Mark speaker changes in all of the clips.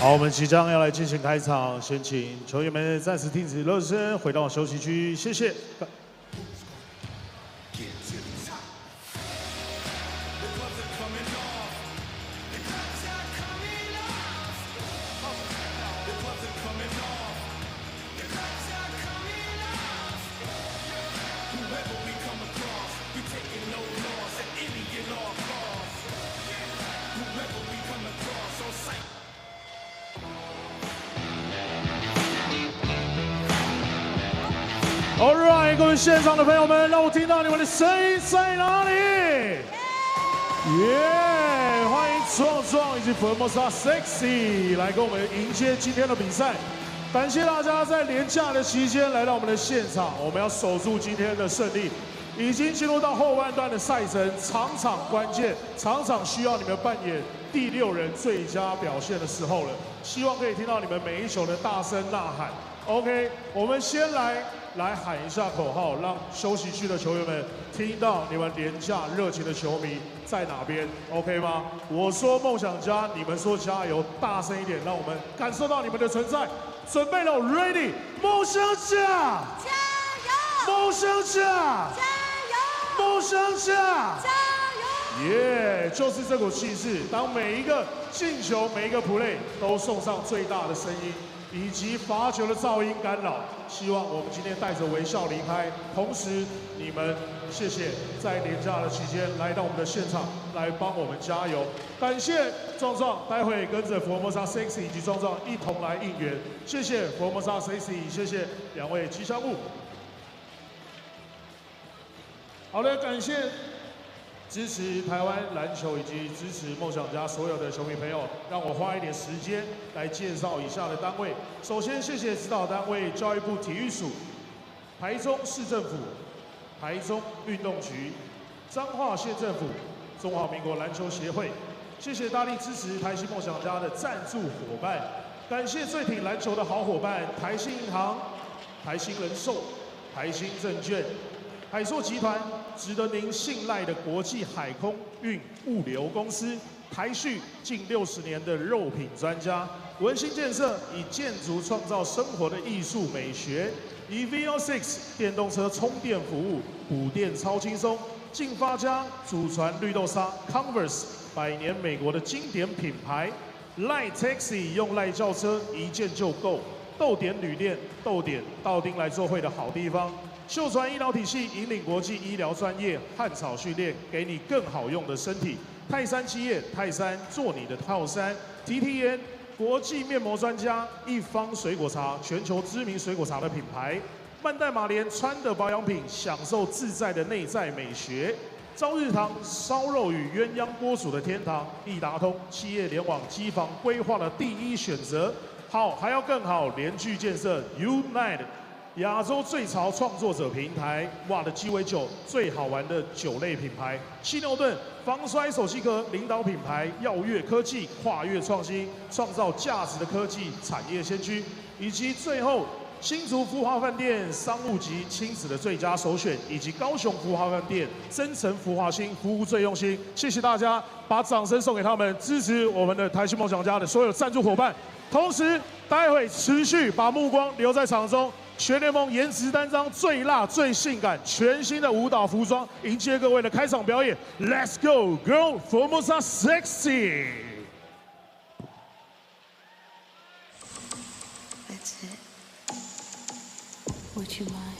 Speaker 1: 好，我们即将要来进行开场，先请球员们暂时停止热身，回到休息区，谢谢。All right， 各位现场的朋友们，让我听到你们的声音在哪里？耶！欢迎壮壮以及 Formosa Sexy 来跟我们迎接今天的比赛。感谢大家在连假的期间来到我们的现场，我们要守住今天的胜利。已经进入到后半段的赛程，场场关键，场场需要你们扮演第6人最佳表现的时候了。希望可以听到你们每一球的大声呐喊。OK， 我们先来喊一下口号，让休息区的球员们听到你们廉价热情的球迷在哪边 ，OK 吗？我说梦想家，你们说加油，大声一点，让我们感受到你们的存在。准备了 ，Ready， 梦想家，加油！梦想家，加油！梦想家，加油！耶，就是这股气势。当每一个进球，每一个 play 都送上最大的声音。以及罚球的噪音干扰，希望我们今天带着微笑离开。同时，你们谢谢在连假的期间来到我们的现场，来帮我们加油。感谢壮壮，待会跟着Formosa Sexy 以及壮壮一同来应援。谢谢Formosa Sexy， 谢谢2位吉祥物。好的，感谢支持台湾篮球以及支持梦想家所有的球迷朋友，让我花一点时间来介绍以下的单位。首先，谢谢指导单位教育部体育署、台中市政府、台中运动局、彰化县政府、中华民国篮球协会。谢谢大力支持台新梦想家的赞助伙伴，感谢最挺篮球的好伙伴台新银行、台新人寿、台新证券、海硕集团。值得您信赖的国际海空运物流公司，台旭近60年的肉品专家，文心建设以建筑创造生活的艺术美学，以 V06 电动车充电服务，补电超轻松。进发家祖传绿豆沙 ，Converse 100年美国的经典品牌 ，Light Taxi 用赖轿车一件就够，豆点旅店豆点到丁来做会的好地方。秀传医疗体系引领国际医疗专业，汉草训练，给你更好用的身体。泰山企业，泰山做你的靠山。TTN 国际面膜专家，一方水果茶，全球知名水果茶的品牌。曼黛玛莲穿的保养品，享受自在的内在美学。朝日堂烧肉与鸳鸯锅煮的天堂，易达通企业联网机房规划的第一选择。好，还要更好，联聚建设 Unite。亚洲最潮创作者平台，哇的鸡尾酒最好玩的酒类品牌，犀牛顿防摔手机壳领导品牌，耀越科技跨越创新，创造价值的科技产业先驱，以及最后新竹福华饭店商务级亲子的最佳首选，以及高雄福华饭店真诚福华兴服务最用心，谢谢大家，把掌声送给他们，支持我们的台新梦想家的所有赞助伙伴，同时待会持续把目光留在场中。全联盟颜值担当最辣最性感全新的舞蹈服装，迎接各位的开场表演。Let's go, girl, Formosa Sexy.
Speaker 2: That's it. Would you mind?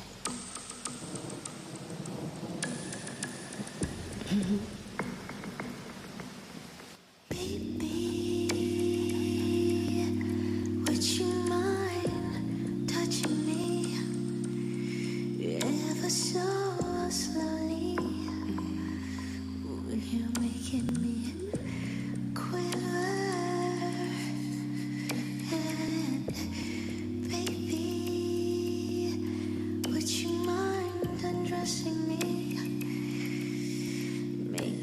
Speaker 3: Make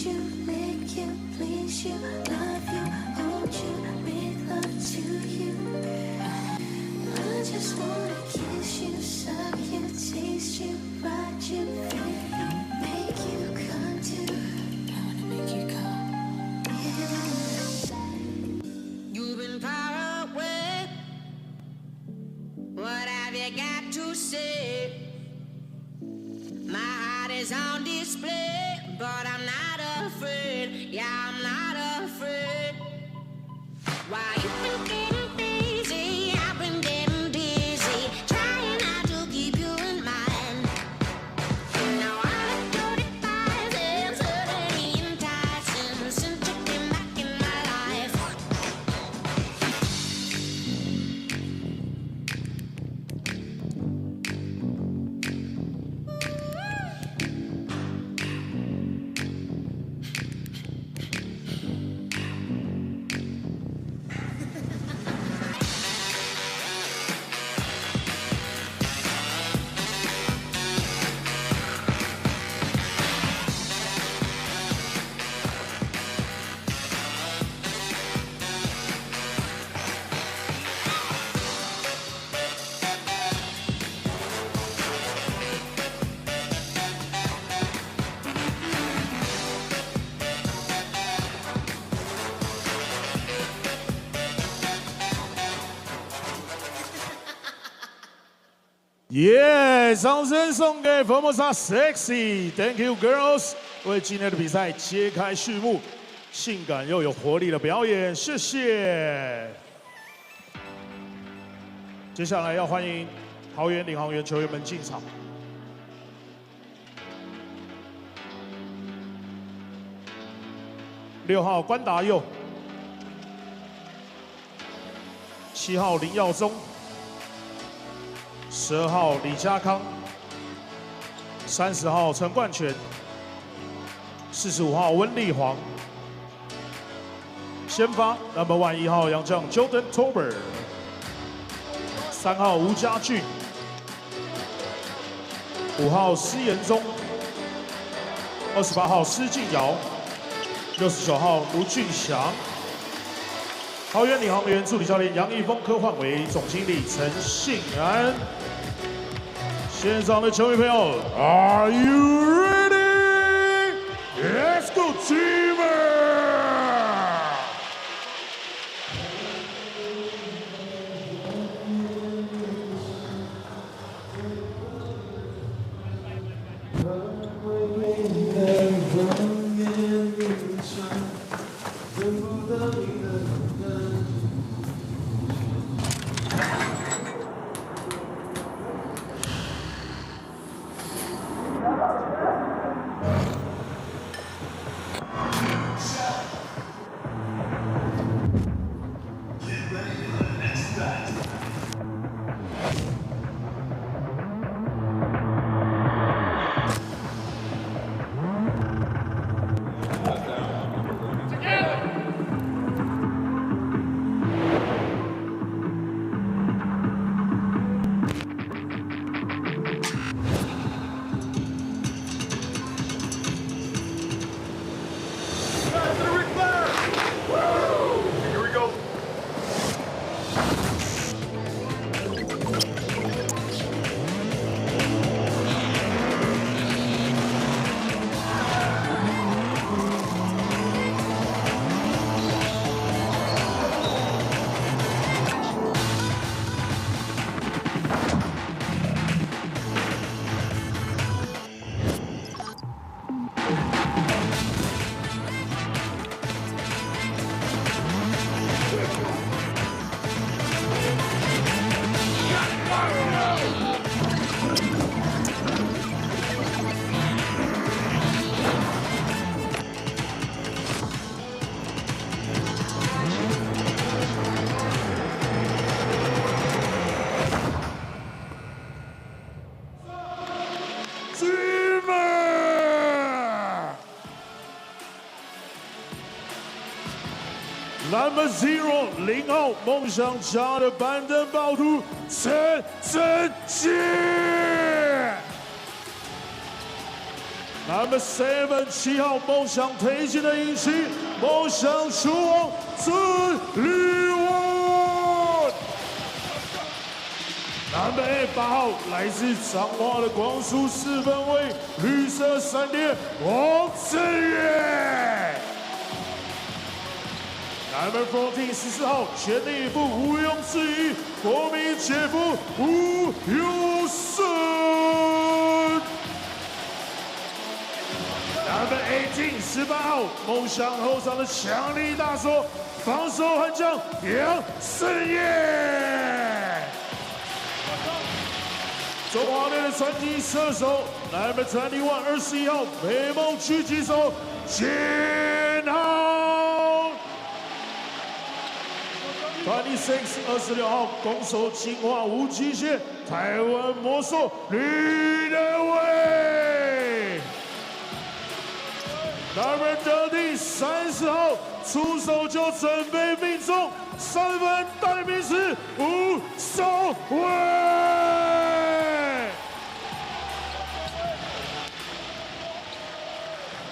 Speaker 2: you, make you, please you, love you, hold you, make love to you. I just wanna kiss you, suck you, taste you, ride you, feel you, make you come to. I wanna make you come. Yeah.
Speaker 3: You've been far away. What have you got to say? My heart is on display, but I'm not afraid. Yeah, I'm not afraid. Why you been getting busy? I've been getting dizzy, trying not to keep you in mind. Now all of your devices certainly enticing since you came back in my life.
Speaker 1: 耶！掌声送给 Formosa Sexy，Thank you girls， 为今天的比赛揭开序幕，性感又有活力的表演，谢谢。接下来要欢迎桃园领航员球员们进场。6号关达佑，7号林耀宗。12号李家康，30号陈冠全，45号温丽煌，先发 No.1 1号洋将 Jordan Tober，3号吴家俊，5号施延宗，28号施晋尧，69号卢俊祥。桃园领航员助理教练杨义峰科换为总经理陈信安。现场的球迷朋友 ，Are you ready? Let's go, teamer! Number 0 0号梦想家的板凳暴徒陈真杰 Number 7 7号梦想推进的引擎，梦想球王自立文。Number 8号来自彰化的光速4分卫，绿色闪电王志远。Number 14 14号全力以赴毋庸置疑，国民姐夫吴有胜。Number 18 18号梦想后场的强力大手，防守悍将杨胜业。中华队的传奇射手 Number 21 21号美梦狙击手Chen。26 26号攻守进化无极限，台湾魔兽吕德伟。Number 30 30号出手就准备命中，3分代名词吴守伟。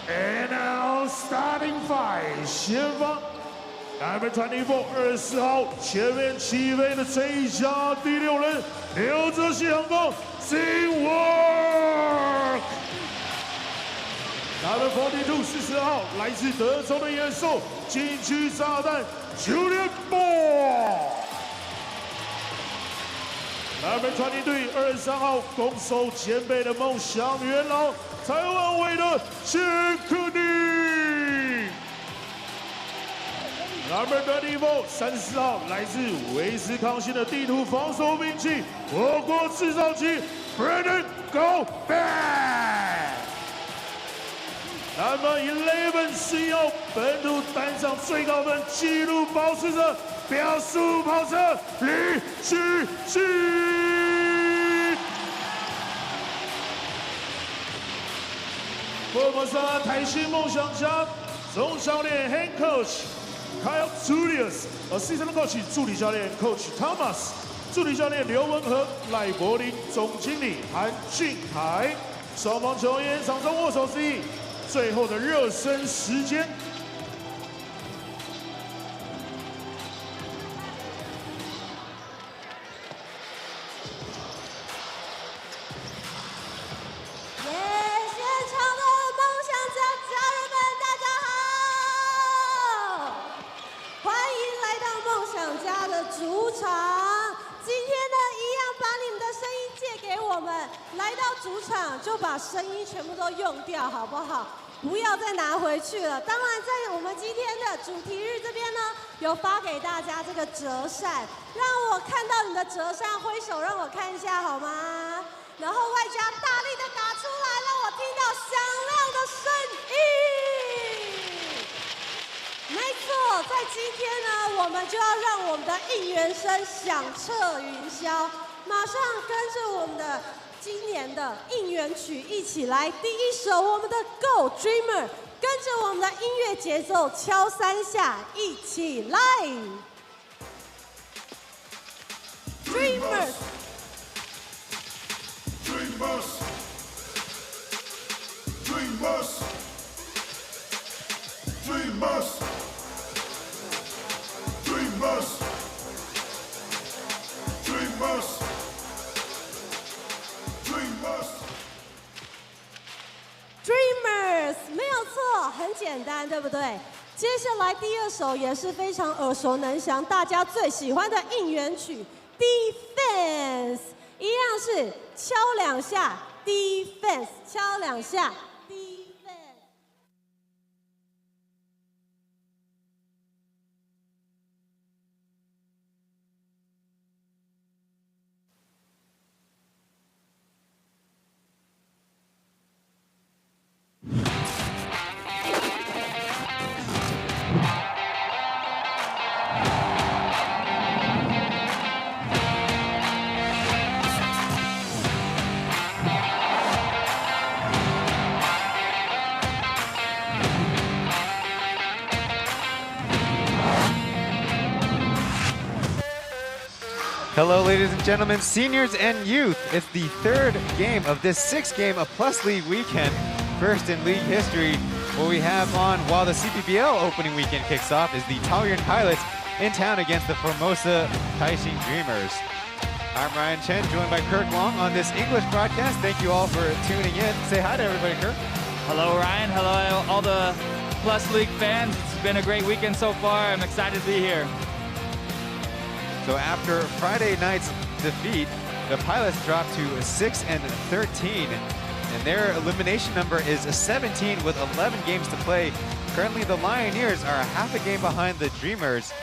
Speaker 1: And now starting 5先发。Number 24 24号前面起飞的最佳第6人，留着西航风 Teamwork。Number 42 40号来自德州的野兽，禁区炸弹Julian Ball。Number 23 23号攻守兼备的梦想元老，台湾味的杰克尼。Number 34 34号来自威斯康星的地图防守兵器，火锅制造机 Brandon Go。Number 11 11号本土单场最高分纪录保持者，标速跑车李旭基。Formosa 台新梦想家总教练 Head Coach。Kyle Julius，Assistant Coach 助理教练 Coach Thomas， 助理教练刘文和、赖柏林，总经理韩俊凯。双方球员场中握手致意，最后的热身时间。
Speaker 4: 主场，今天呢，一样把你们的声音借给我们。来到主场就把声音全部都用掉，好不好？不要再拿回去了。当然，在我们今天的主题日这边呢，有发给大家这个折扇，让我看到你的折扇，挥手让我看一下好吗？然后外加大力的打出来，让我听到响亮的声音。没错，在今天呢，我们就要让我们的应援声响彻云霄。马上跟着我们的今年的应援曲一起来，第一首我们的 Go Dreamer， 跟着我们的音乐节奏敲3下，一起来 Dreamers。
Speaker 5: Dreamers, dreamers, dreamers, dreamers, dreamers, dreamers.
Speaker 4: Dreamers 没有错，很简单，对不对？接下来第二首也是非常耳熟能详，大家最喜欢的应援曲 Defense。 一样是敲2下 ，defense， 敲2下 ，defense。Hello,
Speaker 6: ladies and gentlemen, seniors and youth. It's the third game of this 6-game Plus League weekend. first in league history. What we have on while the CPBL opening weekend kicks off is the Taoyuan Pilots in town against the Formosa Taishin Dreamers. I'm Ryan Chen, joined by Kirk Long on this English broadcast. Thank you all for tuning in. Say hi to everybody, Kirk.
Speaker 7: Hello, Ryan. Hello, all the Plus League fans. It's been a great weekend so far. I'm excited to be here.
Speaker 6: So after Friday night's defeat, the Pilots dropped to 6-13, and their elimination number is 17 with 11 games to play. Currently, the Lioneers are half a game behind the Dreamers.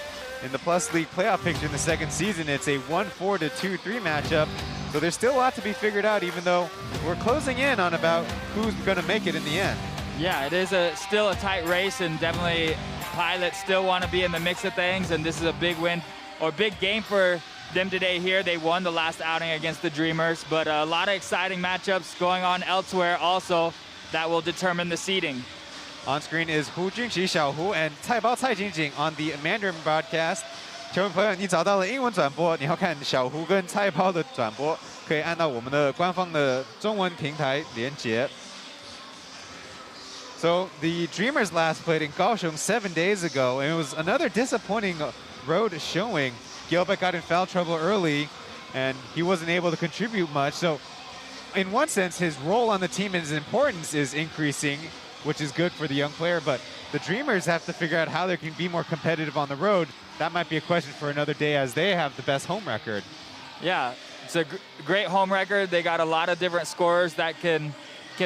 Speaker 6: In the Plus League playoff picture in the second season, it's a 1-4 to 2-3 matchup. So there's still a lot to be figured out, even though we're closing in on about who's going to make it in the end.
Speaker 7: Yeah, it is still a tight race, and definitely Pilots still want to be in the mix of things, and this is a big win or big game for them today here. They won the last outing against the Dreamers, but a lot of exciting matchups going on elsewhere also that will determine the seeding.
Speaker 6: On screen is Hu Junxi, Xiaohu, and Cai Bao Cai Jingjing on the Mandarin broadcast. 球迷朋友，你找到了英文转播，你要看小胡跟菜包的转播，可以按到我们的官方的中文平台连接。So the Dreamers last played in Kaohsiung 7 days ago, and it was another disappointing road showing. Gilbert got in foul trouble early, and he wasn't able to contribute much. So in one sense, his role on the team and his importance is increasing, which is good for the young player, but the Dreamers have to figure out how they can be more competitive on the road. That might be a question for another day, as they have the best home record.
Speaker 7: Yeah, it's a great home record. They got a lot of different scorers that can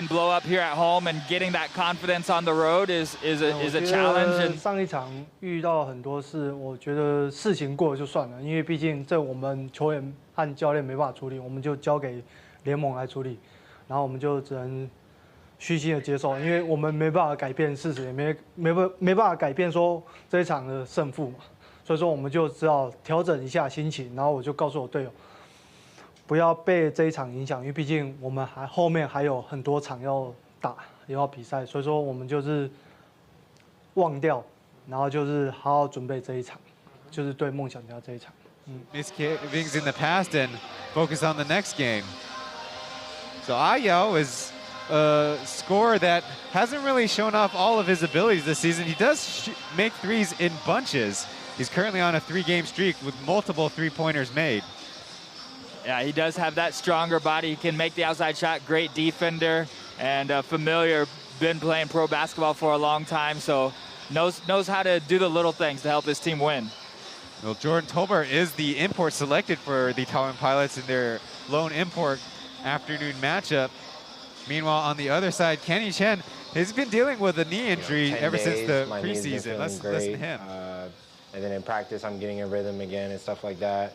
Speaker 7: blow up here at home, and getting that confidence on the road is a challenge. And
Speaker 8: 上一场遇到很多事，我觉得事情过了就算了，因为毕竟这我们球员和教练没办法处理，我们就交给联盟来处理，然后我们就只能虚心的接受，因为我们没办法改变事实，也没办法改变说这一场的胜负嘛，所以说我们就只好调整一下心情，然后我就告诉我队友，不要被这一场影响，因为毕竟我们后面还有很多场要打，也要比赛，所以说我们就是忘掉，然后就是好好准备这一场，就是对梦想家这一场。
Speaker 6: Miss things in the past and focus on the next game. So Ayao is a scorer that hasn't really shown off all of his abilities this season. He does make threes in bunches. He's currently on a 3-game streak with multiple three-pointers made.
Speaker 7: Yeah, he does have that stronger body. He can make the outside shot, great defender, and familiar, been playing pro basketball for a long time, so knows how to do the little things to help his team win.
Speaker 6: Well, Jordan Tolbert is the import selected for the Taoyuan Pilots in their lone import afternoon matchup. Meanwhile, on the other side, Kenny Chen has been dealing with a knee injury ever since the preseason. Let's listen to him.
Speaker 9: And then in practice, I'm getting a rhythm again and stuff like that.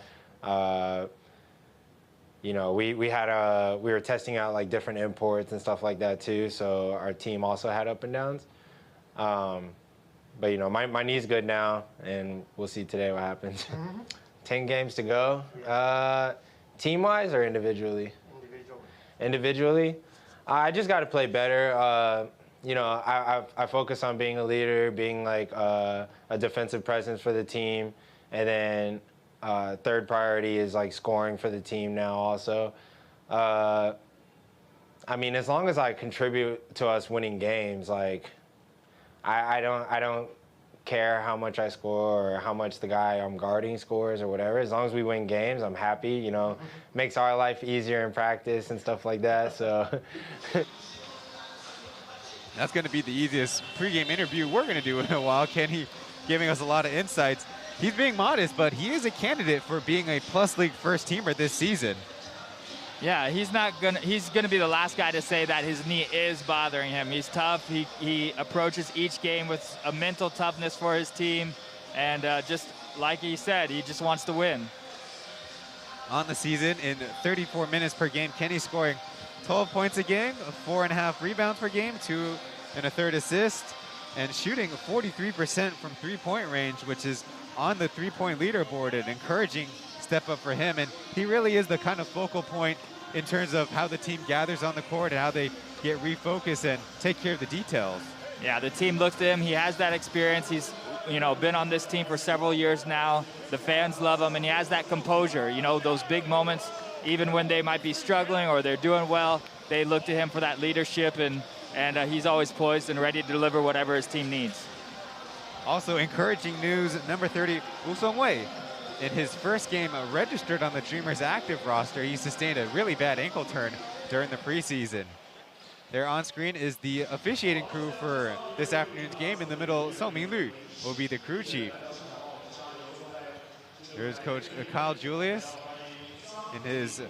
Speaker 9: You know, we were testing out like different imports and stuff like that too. So our team also had up and downs. But you know, my knee's good now, and we'll see today what happens. 10 games to go. Team-wise or individually? Individually. I just got to play better. You know, I focus on being a leader, being like a defensive presence for the team, and then third priority is like scoring for the team now also. I mean, as long as I contribute to us winning games, like I don't care how much I score or how much the guy I'm guarding scores or whatever. As long as we win games, I'm happy. You know, makes our life easier in practice and stuff like that. So.
Speaker 6: That's going to be the easiest pregame interview we're going to do in a while. Kenny giving us a lot of insights. He's being modest, but he is a candidate for being a Plus League first teamer this season.
Speaker 7: Yeah, he's gonna be the last guy to say that his knee is bothering him. He's tough. He approaches each game with a mental toughness for his team, and just like he said, he just wants to win.
Speaker 6: On the season, in 34 minutes per game, Kenny's scoring 12 points a game, 4.5 rebounds per game, 2 1/3 assists, and shooting 43% from three-point range, which is on the three-point leaderboard, an encouraging step up for him. And he really is the kind of focal point in terms of how the team gathers on the court and how they get refocused and take care of the details.
Speaker 7: Yeah, the team looks to him. He has that experience. He's, you know, been on this team for several years now. The fans love him, and he has that composure. You know, those big moments, even when they might be struggling or they're doing well, they look to him for that leadership, and and he's always poised and ready to deliver whatever his team needs.
Speaker 6: Also encouraging news, number 30, Woo Sung-wei. In his first game registered on the Dreamers active roster, he sustained a really bad ankle turn during the preseason. There on screen is the officiating crew for this afternoon's game. In the middle, Song Min-lu will be the crew chief. There's Coach Kyle Julius in his,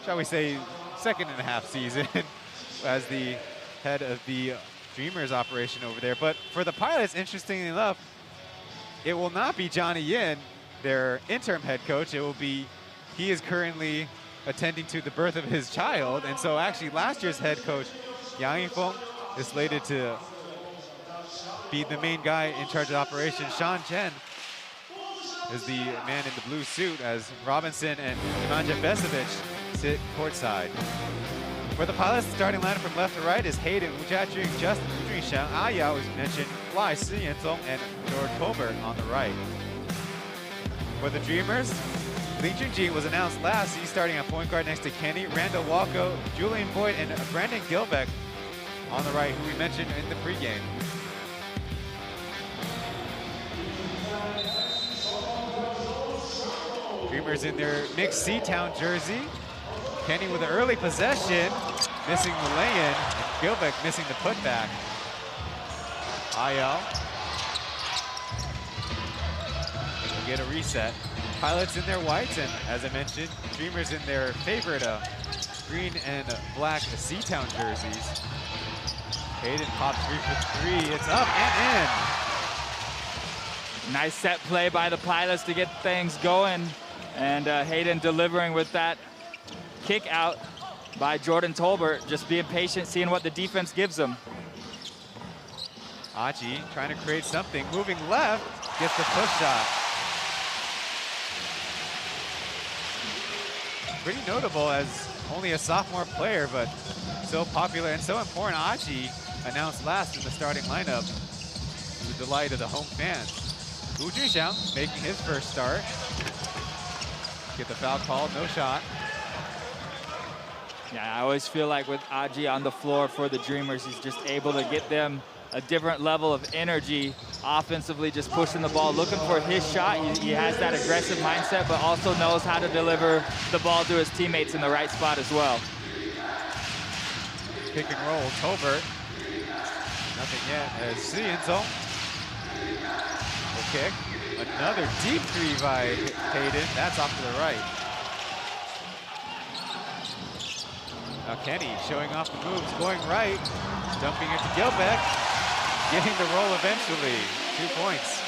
Speaker 6: shall we say, second and a half season as the head of the Dreamers operation over there. But for the Pilots, interestingly enough, it will not be Johnny Yin, their interim head coach. It will be, he is currently attending to the birth of his child. And so actually last year's head coach, Yang Yifeng, is slated to be the main guy in charge of operations. Chen is the man in the blue suit as Robinson and Nemanja Vesovic sit courtside. For the Pilots, the starting lineup from left to right is Hayden, Wu Jiajun, Justin, Wu Junxiang, Ayao, as mentioned, Lai, Si Yenzong, and George Colbert on the right. For the Dreamers, Lee Junji was announced last. He's starting at point guard next to Kenny, Randall Walko, Julian Boyd, and Brandon Gilbeck on the right, who we mentioned in the pregame. Dreamers in their mixed C-Town jersey. Kenny with an early possession, missing the lay-in, and Gilbeck missing the putback. Ayao will get a reset. Pilots in their whites, and as I mentioned, Dreamers in their favorite green and black C-Town jerseys. Hayden pops 3 for 3. It's up and in.
Speaker 7: Nice set play by the Pilots to get things going, and Hayden delivering with that kick out by Jordan Tolbert, just being patient, seeing what the defense gives him.
Speaker 6: Aji trying to create something, moving left, gets the push shot. Pretty notable as only a sophomore player, but so popular and so important. Aji announced last in the starting lineup to the delight of the home fans. Wu Junxiang making his first start. Get the foul called, no shot.
Speaker 7: Yeah, I always feel like with Aji on the floor for the Dreamers, he's just able to get them a different level of energy offensively, just pushing the ball, looking for his shot. He has that aggressive mindset, but also knows how to deliver the ball to his teammates in the right spot as well.
Speaker 6: Pick and roll, Tolbert. Nothing yet as Si Yenzong will kick. Another deep three by Hayden. That's off to the right. Now Kenny showing off the moves, going right, dumping it to Gilbeck, getting the roll eventually. 2 points.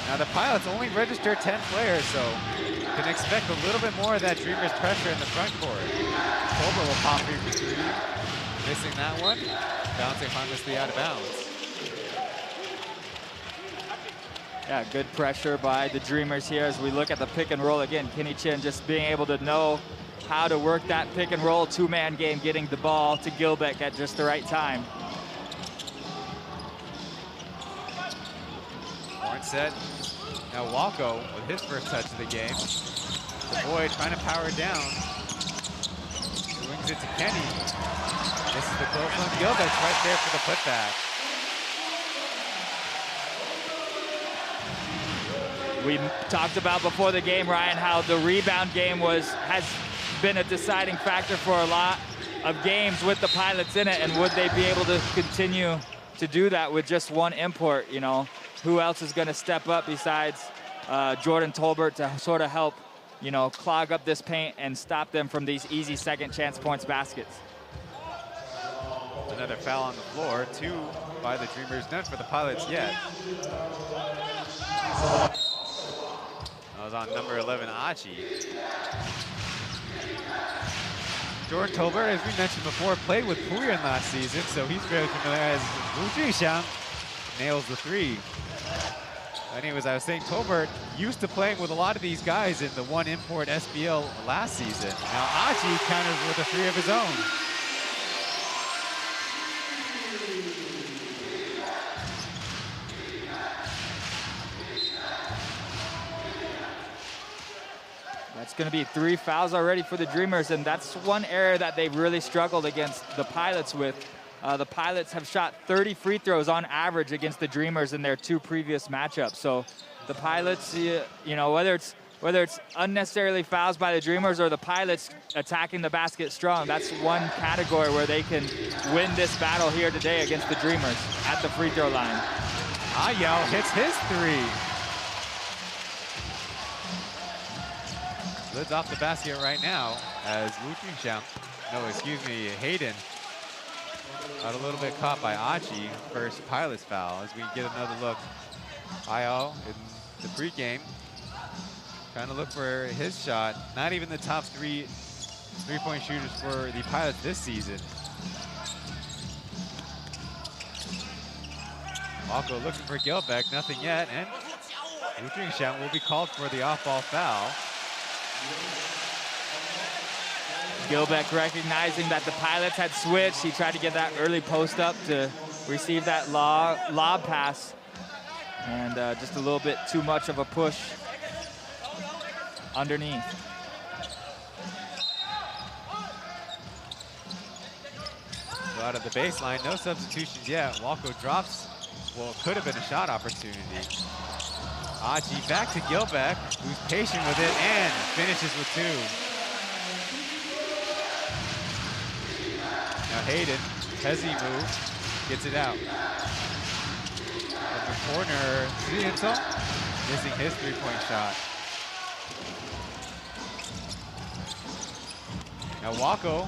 Speaker 6: Now the Pilots only registered 10 players, so can expect a little bit more of that Dreamers pressure in the front court. Colbert will pop 3 for 3, missing that one, bouncing harmlessly out of bounds.
Speaker 7: Yeah, good pressure by the Dreamers here as we look at the pick and roll again. Kenny Chen just being able to know how to work that pick and roll two-man game, getting the ball to Gilbeck at just the right time.
Speaker 6: Horn set. Now Walko with his first touch of the game. The boy trying to power down. Swings it to Kenny. This is the close one. Gilbeck's right there for the putback.
Speaker 7: We talked about before the game, Ryan, how the rebound game has been a deciding factor for a lot of games with the Pilots in it, and would they be able to continue to do that with just one import? You know, who else is going to step up besides Jordan Tolbert to sort of help, you know, clog up this paint and stop them from these easy second chance points baskets?
Speaker 6: Another foul on the floor, 2 by the Dreamers, none for the Pilots yet. That was on number 11, Aji. Jordan Tolbert, as we mentioned before, played with Puyan last season, so he's very familiar as Wu Junxiang nails the 3. Anyways, I was saying Tolbert used to playing with a lot of these guys in the one import SBL last season. Now Aji counters with a 3 of his own.
Speaker 7: it's going to be 3 fouls already for the Dreamers, and that's one area that they've really struggled against the Pilots with. The Pilots have shot 30 free throws on average against the Dreamers in their 2 previous matchups. So the Pilots, you know, whether it's unnecessarily fouls by the Dreamers or the Pilots attacking the basket strong, that's one category where they can win this battle here today against the Dreamers at the free throw line.
Speaker 6: Ayao hits his 3. Lids off the basket right now as Hayden got a little bit caught by Achi. First Pilots foul as we get another look. Ayao in the pregame trying to look for his shot. Not even the top 3 three-point shooters for the Pilots this season. Walko looking for Gilbeck, nothing yet, and Wu Jingxiang will be called for the off-ball foul.
Speaker 7: Gilbeck recognizing that the Pilots had switched. He tried to get that early post up to receive that lob pass. And just a little bit too much of a push underneath.
Speaker 6: So out of the baseline, no substitutions yet. Walko drops, well, it could have been a shot opportunity. Achi back to Gilbeck, who's patient with it and finishes with 2. Now Hayden, hezzy move, gets it out. From the corner, Ziento missing his 3-point shot. Now Walko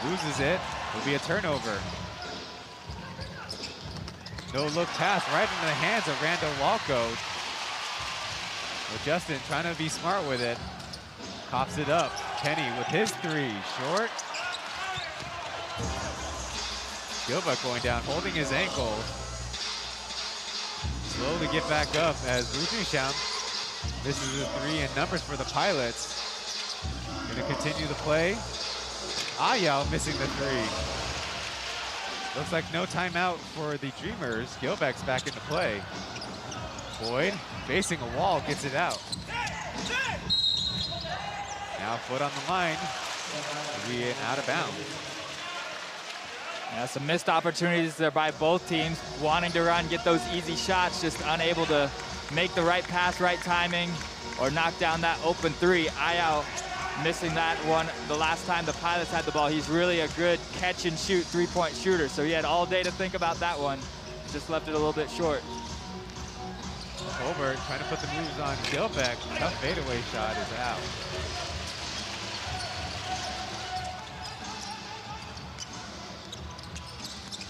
Speaker 6: loses it, will be a turnover. No look pass right into the hands of Randall Walko. Well, Justin trying to be smart with it. Pops it up. Kenny with his 3, short. Gilbeck going down, holding his ankle. Slowly get back up as Wu Jingxiang misses a 3 in numbers for the Pilots. Gonna continue the play. Ayao missing the 3. Looks like no timeout for the Dreamers. Gilbeck's back into play. Boyd facing a wall, gets it out. Now foot on the line. We out of bounds.
Speaker 7: Yeah, some missed opportunities there by both teams, wanting to run, get those easy shots, just unable to make the right pass, right timing, or knock down that open 3. Ayao missing that one the last time the Pilots had the ball. He's really a good catch and shoot 3-point shooter, so he had all day to think about that one. Just left it a little bit short.
Speaker 6: Colbert trying to put the moves on Gilbeck. Tough fadeaway shot is out.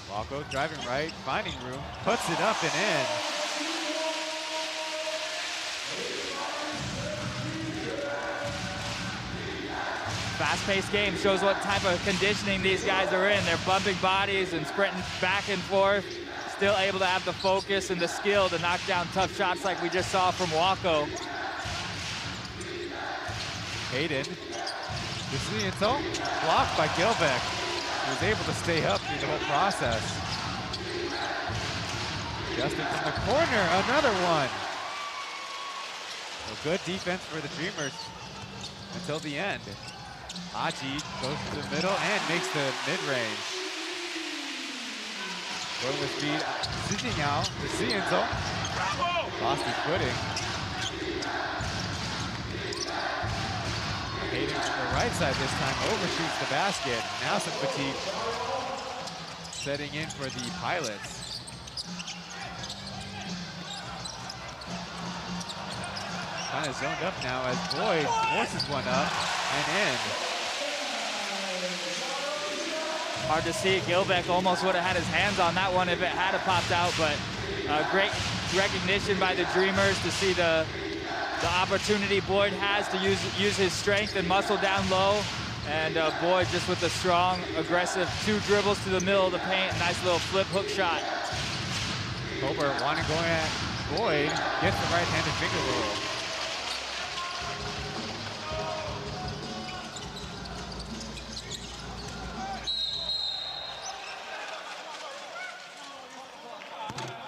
Speaker 6: Walko driving right, finding room, puts it up and in.
Speaker 7: Fast-paced game shows what type of conditioning these guys are in. They're bumping bodies and sprinting back and forth, still able to have the focus and the skill to knock down tough shots like we just saw from Walko.
Speaker 6: Hayden, Ziento, blocked by Gilbeck. He was able to stay up through the whole process. Justin from the corner, another one. So good defense for the Dreamers until the end. Achi goes to the middle and makes the mid-range. Going with speed, Zijiao to Ziento. Lost his footing. Hayden from the right side this time, overshoots the basket. Now some fatigue setting in for the Pilots. Kind of zoned up now as Boyd forces one up and in.
Speaker 7: Hard to see. Gilbeck almost would have had his hands on that one if it had popped out, but great recognition by the Dreamers to see the opportunity Boyd has to use his strength and muscle down low. And Boyd just with a strong, aggressive 2 dribbles to the middle of the paint. Nice little flip hook shot.
Speaker 6: Colbert wanting to go at Boyd, gets the right-handed finger roll.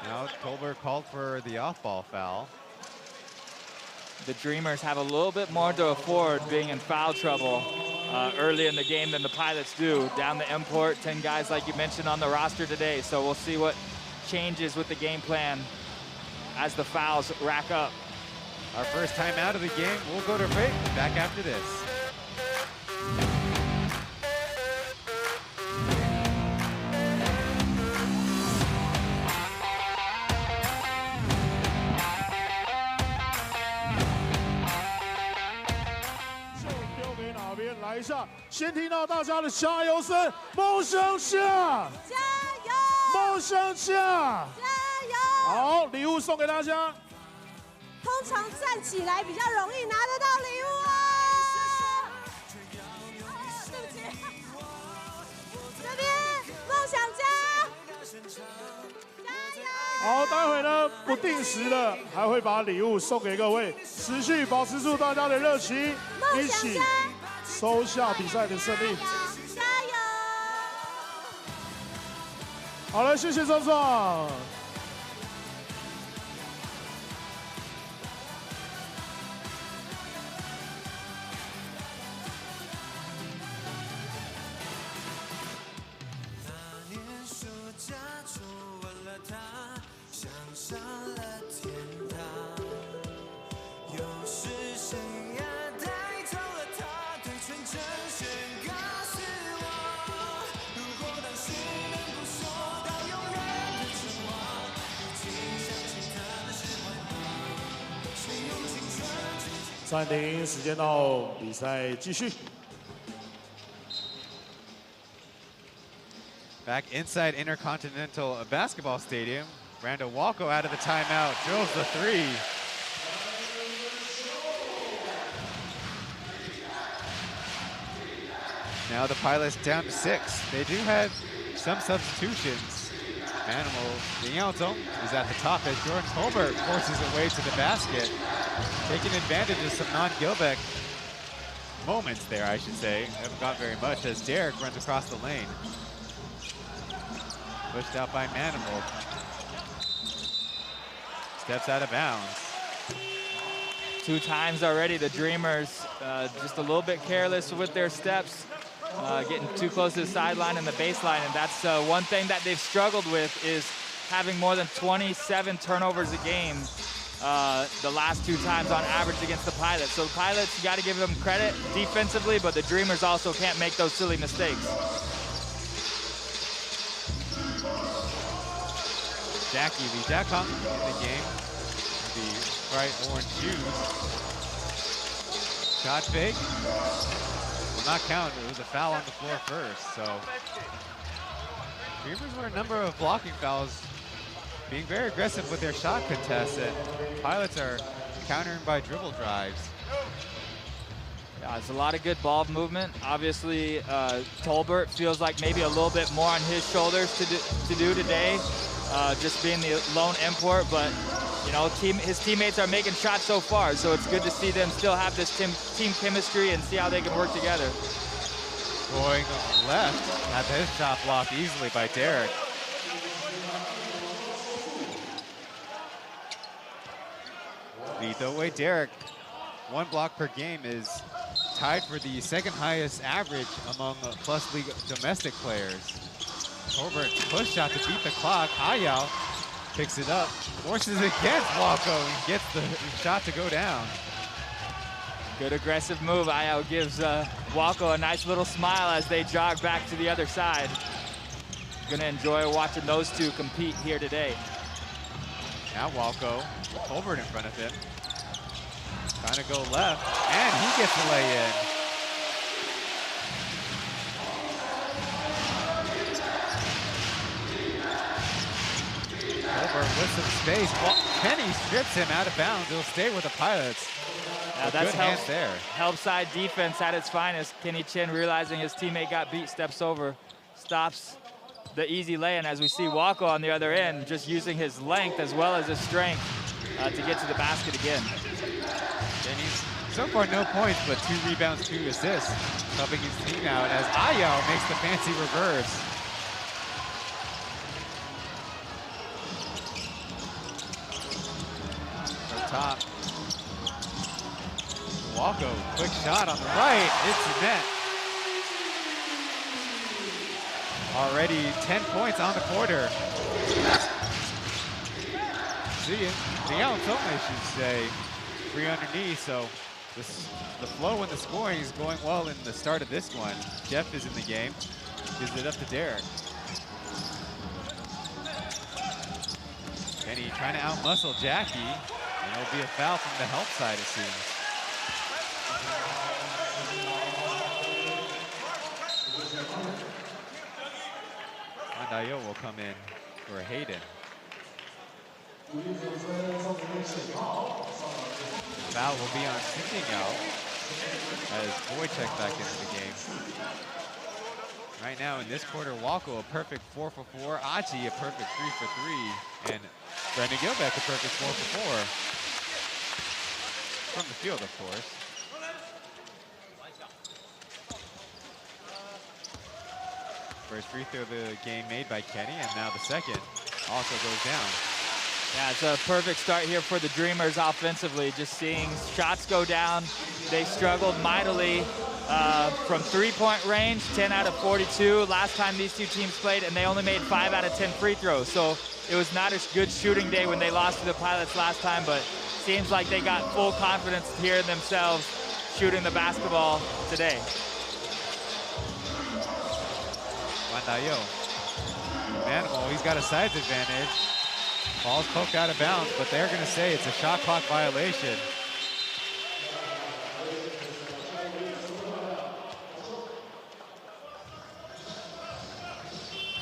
Speaker 6: Now Colbert called for the off-ball foul.
Speaker 7: the Dreamers have a little bit more to afford being in foul trouble early in the game than the Pilots do. Down the import, 10 guys like you mentioned on the roster today. So we'll see what changes with the game plan as the fouls rack up.
Speaker 6: Our first time out of the game. We'll go to break. Back after this.
Speaker 1: 来一下，先听到大家的加油声，梦想家，
Speaker 4: 加油！
Speaker 1: 梦想家，
Speaker 4: 加油！
Speaker 1: 好，礼物送给大家。
Speaker 4: 通常站起来比较容易拿得到礼物啊！对不起，这边梦想家，加油！
Speaker 1: 好，待会呢不定时的还会把礼物送给各位，持续保持住大家的热情，一起收下比赛的胜利。
Speaker 4: 加油！
Speaker 1: 好了，谢谢壮壮。暂停，时间到，比赛继续。
Speaker 6: Back inside Intercontinental Basketball Stadium, Brando Walko out of the timeout, drills the three. Now the Pilots down to 6. They do have some substitutions. Animal Lianzong is at the top as Jordan Colbert forces it way to the basket. Taking advantage of some non-Gilbeck moments there, I should say. Haven't got very much as Derek runs across the lane. Pushed out by Manimal. Steps out of bounds.
Speaker 7: 2 times already, the Dreamers just a little bit careless with their steps. Getting too close to the sideline and the baseline, and that's one thing that they've struggled with is having more than 27 turnovers a game the last 2 times on average against the Pilots. So the Pilots, you got to give them credit defensively, but the Dreamers also can't make those silly mistakes.
Speaker 6: Jackie Lee Jackong in the game. The bright orange shoes. Shot fake. Will not count. It was a foul on the floor first. So Dreamers were a number of blocking fouls, being very aggressive with their shot contests, and Pilots are countering by dribble drives.
Speaker 7: Yeah, it's a lot of good ball movement. Obviously, Tolbert feels like maybe a little bit more on his shoulders to do today, just being the lone import. But you know, his teammates are making shots so far, so it's good to see them still have this team chemistry and see how they can work together.
Speaker 6: Going left, had his shot blocked easily by Derek. The throwaway Derek, 1 block per game, is tied for the 2nd highest average among Plus League domestic players. Colbert's push shot to beat the clock. Ayao picks it up, forces it against Walko, and gets the shot to go down.
Speaker 7: Good aggressive move. Ayao gives Walko a nice little smile as they jog back to the other side. Gonna enjoy watching those two compete here today.
Speaker 6: Now Walko, Colbert in front of him. Trying to go left, and he gets the lay in. Colbert with some space. Kenny strips him out of bounds. He'll stay with the Pilots.
Speaker 7: Now that's help side defense at its finest. Kenny Chen, realizing his teammate got beat, steps over, stops the easy lay-in, as we see Walko on the other end, just using his length as well as his strength to get to the basket again.
Speaker 6: Kenny's so far no points, but 2 rebounds, 2 assists, helping his team out as Ayao makes the fancy reverse. Up top. Walko, quick shot on the right, it's the net. Already 10 points on the quarter. I should say, free underneath, so the flow and the scoring is going well in the start of this one. Jeff is in the game, gives it up to Derek. Kenny trying to outmuscle Jackie, and it'll be a foul from the help side, it seems. Dayo will come in for Hayden. Foul will be on sticking out as Boychuk back into the game. Right now in this quarter, Walko a perfect 4 for 4, Achi a perfect 3 for 3, and Brendan Gilbeck a perfect 4 for 4. From the field, of course. First free throw of the game made by Kenny, and now the second also goes down.
Speaker 7: Yeah, it's a perfect start here for the Dreamers offensively. Just seeing shots go down. They struggled mightily from three-point range, 10 out of 42 last time these two teams played, and they only made 5 out of 10 free throws. So it was not a good shooting day when they lost to the Pilots last time, but seems like they got full confidence here in themselves shooting the basketball today.
Speaker 6: Wandayo. Manimal, he's got a size advantage. Ball's poked out of bounds, but they're going to say it's a shot clock violation.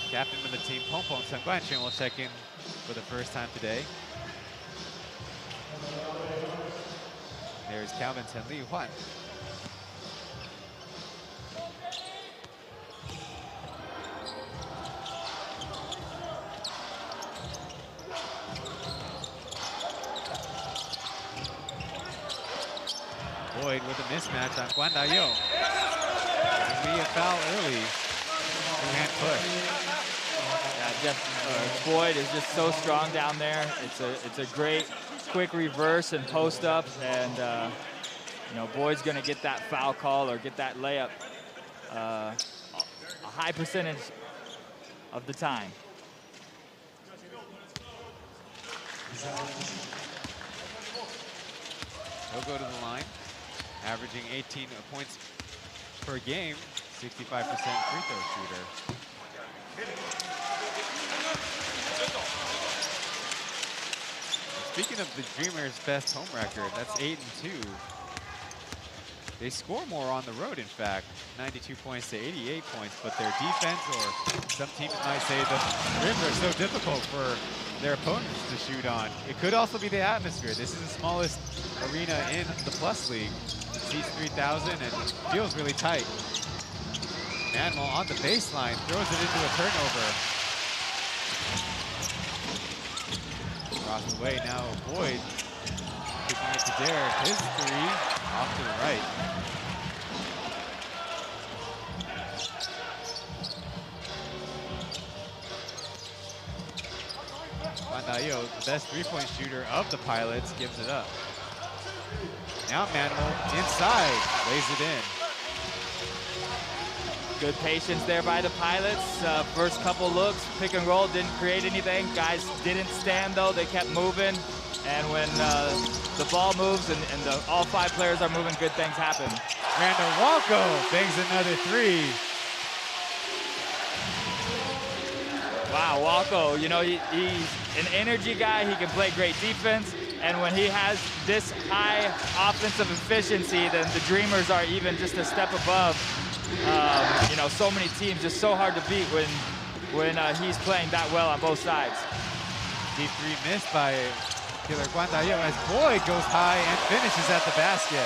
Speaker 6: Captain of the team, Pompom Sangguanchen, will check in for the first time today. There's Calvin Tenli Huan. Boyd with a mismatch on Guandayo. It'll be a foul early. Two-hand push.
Speaker 7: Yeah, Boyd is just so strong down there. It's a great quick reverse and post up, and you know, Boyd's going to get that foul call or get that layup a high percentage of the time.
Speaker 6: He'll go to the line, averaging 18 points per game, 65% free throw shooter. Speaking of the Dreamers' best home record, that's 8-2. They score more on the road, in fact, 92 points to 88 points, but their defense, or some teams might say the rims are so difficult for their opponents to shoot on. It could also be the atmosphere. This is the smallest arena in the Plus League. Seats 3,000 and feels really tight. Manimal on the baseline, throws it into a turnover. Across the way now, Boyd kicking it to Derek. His three off to the right. Wandayo, the best three-point shooter of the Pilots, gives it up. Now Manimal inside, lays it in.
Speaker 7: Good patience there by the Pilots. First couple looks, pick and roll, didn't create anything. Guys didn't stand though, they kept moving. And when the ball moves and all 5 players are moving, good things happen.
Speaker 6: Randall Walko bangs another three.
Speaker 7: Wow, Walko, you know, he's an energy guy. He can play great defense. And when he has this high offensive efficiency, then the Dreamers are even just a step above. You know, so many teams, just so hard to beat when he's playing that well on both sides.
Speaker 6: Deep three missed by Killer Guandayo as Boyd goes high and finishes at the basket.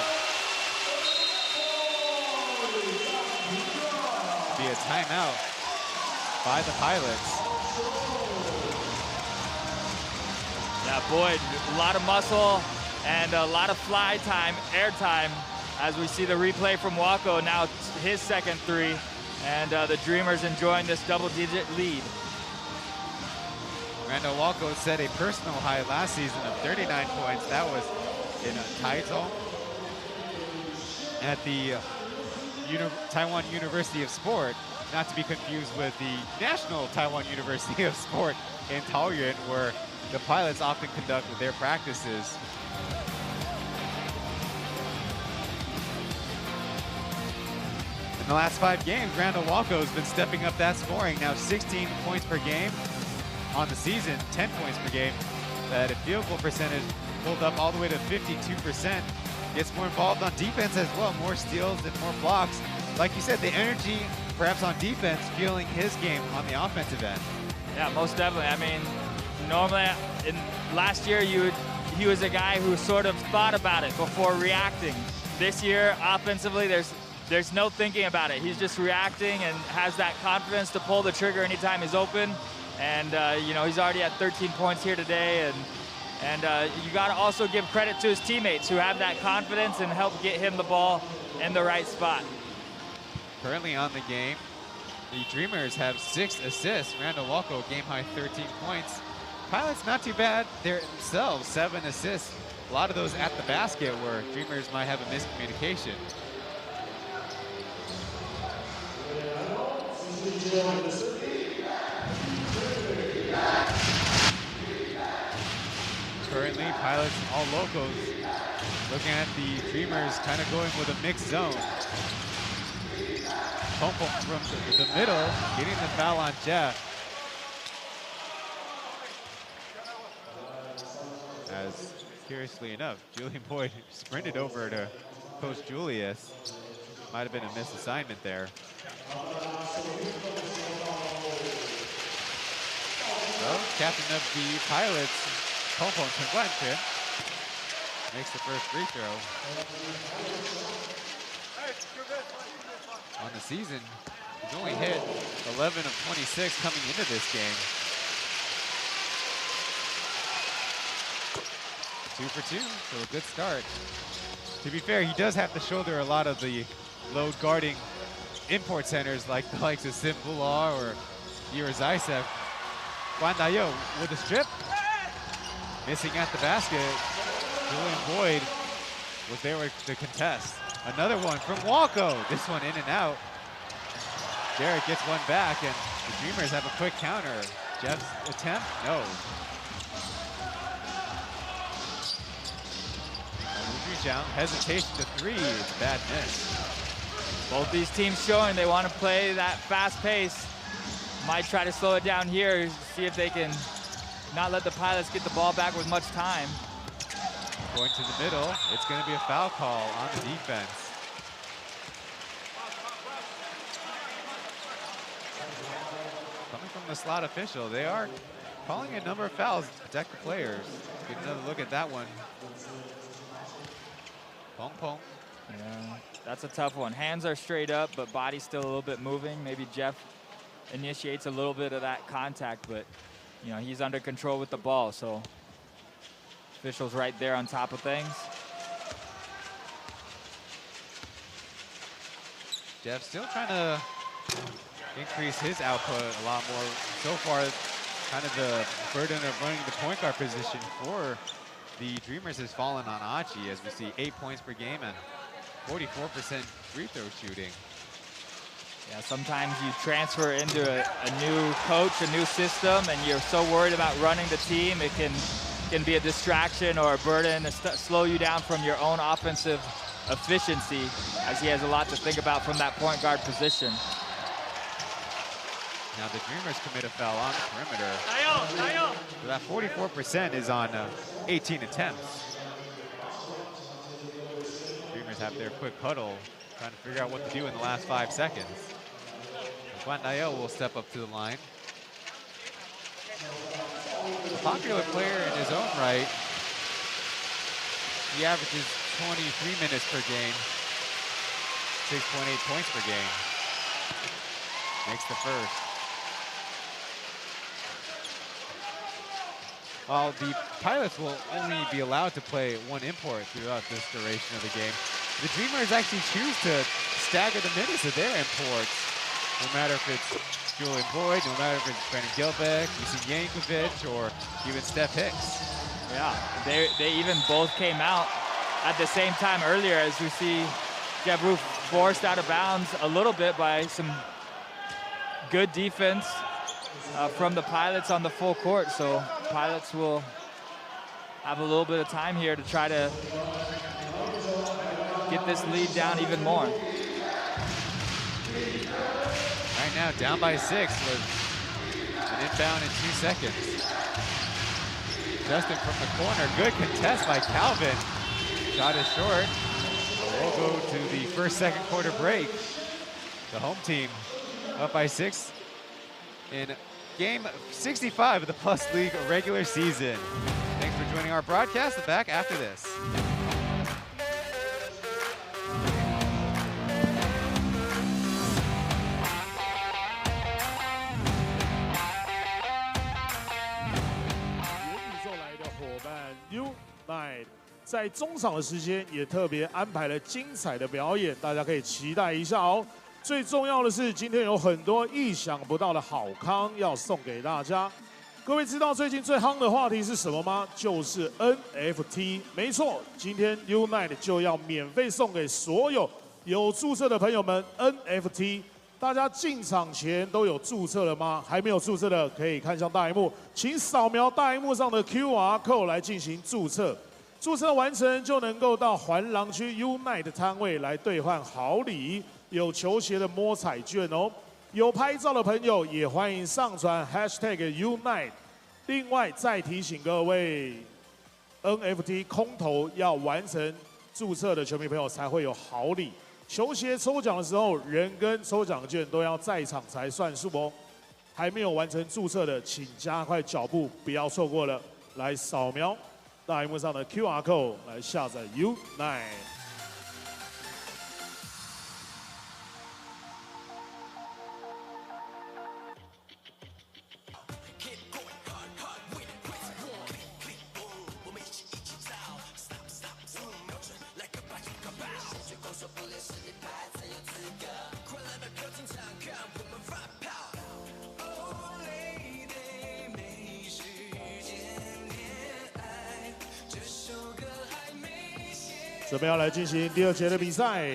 Speaker 6: Be a timeout by the Pilots.
Speaker 7: Yeah, Boyd, a lot of muscle and a lot of fly time, air time, as we see the replay from Walko, now his second three, and the Dreamers enjoying this double-digit lead.
Speaker 6: Randall Walko set a personal high last season of 39 points. That was in a tie zone. at the Taiwan University of Sport, not to be confused with the National Taiwan University of Sport in Taoyuan, where the pilots often conduct their practices. In the last 5 games, Randall Walco has been stepping up that scoring. Now 16 points per game on the season, 10 points per game. That field goal percentage pulled up all the way to 52%. Gets more involved on defense as well, more steals and more blocks. Like you said, the energy perhaps on defense fueling his game on the offensive end.
Speaker 7: Yeah, most definitely. I mean, normally last year he was a guy who sort of thought about it before reacting. This year, offensively, there's no thinking about it. He's just reacting and has that confidence to pull the trigger anytime he's open. And you know, he's already at 13 points here today. And you got to also give credit to his teammates who have that confidence and help get him the ball in the right spot.
Speaker 6: Currently on the game, the Dreamers have 6 assists. Randall Walco, game high 13 points. Pilots not too bad themselves, 7 assists. A lot of those at the basket where Dreamers might have a miscommunication. Currently, Pilots all locals. Looking at the Dreamers kind of going with a mixed zone. Pompo from the middle, getting the foul on Jeff. As, curiously enough, Julian Boyd sprinted over to Coach Julius. Might have been a misassignment there. So, captain of the Pilots, Pompo Chen makes the first free throw. On the season, he's only hit 11 of 26 coming into this game. 2 for 2, so a good start. To be fair, he does have to shoulder a lot of the load guarding import centers like the likes of Sim Bular or Ira Zaisev. Guan Dayo with a strip. Missing at the basket. Julian Boyd was there to contest. Another one from Walco. This one in and out. Jarrett gets one back, and the Dreamers have a quick counter. Jeff's attempt? No. Hesitation to 3. It's a bad miss.
Speaker 7: Both these teams showing they want to play that fast pace. Might try to slow it down here, see if they can not let the Pilots get the ball back with much time.
Speaker 6: Going to the middle, it's going to be a foul call on the defense. Coming from the slot official, they are calling a number of fouls to protect the players. Get another look at that one. Pong pong.
Speaker 7: Yeah, that's a tough one. Hands are straight up, but body's still a little bit moving. Maybe Jeff initiates a little bit of that contact, but you know, he's under control with the ball, so officials right there on top of things.
Speaker 6: Jeff still trying to increase his output a lot more. So far, kind of the burden of running the point guard position for the Dreamers has fallen on Achi, as we see 8 points per game and 44% free throw shooting.
Speaker 7: Yeah, sometimes you transfer into a new coach, a new system, and you're so worried about running the team, it can be a distraction or a burden to slow you down from your own offensive efficiency, as he has a lot to think about from that point guard position.
Speaker 6: Now the Dreamers commit a foul on the perimeter. So that 44% is on 18 attempts. Dreamers have their quick huddle, trying to figure out what to do in the last 5 seconds. Guan Dayo will step up to the line. A popular player in his own right. He averages 23 minutes per game, 6.8 points per game. Makes the first. While the Pilots will only be allowed to play one import throughout this duration of the game, the Dreamers actually choose to stagger the minutes of their imports. No matter if it's Julian Boyd, no matter if it's Brandon Gilbeck, Yusuf Yankovic, or even Steph Hicks.
Speaker 7: Yeah, they even both came out at the same time earlier, as we see Gebru forced out of bounds a little bit by some good defense from the Pilots on the full court. So Pilots will have a little bit of time here to try to get this lead down even more.
Speaker 6: Right now, down by 6 with an inbound in 2 seconds. Justin from the corner, good contest by Calvin. Shot is short. We'll go to the second quarter break. The home team up by 6 in game 65 of the Plus League regular season. Thanks for joining our broadcast. We're back after this.
Speaker 1: Unite 在中场的时间也特别安排了精彩的表演，大家可以期待一下哦。最重要的是，今天有很多意想不到的好康要送给大家。各位知道最近最夯的话题是什么吗？就是 NFT。没错，今天 Unite 就要免费送给所有有注册的朋友们 NFT。大家进场前都有注册了吗？还没有注册的可以看向大荧幕，请扫描大荧幕上的 QR code 来进行注册。注册完成就能够到环廊区 Unite 摊位来兑换好礼，有球鞋的摸彩券哦。有拍照的朋友也欢迎上传 #Unite。另外再提醒各位 ，NFT 空投要完成注册的球迷朋友才会有好礼。球鞋抽奖的时候，人跟抽奖券都要在场才算数哦。还没有完成注册的，请加快脚步，不要错过了。来扫描大荧幕上的 QR code 来下载 Unite。准备要来进行第2节的比赛。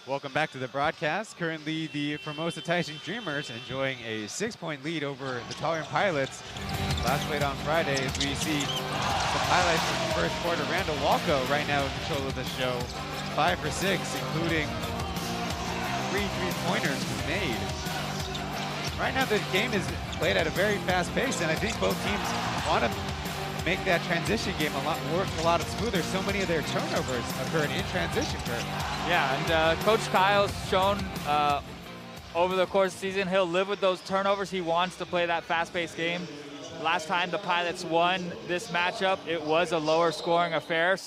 Speaker 6: Welcome back to the broadcast. Currently, the Formosa Taishin Dreamers enjoying a 6-point lead over the Taoyuan Pilots. Last played on Friday, as we see some highlights from the first quarter. Randall Walco right now in control of the show. 5 for 6, including 3 3-pointers made. Right now, the game is played at a very fast pace, and I think both teams want to make that transition game work a lot smoother. So many of their turnovers occurred in transition, Kirk.
Speaker 7: Yeah, and Coach Kyle's shown over the course of the season he'll live with those turnovers. He wants to play that fast-paced game. Last time the Pilots won this matchup, it was a lower scoring affair.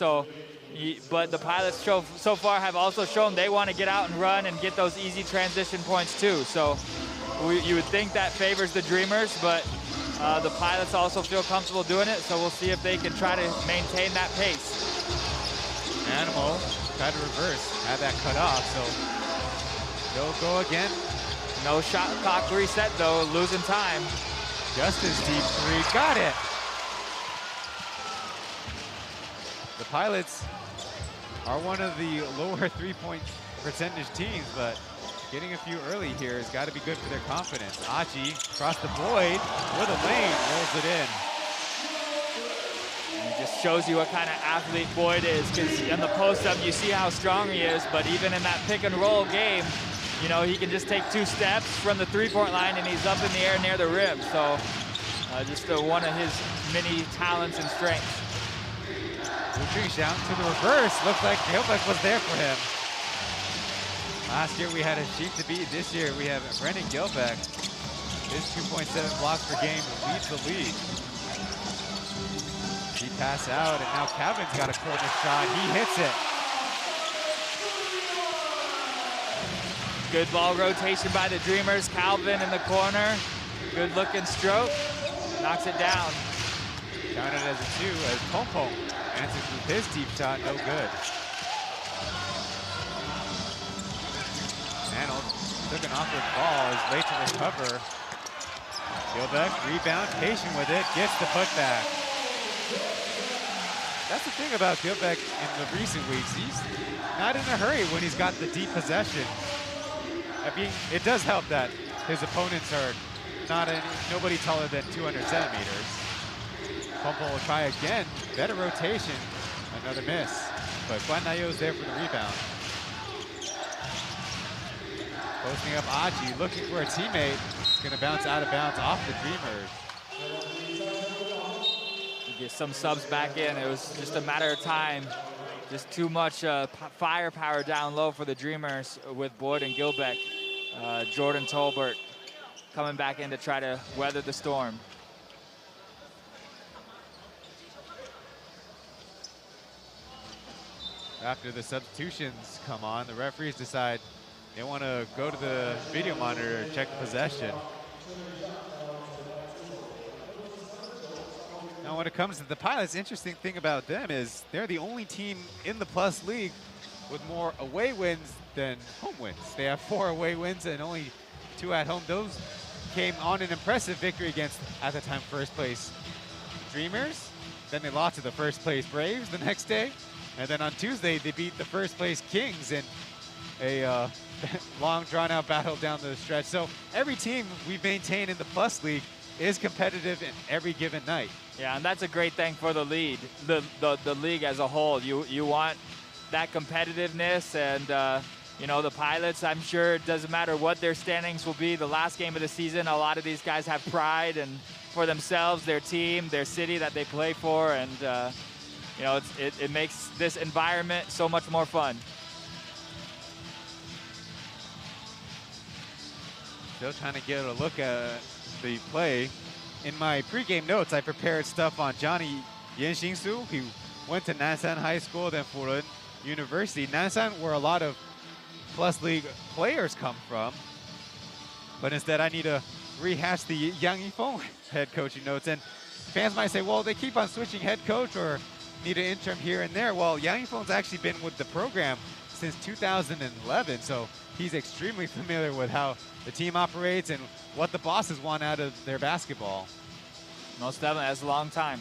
Speaker 7: But the Pilots so far have also shown they want to get out and run and get those easy transition points too. So you would think that favors the Dreamers, but the Pilots also feel comfortable doing it, so we'll see if they can try to maintain that pace.
Speaker 6: Animal tried to reverse, had that cut off, so they'll go again.
Speaker 7: No shot clock reset though, losing time.
Speaker 6: Justin's deep 3, got it! The Pilots are one of the lower 3-point percentage teams, but getting a few early here has got to be good for their confidence. Achi across the void with a lane, rolls it in.
Speaker 7: And it just shows you what kind of athlete Boyd is, because in the post-up you see how strong he is, but even in that pick-and-roll game, you know, he can just take 2 steps from the 3-point line and he's up in the air near the rim. So just one of his many talents and strengths.
Speaker 6: Reach out to the reverse. Looks like Gilbeck was there for him. Last year we had a sheep to beat. This year we have Brendan Gilbeck. His 2.7 blocks per game leads the league. He passed out, and now Kevin's got a corner shot. He hits it.
Speaker 7: Good ball rotation by the Dreamers. Calvin in the corner. Good looking stroke. Knocks it down.
Speaker 6: Counted as a 2 as Pompom answers with his deep shot. No good. Mantle took an awkward ball, is late to recover. Gilbeck, rebound, patient with it, gets the putback. That's the thing about Gilbeck in the recent weeks. He's not in a hurry when he's got the deep possession. I mean, it does help that his opponents are nobody taller than 200 centimeters. Pompo will try again. Better rotation. Another miss. But Guan Nayo's there for the rebound. Posting up Aji, looking for a teammate. It's going to bounce out of bounds off the Dreamers.
Speaker 7: You get some subs back in. It was just a matter of time. Just too much firepower down low for the Dreamers with Boyd and Gilbeck. Jordan Tolbert coming back in to try to weather the storm.
Speaker 6: After the substitutions come on, the referees decide they want to go to the video monitor and check the possession. Now, when it comes to the Pilots, interesting thing about them is they're the only team in the Plus League with more away wins than home wins. They have 4 away wins and only 2 at home. Those came on an impressive victory against, at the time, first place Dreamers. Then they lost to the first place Braves the next day. And then on Tuesday, they beat the first place Kings in a long, drawn-out battle down the stretch. So every team we've maintained in the Plus League is competitive in every given night.
Speaker 7: Yeah, and that's a great thing for the league, the league as a whole. You want that competitiveness, and you know, the Pilots, I'm sure it doesn't matter what their standings will be the last game of the season. A lot of these guys have pride and for themselves, their team, their city that they play for, and you know, it makes this environment so much more fun.
Speaker 6: Still trying to get a look at the play. In my pregame notes, I prepared stuff on Johnny Yenxingsu. He went to Nansan High School, then Furen University. Nansan, where a lot of Plus League players come from. But instead, I need to rehash the Yang Yifeng head coaching notes. And fans might say, well, they keep on switching head coach or need an interim here and there. Well, Yang Yifeng's actually been with the program since 2011, so he's extremely familiar with how the team operates and what the bosses want out of their basketball.
Speaker 7: Most definitely, that's a long time.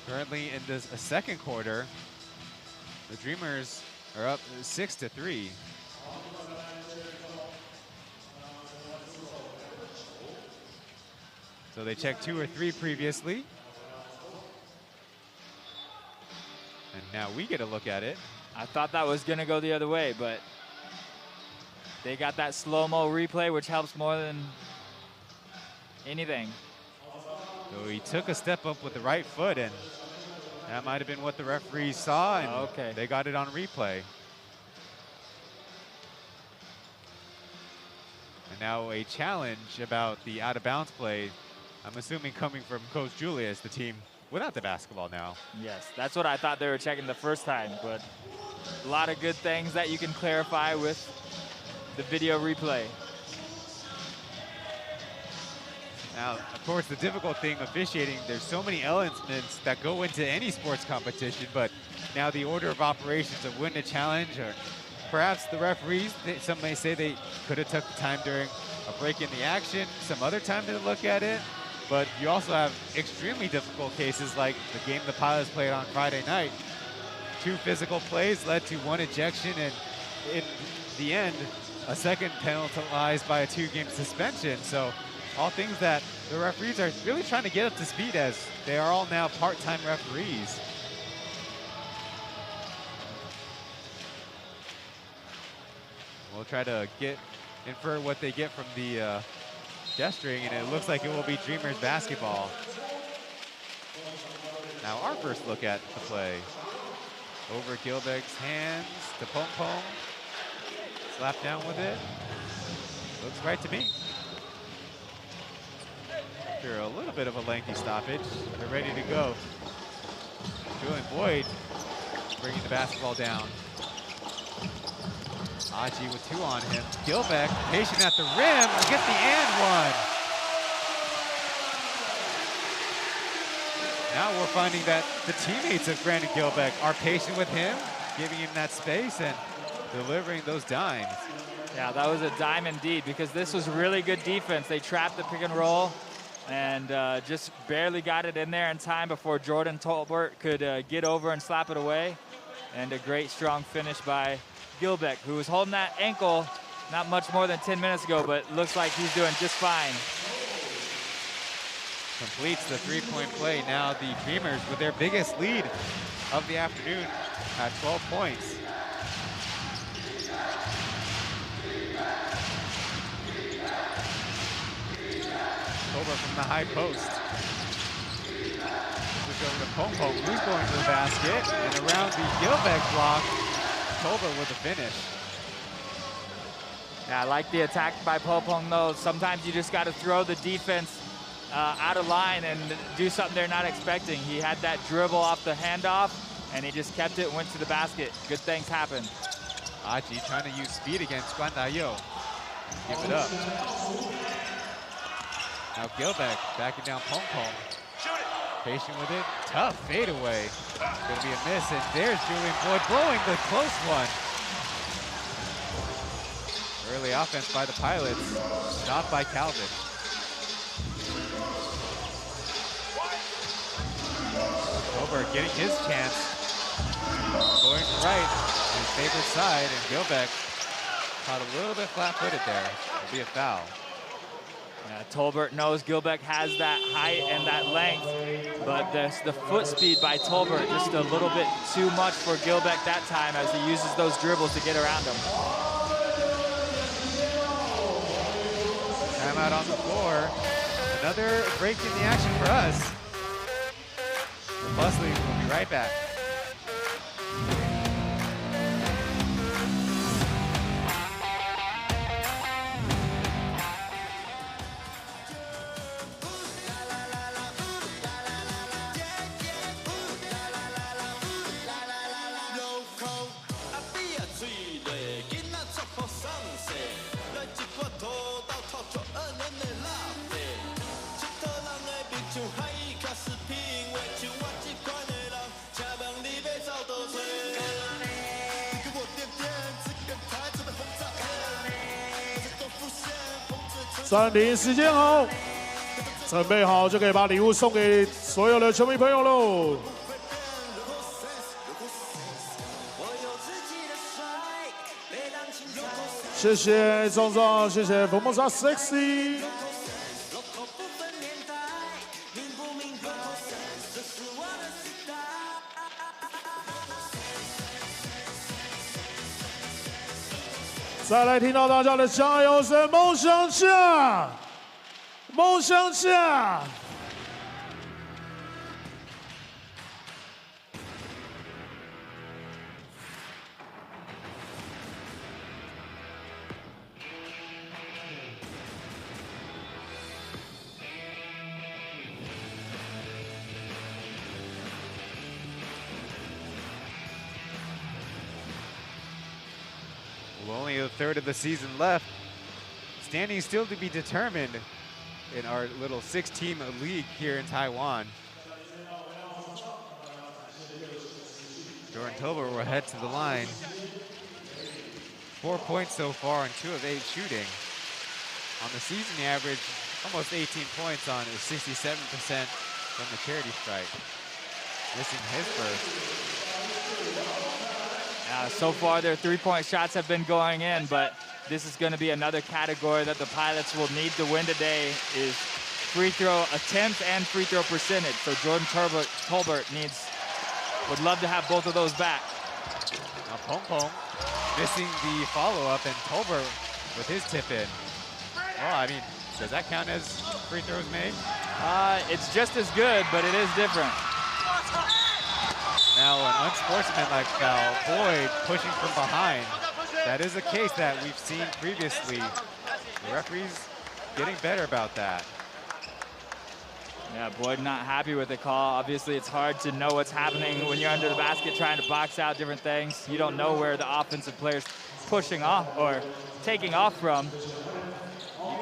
Speaker 6: Currently in this second quarter, the Dreamers are up 6-3. So they checked 2 or 3 previously. And now we get a look at it.
Speaker 7: I thought that was going to go the other way, but they got that slow-mo replay, which helps more than anything.
Speaker 6: So he took a step up with the right foot, and that might have been what the referees saw, and
Speaker 7: okay,
Speaker 6: they got it on replay. And now a challenge about the out-of-bounds play, I'm assuming coming from Coach Julius, the team without the basketball now.
Speaker 7: Yes, that's what I thought they were checking the first time, but a lot of good things that you can clarify with the video replay.
Speaker 6: Now, of course, the difficult thing officiating, there's so many elements that go into any sports competition, but now the order of operations of win a challenge, or perhaps the referees, some may say they could have took the time during a break in the action, some other time to look at it. But you also have extremely difficult cases like the game the Pilots played on Friday night. 2 physical plays led to 1 ejection, and in the end, a second penalized by a 2-game suspension. So all things that the referees are really trying to get up to speed, as they are all now part-time referees. We'll try to infer what they get from the gesturing, and it looks like it will be Dreamers basketball. Now our first look at the play. Over Gilbeck's hands to Pom Pom. Slap down with it. Looks right to me. After a little bit of a lengthy stoppage, they're ready to go. Julian Boyd bringing the basketball down. Aji with 2 on him. Gilbeck patient at the rim, get the and one. Now we're finding that the teammates of Brandon Gilbeck are patient with him, giving him that space and delivering those dimes.
Speaker 7: Yeah, that was a dime indeed because this was really good defense. They trapped the pick and roll and just barely got it in there in time before Jordan Tolbert could get over and slap it away. And a great strong finish by Gilbeck, who was holding that ankle not much more than 10 minutes ago, but looks like he's doing just fine.
Speaker 6: Completes the three-point play. Now the Dreamers with their biggest lead of the afternoon at 12 points. Over from the high post. Switch over to Pong, who's going to the basket. And around the Gilbeck block, Tolbert with the finish.
Speaker 7: Yeah, I like the attack by Popong though. Sometimes you just got to throw the defense out of line and do something they're not expecting. He had that dribble off the handoff, and he just kept it and went to the basket. Good things happen.
Speaker 6: Aji trying to use speed against Guan Dayo. Give it up. Now Gilbeck backing down Pong. Patient with it. Tough fadeaway. Gonna be a miss, and there's Julian Boyd blowing the close one. Early offense by the Pilots, stopped by Calvin. Tolbert getting his chance. Going right, his favorite side, and Gilbeck caught a little bit flat-footed there. It'll be a foul.
Speaker 7: Yeah, Tolbert knows Gilbeck has that height and that length, but the foot speed by Tolbert just a little bit too much for Gilbeck that time as he uses those dribbles to get around him.
Speaker 6: Timeout on the floor. Another break in the action for us. The Plus League will be right back.
Speaker 1: 暂停时间好，准备好就可以把礼物送给所有的球迷朋友喽。谢谢壮壮，谢谢 Formosa Sexy。再来听到大家的加油声，梦想家，梦想家。
Speaker 6: Well, only a third of the season left. Standings still to be determined in our little 6-team league here in Taiwan. Jordan Tolbert will head to the line. 4 points so far and 2 of 8 shooting. On the season, he averaged almost 18 points on 67% from the charity strike. Missing his first.
Speaker 7: So far, their three-point shots have been going in, but this is going to be another category that the Pilots will need to win today is free throw attempts and free throw percentage. So Jordan Tolbert would love to have both of those back.
Speaker 6: Now Pong missing the follow-up, and Tolbert with his tip in. Well, I mean, does that count as free throws made?
Speaker 7: It's just as good, but it is different.
Speaker 6: Now an unsportsmanlike foul. Boyd pushing from behind. That is a case that we've seen previously. The referee's getting better about that.
Speaker 7: Yeah, Boyd not happy with the call. Obviously, it's hard to know what's happening when you're under the basket trying to box out different things. You don't know where the offensive player's pushing off or taking off from.
Speaker 6: Well,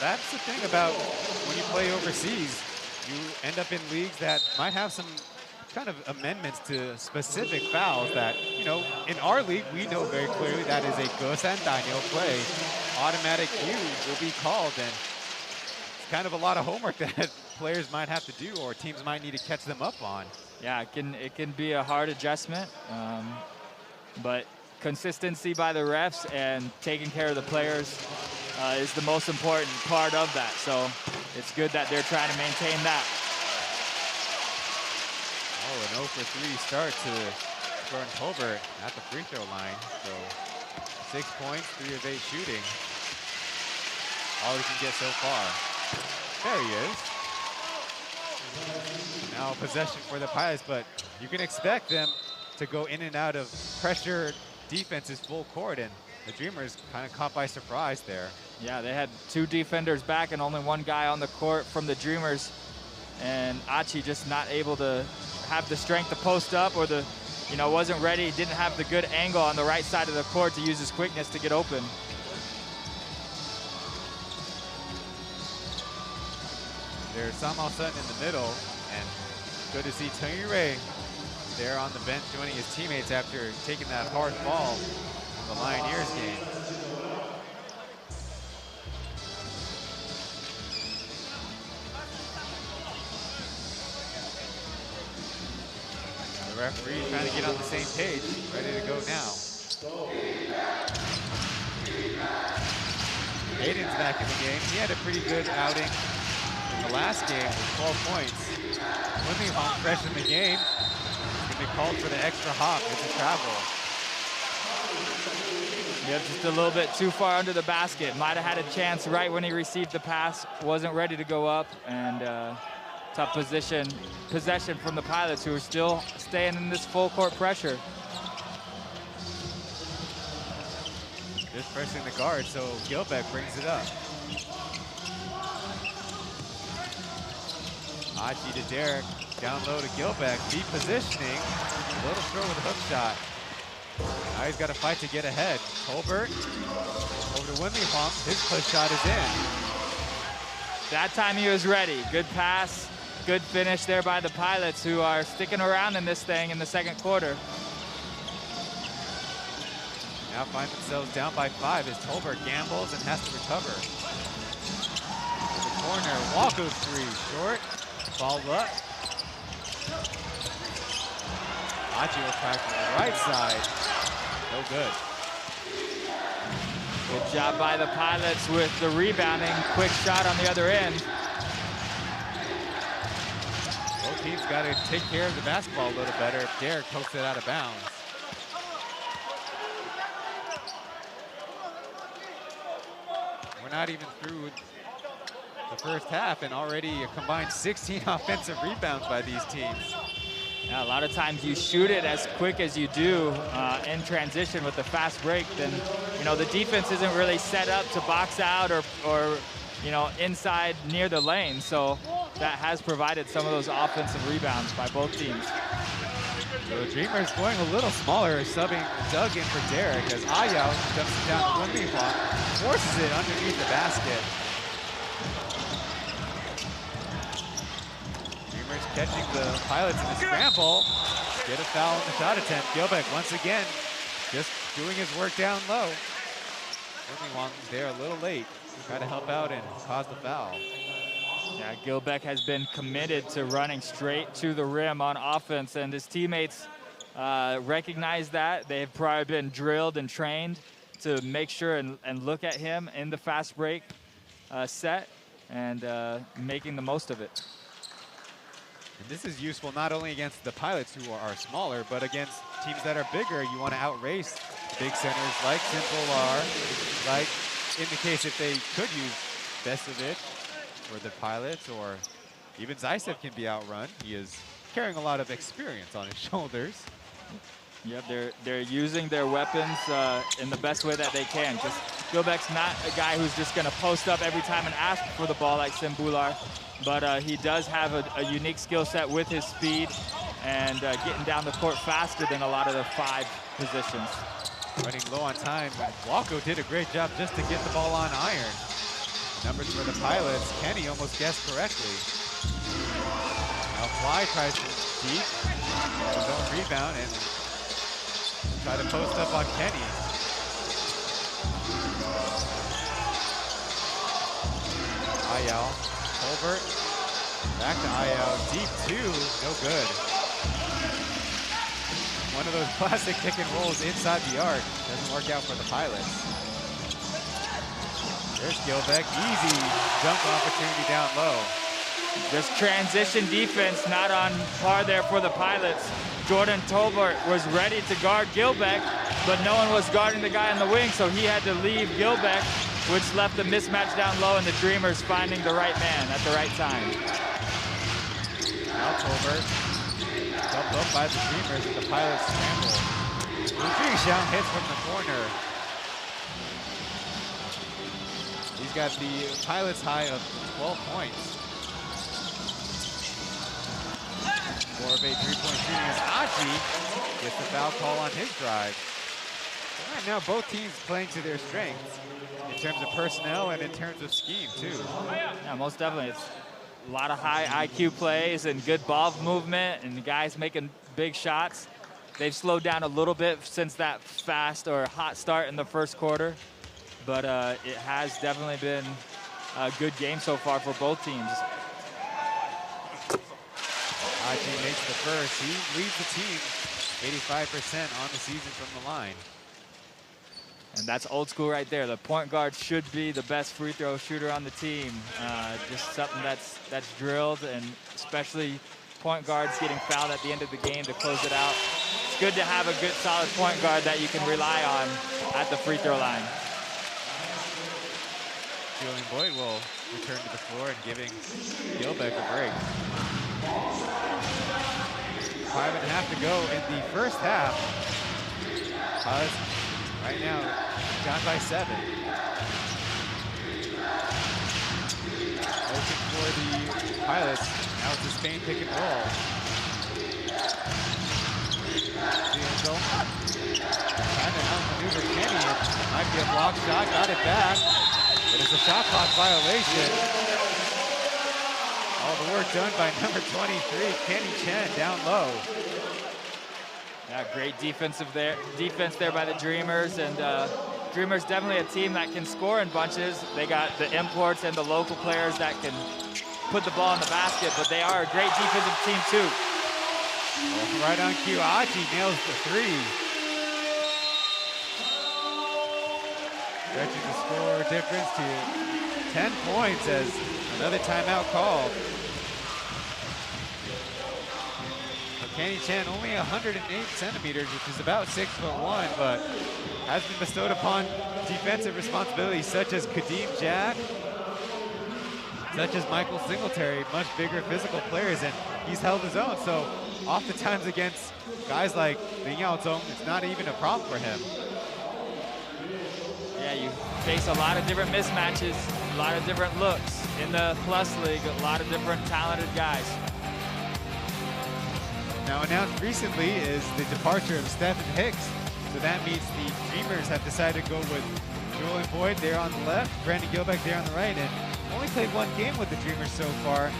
Speaker 6: that's the thing about when you play overseas. You end up in leagues that might have some kind of amendments to specific fouls that, you know, in our league, we know very clearly that is a Gosan Daño play. Automatic use will be called, and it's kind of a lot of homework that players might have to do or teams might need to catch them up on.
Speaker 7: Yeah, it can be a hard adjustment, but consistency by the refs and taking care of the players is the most important part of that. So it's good that they're trying to maintain that.
Speaker 6: Oh, an 0 for 3 start to Jordan Colbert at the free throw line. So 6 points, 3 of 8 shooting. All he can get so far. There he is. Now possession for the Pilots, but you can expect them to go in and out of pressure defenses full court, and the Dreamers kind of caught by surprise there.
Speaker 7: Yeah, they had 2 defenders back and only 1 guy on the court from the Dreamers, and Achi just not able to have the strength to post up, or the, you know, wasn't ready, didn't have the good angle on the right side of the court to use his quickness to get open.
Speaker 6: There's Samao Sun in the middle, and good to see Taoyuan there on the bench joining his teammates after taking that hard fall in the Lioneers game. Now the referee trying to get on the same page, ready to go now. Aiden's back in the game. He had a pretty good outing in the last game with 12 points. Wimmy fresh in the game. He's going to be called for the extra hop. It's a travel.
Speaker 7: Yep, just a little bit too far under the basket. Might have had a chance right when he received the pass. Wasn't ready to go up, and tough possession from the Pilots, who are still staying in this full court pressure.
Speaker 6: Just pressing the guard, so Gilbeck brings it up. Achi to Derek, down low to Gilbeck, deep positioning, a little short with a hook shot. Now he's got to fight to get ahead. Colbert, over to Wimmy Hong, his push shot is in.
Speaker 7: That time he was ready. Good pass, good finish there by the Pilots, who are sticking around in this thing in the second quarter.
Speaker 6: Now find themselves down by 5 as Tolbert gambles and has to recover. To the corner, Walko's 3, short, fouled up. Achi will try from the right side, no good.
Speaker 7: Good job by the Pilots with the rebounding, quick shot on the other end.
Speaker 6: Both teams got to take care of the basketball a little better if Derek pokes it out of bounds. We're not even through the first half, and already a combined 16 offensive rebounds by these teams.
Speaker 7: Yeah, a lot of times you shoot it as quick as you do in transition with the fast break, then, you know, the defense isn't really set up to box out or you know, inside near the lane. So that has provided some of those offensive rebounds by both teams.
Speaker 6: So the Dreamers going a little smaller, subbing Doug in for Derek as Ayao dumps it down to Wimby Hong, forces it underneath the basket. Dreamers catching the Pilots in the scramble. Get a foul in the shot attempt. Gilbeck once again just doing his work down low. Wimby Hong there a little late. Try to help out and cause the foul.
Speaker 7: Yeah, Gilbeck has been committed to running straight to the rim on offense, and his teammates recognize that. They've probably been drilled and trained to make sure and look at him in the fast break set and making the most of it.
Speaker 6: And this is useful not only against the Pilots, who are smaller, but against teams that are bigger. You want to outrace big centers like Simpolar, like in the case if they could use Besovic for the Pilots, or even Zaisev can be outrun. He is carrying a lot of experience on his shoulders.
Speaker 7: Yep, they're using their weapons in the best way that they can. Just Gilbeck's not a guy who's just going to post up every time and ask for the ball like Simbular, but he does have a unique skill set with his speed and getting down the court faster than a lot of the 5 positions.
Speaker 6: Running low on time, Walko did a great job just to get the ball on iron. Numbers for the Pilots, Kenny almost guessed correctly. Now Fly tries to deep, his own rebound, and try to post up on Kenny. Ayal, Colbert, back to Ayal, deep two, no good. One of those classic pick and rolls inside the arc, doesn't work out for the Pilots. There's Gilbeck, easy dunk opportunity down low.
Speaker 7: Just transition defense not on par there for the Pilots. Jordan Tolbert was ready to guard Gilbeck, but no one was guarding the guy on the wing, so he had to leave Gilbeck, which left the mismatch down low and the Dreamers finding the right man at the right time.
Speaker 6: Now Tolbert, dumped up by the Dreamers and the Pilots scramble. Xiang hits from the corner. He's got the Pilots high of 12 points. 4 of 8 3-point shooting as Achi gets the foul call on his drive. Right now, both teams playing to their strengths in terms of personnel and in terms of scheme, too.
Speaker 7: Yeah, most definitely. It's a lot of high IQ plays and good ball movement and the guys making big shots. They've slowed down a little bit since that fast or hot start in the first quarter, but it has definitely been a good game so far for both teams.
Speaker 6: Achi makes the first. He leads the team 85% on the season from the line.
Speaker 7: And that's old school right there. The point guard should be the best free throw shooter on the team. Just something that's drilled, and especially point guards getting fouled at the end of the game to close it out. It's good to have a good solid point guard that you can rely on at the free throw line.
Speaker 6: Julian Boyd will return to the floor and giving Gilbeck a break. 5.5 to go in the first half. Pilots right now down by 7. Open for the Pilots. Now it's a Spain pick and roll. D'Angelo trying to outmaneuver Kenny. It might be a block shot. Got it back. But it's a shot clock violation. All the work done by number 23, Kenny Chen, down low.
Speaker 7: Yeah, great defense there by the Dreamers, and Dreamers definitely a team that can score in bunches. They got the imports and the local players that can put the ball in the basket, but they are a great defensive team too.
Speaker 6: Well, right on cue, Achi nails the 3. Stretching the score difference to 10 points as another timeout called. Kenny Chen only 108 centimeters, which is about 6'1", but has been bestowed upon defensive responsibilities such as Kadeem Jack, such as Michael Singletary, much bigger physical players, and he's held his own. So oftentimes against guys like Ling Yao Zong, it's not even a problem for him.
Speaker 7: Yeah, you face a lot of different mismatches, a lot of different looks. In the Plus League, a lot of different talented guys.
Speaker 6: Now announced recently is the departure of Stephen Hicks. So that means the Dreamers have decided to go with Julian Boyd there on the left, Brandon Gilbeck there on the right, and only played 1 game with the Dreamers so far,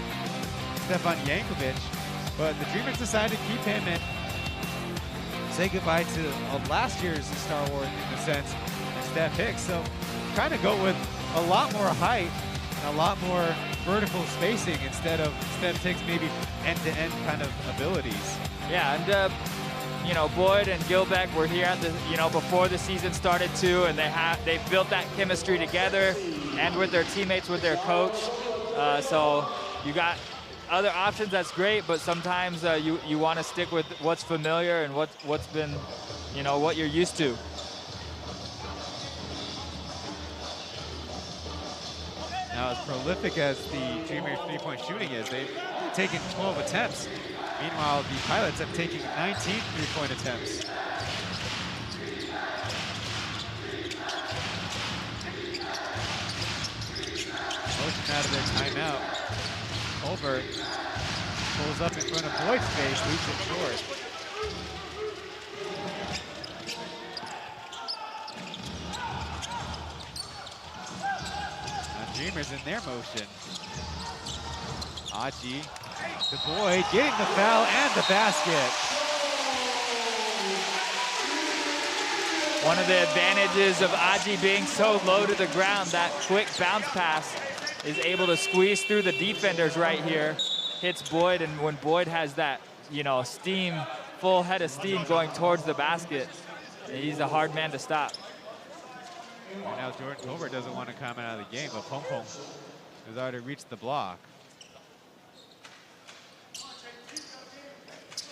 Speaker 6: Stefan Yankovic. But the Dreamers decided to keep him and say goodbye to last year's Star Wars in a sense, and Steph Hicks. So trying to go with a lot more height and a lot more vertical spacing instead of Steph Hicks maybe end-to-end kind of abilities.
Speaker 7: Yeah, and you know, Boyd and Gilbeck were here at the, before the season started too, and they built that chemistry together and with their teammates, with their coach. So you got other options, that's great, but sometimes you want to stick with what's familiar and what's been, what you're used to.
Speaker 6: Now, as prolific as the Dreamers' three-point shooting is, they've taken 12 attempts. Meanwhile, the Pilots have taken 19 three-point attempts. Motion out of their timeout. Colbert pulls up in front of Boyd's face, leaves it short. Dreamers in their motion. Achi The Boyd getting the foul and the basket.
Speaker 7: One of the advantages of Aji being so low to the ground, that quick bounce pass is able to squeeze through the defenders right here. Hits Boyd, and when Boyd has that, you know, steam, full head of steam going towards the basket, he's a hard man to stop.
Speaker 6: And now Jordan Tolbert doesn't want to come out of the game, but Pong Pong has already reached the block.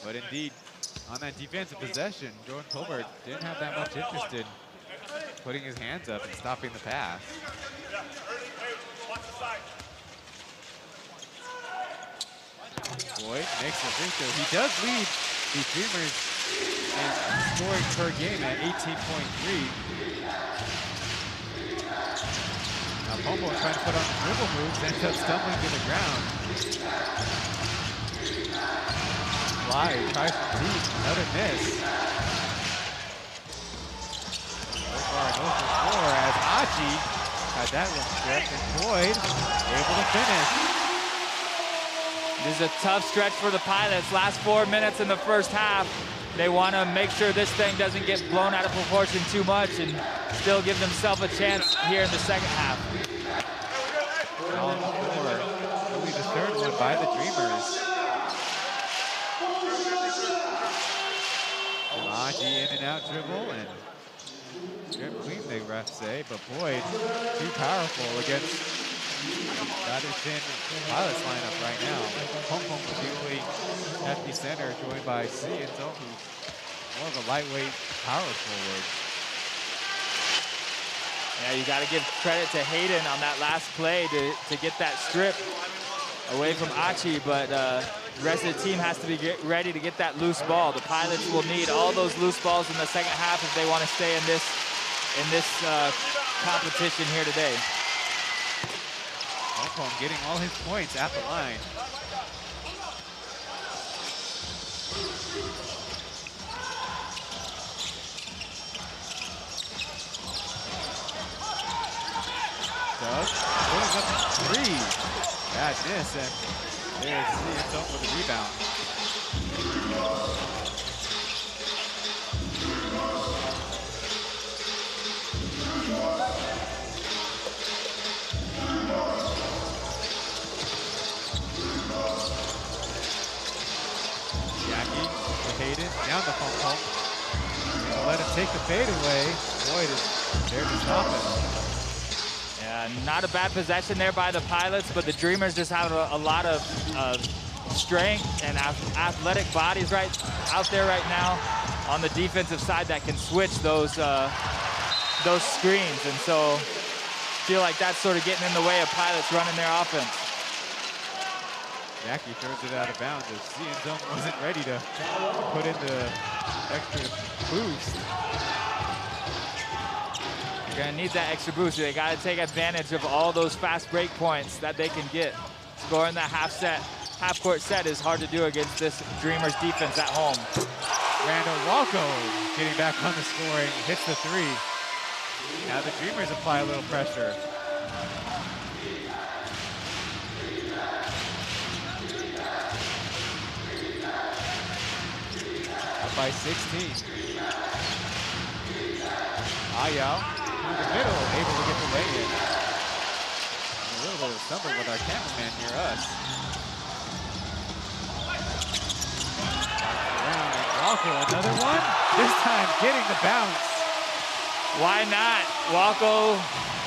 Speaker 6: But indeed, on that defensive possession, Jordan Tolbert didn't have that much interest in putting his hands up and stopping the pass. Boyd makes the free throw. He does lead the Dreamers in scoring per game at 18.3. Now Pomo trying to put on the dribble moves, ends up stumbling to the ground. Fly tries from deep, another miss. So far, 0 for 4 as Aji had that one stripped, and Boyd able to finish.
Speaker 7: This is a tough stretch for the Pilots. Last 4 minutes in the first half. They want to make sure this thing doesn't get blown out of proportion too much and still give themselves a chance here in the second half.
Speaker 6: On the floor, only the third one by the Dreamers. Aji in and out dribble and strip clean, the refs say, but Boyd too powerful against Taishin Pilots lineup right now. Pong Pong was the only hefty center, joined by C and Zhou, who's more of a lightweight power forward.
Speaker 7: Yeah, you got to give credit to Hayden on that last play to get that strip away from Achi, but the rest of the team has to be ready to get that loose ball. The Pilots will need all those loose balls in the second half if they want to stay in this competition here today.
Speaker 6: Pong Pong getting all his points at the line. Doug putting up a three. Bad miss, and there's himself with a rebound. Jackie to Hayden, down the Pong Pong. Let him take the fade away. Boyd is there to stop him.
Speaker 7: Not a bad possession there by the Pilots, but the Dreamers just have a lot of strength and athletic bodies right out there right now on the defensive side that can switch those screens, and so feel like that's sort of getting in the way of Pilots running their offense.
Speaker 6: Jackie throws it out of bounds as Cienzone wasn't ready to put in the extra boost.
Speaker 7: You're gonna need that extra boost. They gotta take advantage of all those fast break points that they can get. Scoring that half-court set is hard to do against this Dreamers defense at home.
Speaker 6: Randall Walco getting back on the scoring, hits the three. Now the Dreamers apply a little pressure. Up by 16. Ayao through the middle, able to get the lay in. A little bit of stumble with our cameraman near us. Around and Walco, another one. This time getting the bounce.
Speaker 7: Why not? Walco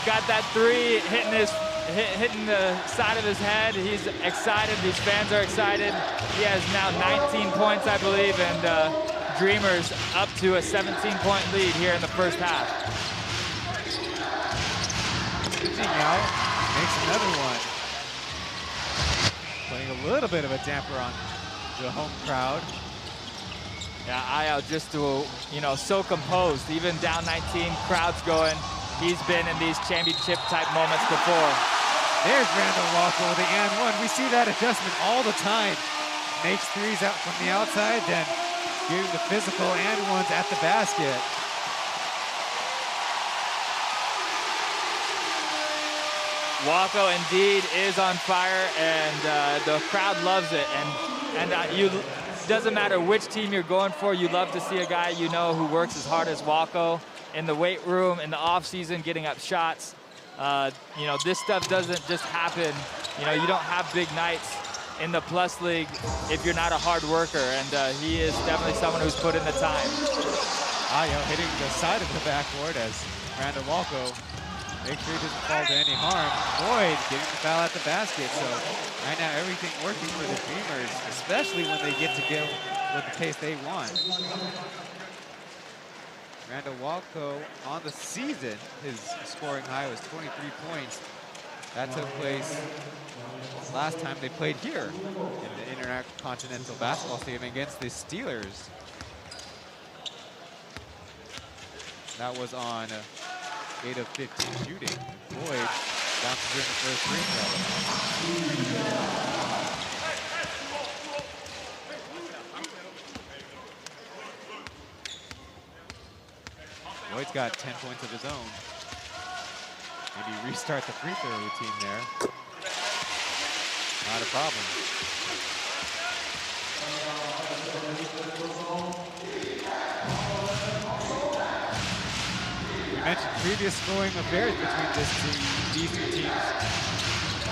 Speaker 7: got that three, hitting the side of his head. He's excited. These fans are excited. He has now 19 points, I believe, and Dreamers up to a 17-point lead here in the first half.
Speaker 6: Switching out, makes another one. Putting a little bit of a damper on the home crowd.
Speaker 7: Yeah, Ayao just so composed. Even down 19, crowd's going. He's been in these championship type moments before.
Speaker 6: There's Randall Walker with the and one. We see that adjustment all the time. Makes threes out from the outside, then getting the physical and ones at the basket.
Speaker 7: Walko indeed is on fire, and the crowd loves it. And doesn't matter which team you're going for, you love to see a guy you know who works as hard as Walko in the weight room, in the off season, getting up shots. You know, this stuff doesn't just happen. You know, you don't have big nights in the Plus League if you're not a hard worker, and he is definitely someone who's put in the time.
Speaker 6: Ayo hitting the side of the backboard as Randall Walko make sure he doesn't fall to any harm. Boyd getting the foul at the basket, so right now everything working for the Dreamers, especially when they get to go with the pace they want. Randall Walko on the season, his scoring high was 23 points. That took place last time they played here in the Intercontinental Basketball Stadium against the Steelers. That was on 8 of 15 shooting. Boyd bounces in the first free throw. Boyd's got 10 points of his own. Maybe restart the free throw routine there. Not a problem. We mentioned previous scoring affairs between these two teams.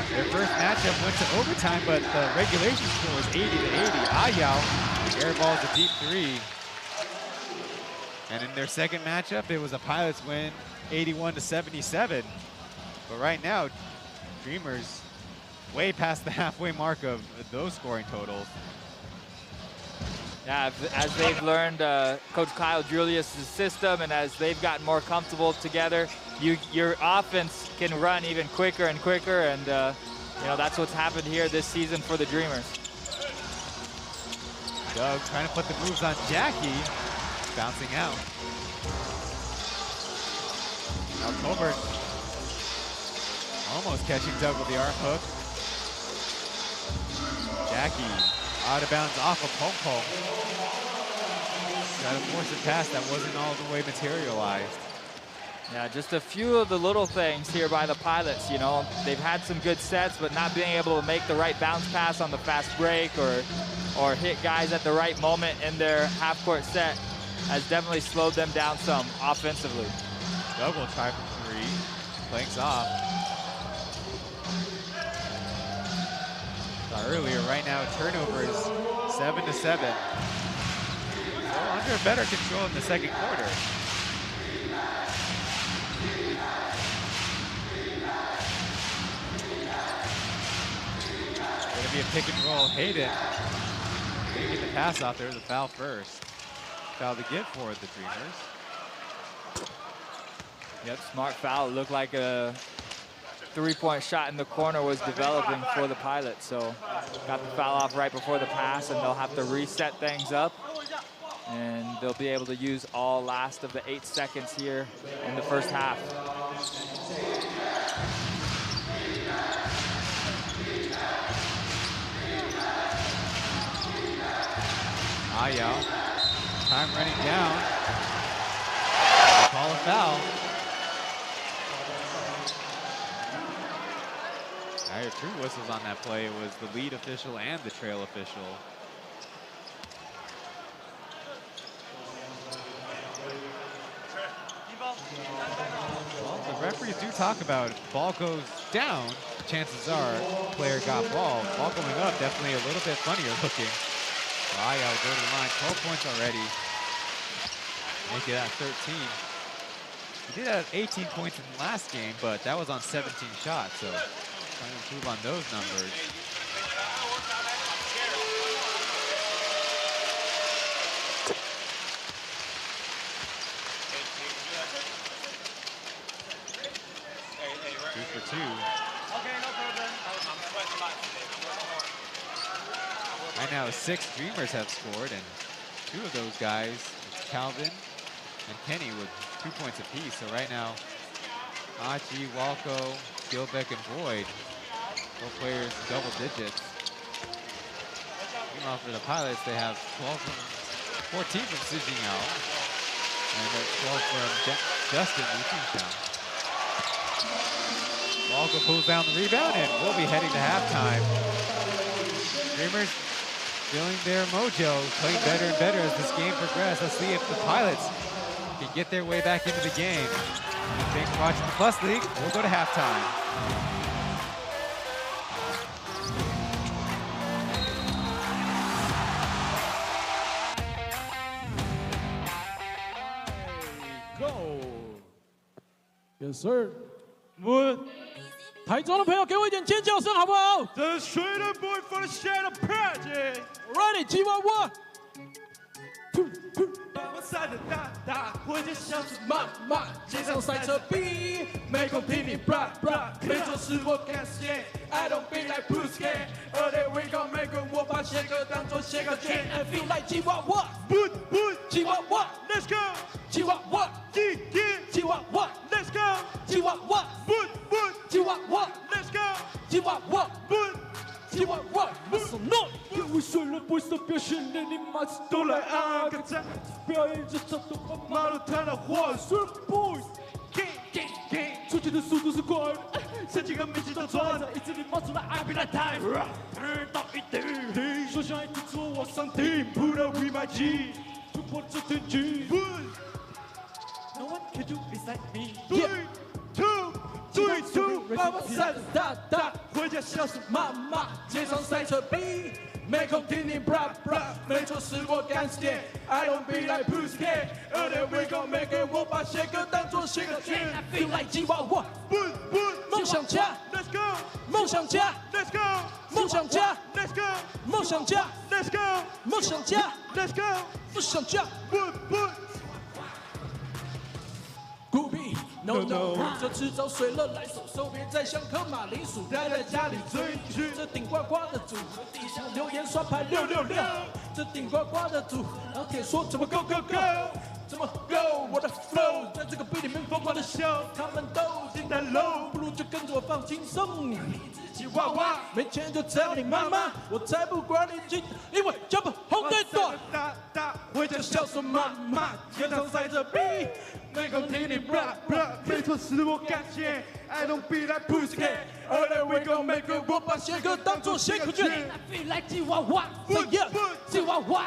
Speaker 6: Their first matchup went to overtime, but the regulation score was 80-80. Ayao airballs a deep three. And in their second matchup, it was a Pilots win, 81-77. But right now, Dreamers way past the halfway mark of those scoring totals.
Speaker 7: Yeah, as they've learned Coach Kyle Julius' system, and as they've gotten more comfortable together, your offense can run even quicker and quicker, and you know, that's what's happened here this season for the Dreamers.
Speaker 6: Doug trying to put the moves on Jackie, bouncing out. Now Colbert almost catching Doug with the arm hook. Jackie out of bounds off of Pong Pong. Trying to force a pass that wasn't all the way materialized.
Speaker 7: Yeah, just a few of the little things here by the Pilots. You know, they've had some good sets, but not being able to make the right bounce pass on the fast break or hit guys at the right moment in their half-court set has definitely slowed them down some offensively.
Speaker 6: Doug will try for three. Planks off. Earlier, right now, turnover is 7-7. So under better control in the second quarter. Gonna be a pick and roll. Hayden didn't get the pass out there. The foul first. Foul to give for the Dreamers.
Speaker 7: Yep, smart foul. It looked like a three-point shot in the corner was developing for the Pilots. So got the foul off right before the pass, and they'll have to reset things up. And they'll be able to use all last of the 8 seconds here in the first half.
Speaker 6: Ayao, time running down. Call a foul. I heard 2 whistles on that play. It was the lead official and the trail official. Well, the referees do talk about if ball goes down, chances are player got ball. Ball going up, definitely a little bit funnier looking. Ayao go to the line, 12 points already. Make it at 13. He did have 18 points in the last game, but that was on 17 shots, so trying to improve on those numbers. Two for 2. Right now, 6 Dreamers have scored, and 2 of those guys, it's Calvin and Kenny with 2 points apiece. So right now, Achi, Walko, Gilbeck, and Boyd, both players double digits. Meanwhile, for the Pilots, they have 14 from Sijing Yao, and 12 from Justin Wu. Falco pulls down the rebound, and we'll be heading to halftime. Dreamers feeling their mojo, playing better and better as this game progresses. Let's see if the Pilots can get their way back into the game. Thanks for watching the Plus League. We'll go to halftime.
Speaker 1: Go. Yes, sir.
Speaker 10: 台中的朋友，给我一点尖叫声好不好
Speaker 1: The Shadow Boy for the Shadow Project.？Ready，
Speaker 10: 计划我。
Speaker 1: 我赛的大大，我就像是妈妈，街上赛车比，没空听你 blah blah， 没错是我干线 ，I don't be like Bruce Lee， 而且we gon' make it， 我把写歌当作写歌圈 ，I feel like 计划我，计划我 ，Let's go， 计划我，计划我 ，Let's go， 计划我，计划我 ，Let's go， 计划我，计划我 ，Muscle No。因为虽然不是表现的，你妈子都来啊个赞，表演这场都把马路摊了话，虽然 boys， 出去的速度是快的，神经和美肌都抓着，一直你冒出来 I be like time， 到一定，说想一直做我上顶 ，Put up with my G， 突破这天际 ，No one can do beside me。3, 2，把我赛的大大，回家像是妈妈，街上赛车比。没空听你 blah blah， 没错是我干线 ，I don't be like Bruce Lee， 而且we gon' make it， 我把写歌当作写歌圈 ，I feel like 计划我，梦想家 ，Let's go， 梦想家 ，Let's go， 梦想家 ，Let's go， 梦想家 ，Let's go， 梦想家 ，Let's go， 梦想家，孤僻。No no， 这迟早水了来手，别再像颗马铃薯，待在家里追剧。这顶呱呱的组合，底下留言刷牌666。这顶呱呱的组合，老铁说怎么 go go go， 怎么 go， 我的 flow 在这个 beat 里面疯狂的笑，他们都进太 low， 不如就跟着我放轻松。吉娃娃，没钱就找你妈妈，我才不管你金，因为脚本红对短。大回家孝顺妈妈，街上赛着比。没空听你 blah blah， 没错是我干线 ，I don't be like Bruce Lee， 而且we gon' make it， 我把写歌当作写歌圈 ，I feel like 计划我 ，Say yeah， 计划我，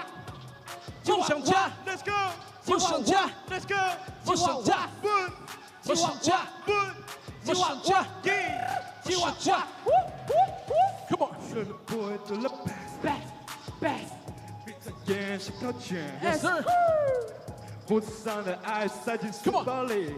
Speaker 1: 梦想家 ，Let's go， 梦想家 ，Let's go， 梦想家，梦想家，梦想家，计划家 ，Come on， boy 的 best， 眼是靠前 ，Yes sir。脖子上的爱塞进书包里，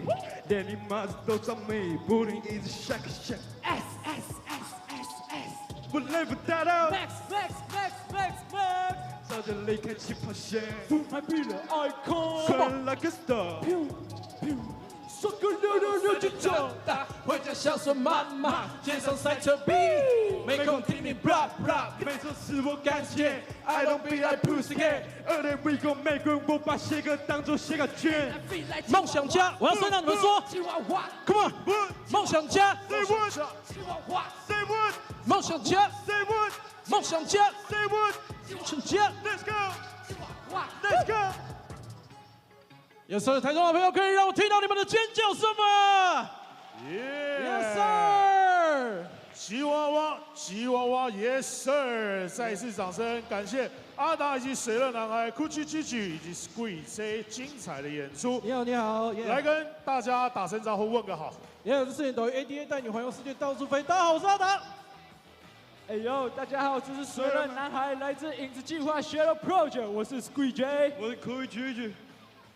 Speaker 1: 连你妈子都着迷，不停一直 shake shake。S S S S S， 不累不打倒 ，Max Max Max Max Max， 早就离开起跑线，不拍比了 icon， 穿 like a star， 说个666就长大，回家孝顺妈妈，街上赛车比，没空听你 blah blah， 没错是我干线 ，I don't be like Bruce Lee， 而且we gon' make it， 我把写歌当作写歌圈。梦想家，我要先让你们说 ，Come on， 梦想家 ，Say what，Say what， 梦想家 ，Say what， 梦想家 ，Say what， 梦想家 ，Let's go，Let's go。Yes sir， 台中的朋友可以让我听到你们的尖叫声吗 ？Yes sir， 吉娃娃，吉娃娃 ，Yes sir， 再一次掌声，感谢阿达以及水乐男孩 Gucci 以及 Squeeze 精彩的演出。
Speaker 10: 你好，你好，
Speaker 1: 来跟大家打声招呼，问个好。
Speaker 10: 这是摄影导演 ADA 带你环游世界，到处飞。大家好，我是阿达。哎呦，大家好，这是水乐男孩，来自影子计划 Shadow Project， 我是 Squeeze，
Speaker 1: 我是 Gucci。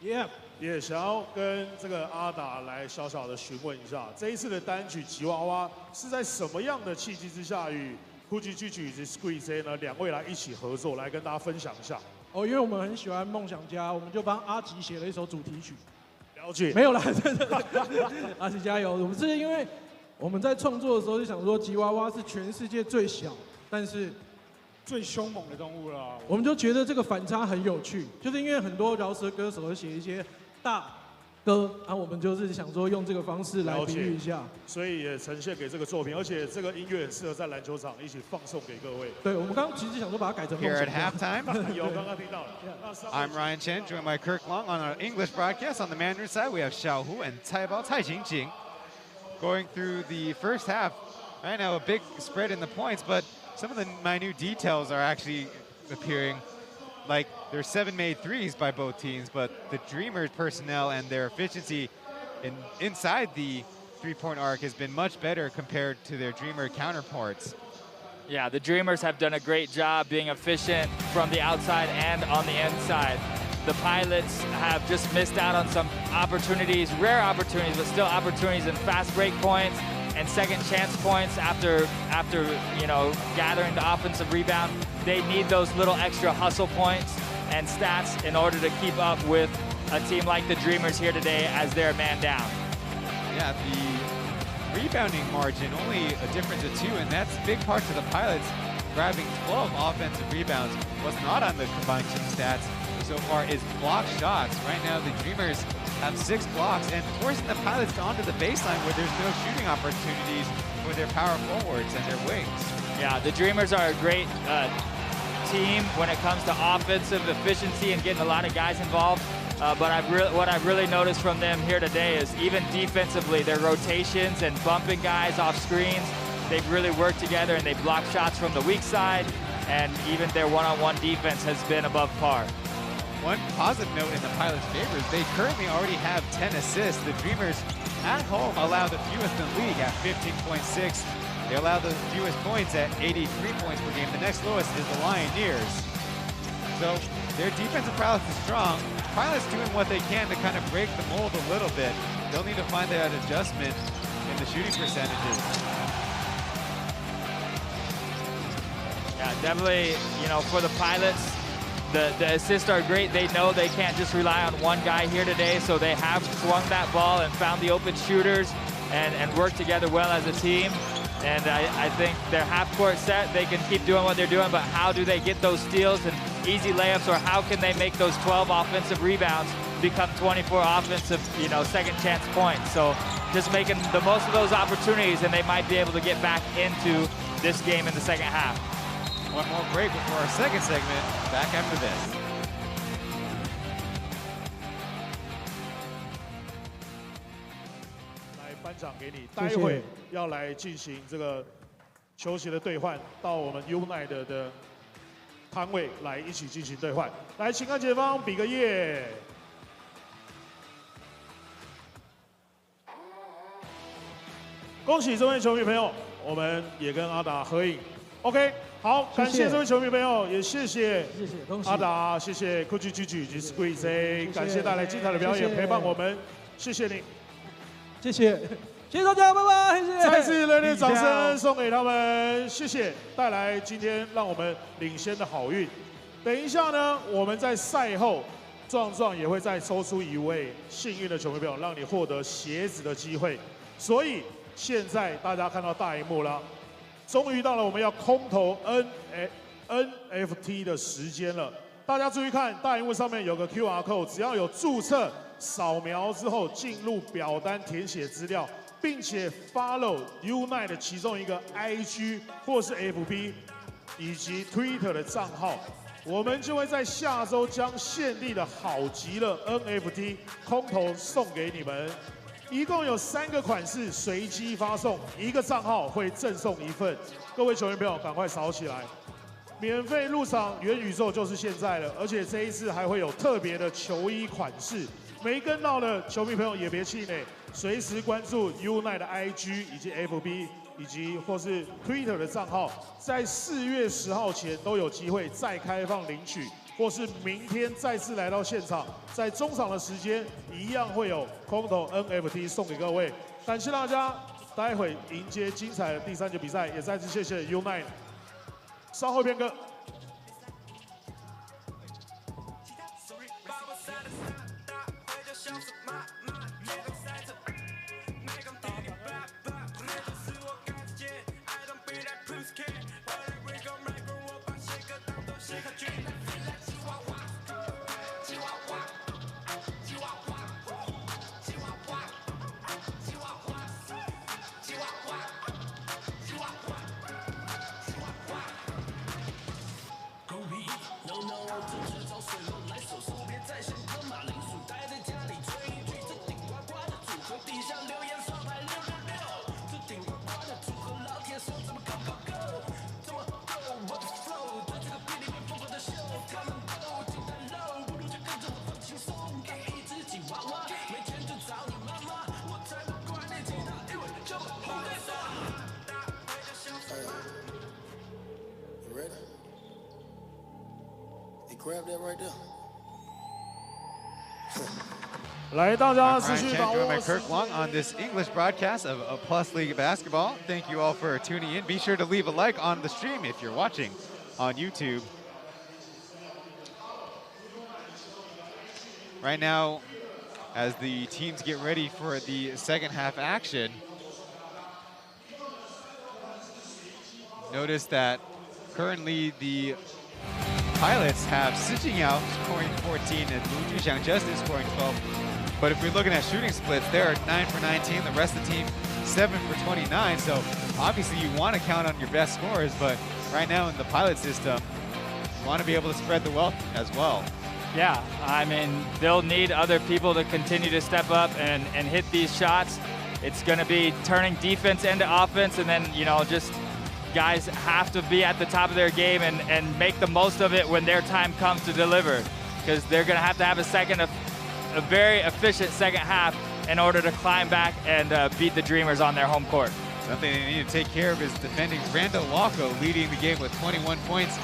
Speaker 1: Yeah。也想要跟这个阿达来小小的询问一下，这一次的单曲《吉娃娃》是在什么样的契机之下与 Gucci 以及 Squeeze 呢两位来一起合作，来跟大家分享一下？
Speaker 10: 哦，因为我们很喜欢梦想家，我们就帮阿吉写了一首主题曲。
Speaker 1: 了解。
Speaker 10: 没有啦，阿吉加油！我们是因为我们在创作的时候就想说，吉娃娃是全世界最小，但是
Speaker 1: 最凶猛的动物了。
Speaker 10: 我们就觉得这个反差很有趣，就是因为很多饶舌歌手会写一些大歌，然后我们就是想说用这个方式来比喻一下，
Speaker 1: 所以也呈现给这个作品，而且这个音乐很适合在篮球场一起放送给各位。
Speaker 10: 对，我们刚刚其实想说把它改成梦想。
Speaker 6: Here at halftime,
Speaker 1: 有刚刚听到了。
Speaker 6: I'm Ryan Chen, joined by Kirk Long on our English broadcast. On the Mandarin side, we have Xiao Hu and Taibao Taishin. going through the first half. Right now, a big spread in the points, but some of the minute details are actually appearing. Like there's 7 made threes by both teams, but the Dreamers personnel and their efficiency inside the three-point arc has been much better compared to their Dreamer counterparts.
Speaker 7: Yeah, the Dreamers have done a great job being efficient from the outside and on the inside. The Pilots have just missed out on some opportunities, rare opportunities, but still opportunities in fast break points and second chance points after gathering the offensive rebound. They need those little extra hustle points and stats in order to keep up with a team like the Dreamers here today as they're man down.
Speaker 6: Yeah, the rebounding margin, only a difference of 2, and that's big part to the Pilots grabbing 12 offensive rebounds. What's not on the combined team stats so far is block shots. Right now, the Dreamers have 6 blocks and forcing the Pilots onto the baseline where there's no shooting opportunities for their power forwards and their wings.
Speaker 7: Yeah, the Dreamers are a great team when it comes to offensive efficiency and getting a lot of guys involved. But what I've really noticed from them here today is even defensively, their rotations and bumping guys off screens, they've really worked together and they block shots from the weak side, and even their one-on-one defense has been above par.
Speaker 6: One positive note in the Pilots' favor is they currently already have 10 assists. The Dreamers at home allow the fewest in the league at 15.6. They allow the fewest points at 83 points per game. The next lowest is the Lioneers. So their defensive prowess is strong. Pilots doing what they can to kind of break the mold a little bit. They'll need to find that adjustment in the shooting percentages.
Speaker 7: Yeah, definitely, for the Pilots, the assists are great. They know they can't just rely on one guy here today, so they have swung that ball and found the open shooters and worked together well as a team. And I think their half-court set, they can keep doing what they're doing, but how do they get those steals and easy layups, or how can they make those 12 offensive rebounds become 24 offensive, second chance points? So just making the most of those opportunities, and they might be able to get back into this game in the second half.
Speaker 6: One more break before our second segment. Back after this.
Speaker 1: 班长给你，待会要来进行这个球鞋的兑换，到我们 Unite 的摊位来一起进行兑换。来，请看前方比个耶！恭喜这位球迷朋友，我们也跟阿达合影。OK， 好，感谢这位球迷朋友，也谢谢阿达，谢谢 Coach Gigi 以及 Squeeze， 感谢带来精彩的表演，陪伴我们，谢谢你。
Speaker 10: 谢谢，谢谢大家，拜拜！谢谢。
Speaker 1: 再次热烈掌声送给他们，谢谢，带来今天让我们领先的好运。等一下呢，我们在赛后，壮壮也会再抽出一位幸运的球迷朋友，让你获得鞋子的机会。所以现在大家看到大荧幕了，终于到了我们要空投 NFT 的时间了。大家注意看，大荧幕上面有个 QR code， 只要有注册。 扫描之后进入表单填写资料，并且 follow Unite 的其中一个 IG 或是 FB 以及 Twitter 的账号，我们就会在下周将限定的好极了 NFT 空投送给你们。一共有3个款式随机发送，1个账号会赠送1份。各位球员朋友，赶快扫起来！免费入场元宇宙就是现在了，而且这一次还会有特别的球衣款式。 没跟到的球迷朋友也别气馁，随时关注 Unite 的 IG 以及 FB 以及或是 Twitter 的账号，在4月10号前都有机会再开放领取，或是明天再次来到现场，在中场的时间一样会有空投 NFT 送给各位。感谢大家，待会迎接精彩的第3节比赛，也再次谢谢 Unite。稍后片刻。
Speaker 2: 地上留言扫牌666。
Speaker 5: Grab that right there.
Speaker 1: 来，大家
Speaker 6: I'm
Speaker 1: 持
Speaker 6: Ryan
Speaker 1: 续
Speaker 6: Chen,
Speaker 1: 把
Speaker 6: joined
Speaker 1: 握
Speaker 6: by Kirk Wong on this English broadcast of Plus League Basketball. Thank you all for tuning in. Be sure to leave a like on the stream if you're watching on YouTube. Right now, as the teams get ready for the second half action, notice that currently the Pilots have Sijing Yao scoring 14 and Lu Juxiang Justin scoring 12. But if we're looking at shooting splits, they're 9 for 19. The rest of the team 7 for 29. So obviously you want to count on your best scorers, but right now in the Pilot system, you want to be able to spread the wealth as well.
Speaker 7: Yeah, I mean, they'll need other people to continue to step up and hit these shots. It's going to be turning defense into offense, and then, you know, just guys have to be at the top of their game and make the most of it when their time comes to deliver, because they're going to have a very efficient second half in order to climb back and beat the Dreamers on their home court.
Speaker 6: Something they need to take care of is defending Randall Walko, leading the game with 21 points,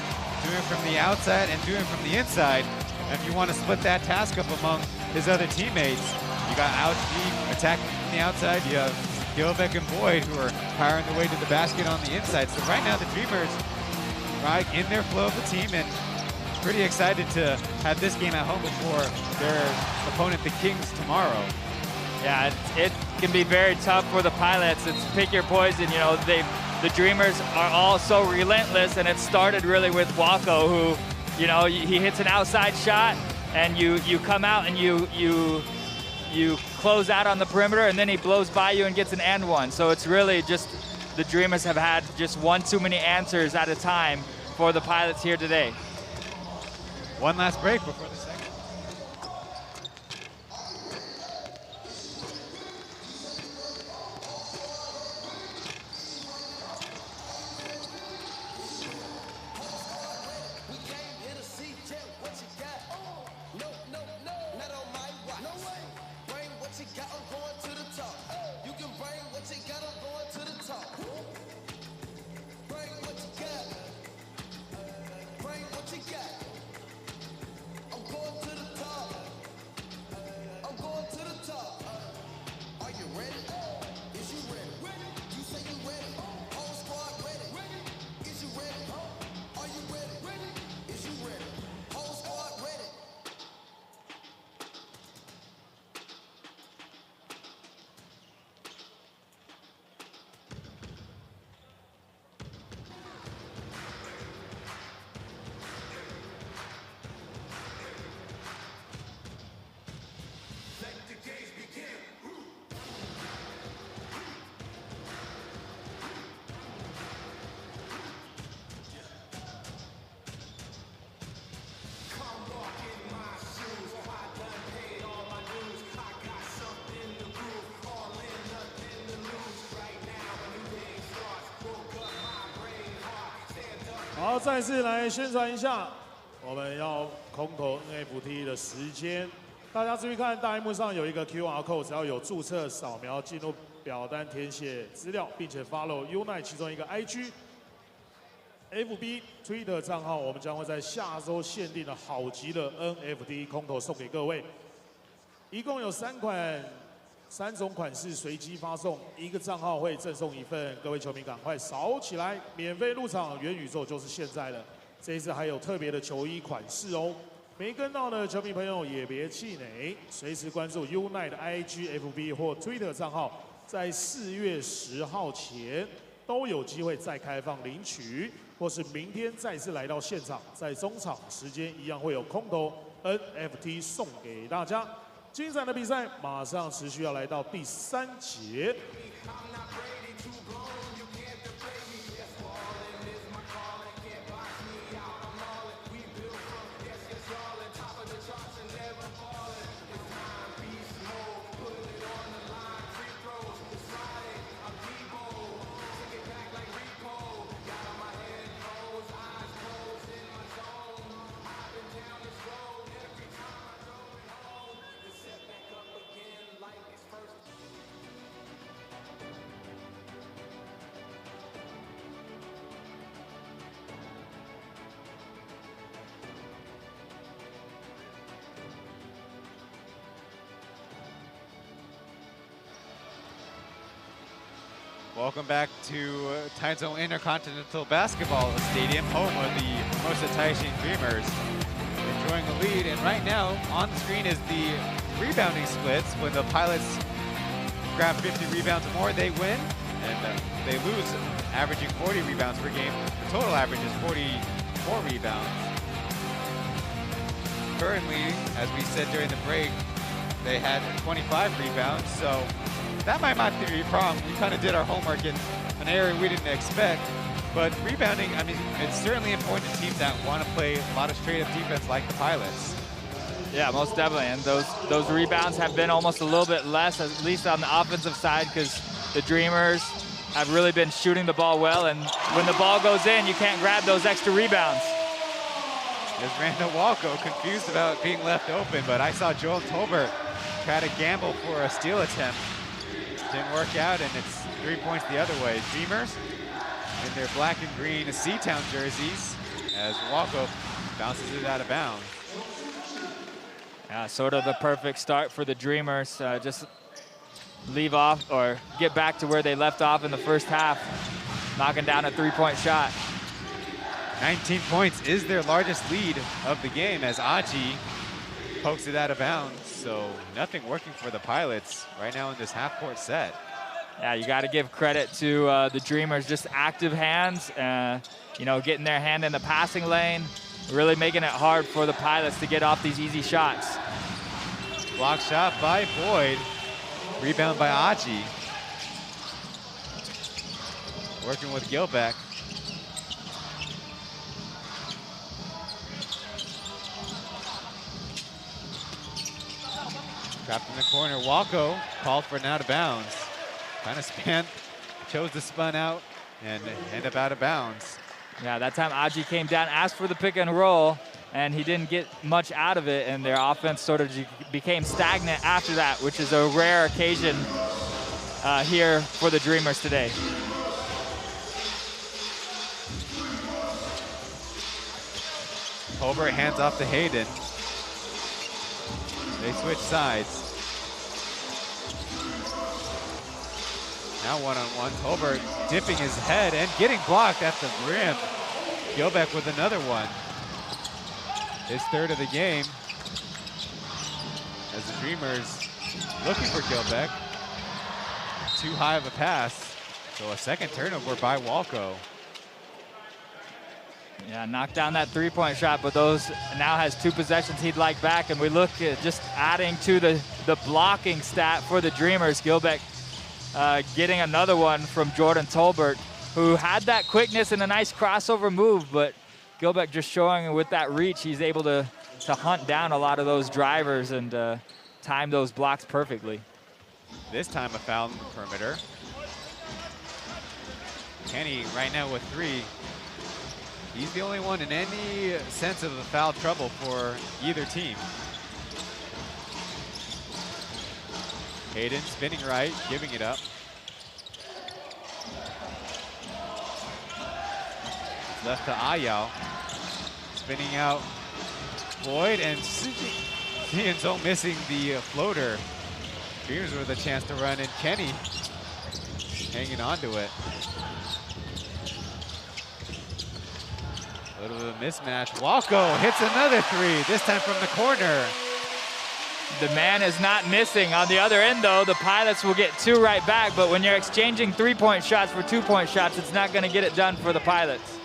Speaker 6: doing from the outside and doing from the inside. And if you want to split that task up among his other teammates, you got Algie attacking from the outside, you have Gilbeck and Boyd who are powering the way to the basket on the inside. So right now the Dreamers right in their flow of the team, and pretty excited to have this game at home before their opponent, the Kings, tomorrow.
Speaker 7: Yeah, it can be very tough for the Pilots. It's pick your poison. You know, the Dreamers are all so relentless, and it started really with Walko, who, you know, he hits an outside shot, and you come out and you close out on the perimeter, and then he blows by you and gets an and one. So it's really just the Dreamers have had just one too many answers at a time for the Pilots here today.
Speaker 6: One last break before the second.
Speaker 1: 好，再次来宣传一下，我们要空投 NFT 的时间。大家注意看，大荧幕上有一个 QR code， 只要有注册扫描进入表单填写资料，并且 follow Unite 其中一个 IG、FB、Twitter 账号，我们将会在下周限定的好极的 NFT 空投送给各位。一共有3种款式随机发送，一个账号会赠送1份，各位球迷赶快扫起来，免费入场，元宇宙就是现在了。这一次还有特别的球衣款式哦，没跟到的球迷朋友也别气馁，随时关注 Unite 的 IG、FB 或 Twitter 账号，在4月10号前都有机会再开放领取，或是明天再次来到现场，在中场时间一样会有空投 NFT 送给大家。精彩的比赛马上持续要来到第3节。
Speaker 6: Welcome back to Taizong Intercontinental Basketball Stadium, home of the Formosa Taishin Dreamers. Enjoying the lead, and right now on the screen is the rebounding splits. When the Pilots grab 50 rebounds or more, they win, and they lose, averaging 40 rebounds per game. The total average is 44 rebounds. Currently, as we said during the break, they had 25 rebounds, so that might not be a problem. We kind of did our homework in an area we didn't expect. But rebounding, I mean, it's certainly important to teams that want to play a lot of straight-up defense like the Pilots.
Speaker 7: Yeah, most definitely. And those rebounds have been almost a little bit less, at least on the offensive side, because the Dreamers have really been shooting the ball well. And when the ball goes in, you can't grab those extra rebounds.
Speaker 6: There's Randall Walco confused about being left open, but I saw Joel Tolbert try to gamble for a steal attempt. Didn't work out, and it's 3 points the other way. Dreamers in their black and green Seatown jerseys as Walco bounces it out of bounds.
Speaker 7: Yeah, sort of the perfect start for the Dreamers. Just leave off or get back to where they left off in the first half, knocking down a three-point shot.
Speaker 6: 19 points is their largest lead of the game as Aji pokes it out of bounds. So nothing working for the Pilots right now in this half-court set.
Speaker 7: Yeah, you got to give credit to the Dreamers, just active hands, you know, getting their hand in the passing lane, really making it hard for the Pilots to get off these easy shots.
Speaker 6: Block shot by Boyd, rebound by Aji. Working with Gilbeck. Trapped in the corner, Walco called for an out of bounds. Kind of chose to spun out and end up out of bounds.
Speaker 7: Yeah, that time Aji came down, asked for the pick and roll, and he didn't get much out of it, and their offense sort of became stagnant after that, which is a rare occasion here for the Dreamers today.
Speaker 6: Tolbert hands off to Hayden. They switch sides. Now one-on-one, Tolbert dipping his head and getting blocked at the rim. Gilbeck with another one. His third of the game. As the Dreamers looking for Gilbeck. Too high of a pass. So a second turnover by Walco.
Speaker 7: Yeah, knocked down that three-point shot, but those now has two possessions he'd like back, and we look at just adding to the blocking stat for the Dreamers. Gilbeck getting another one from Jordan Tolbert, who had that quickness and a nice crossover move, but Gilbeck just showing with that reach, he's able to hunt down a lot of those drivers and time those blocks perfectly.
Speaker 6: This time a foul in the perimeter. Kenny right now with three. He's the only one in any sense of the foul trouble for either team. Hayden spinning right, giving it up. Left to Ayao. Spinning out Boyd, and Cienzone missing the floater. Dreamers with a chance to run, and Kenny hanging on to it. A little bit of a mismatch. Walco hits another three, this time from the corner.
Speaker 7: The man is not missing. On the other end, though, the Pilots will get two right back, but when you're exchanging three-point shots for two-point shots, it's not going to get it done for the Pilots.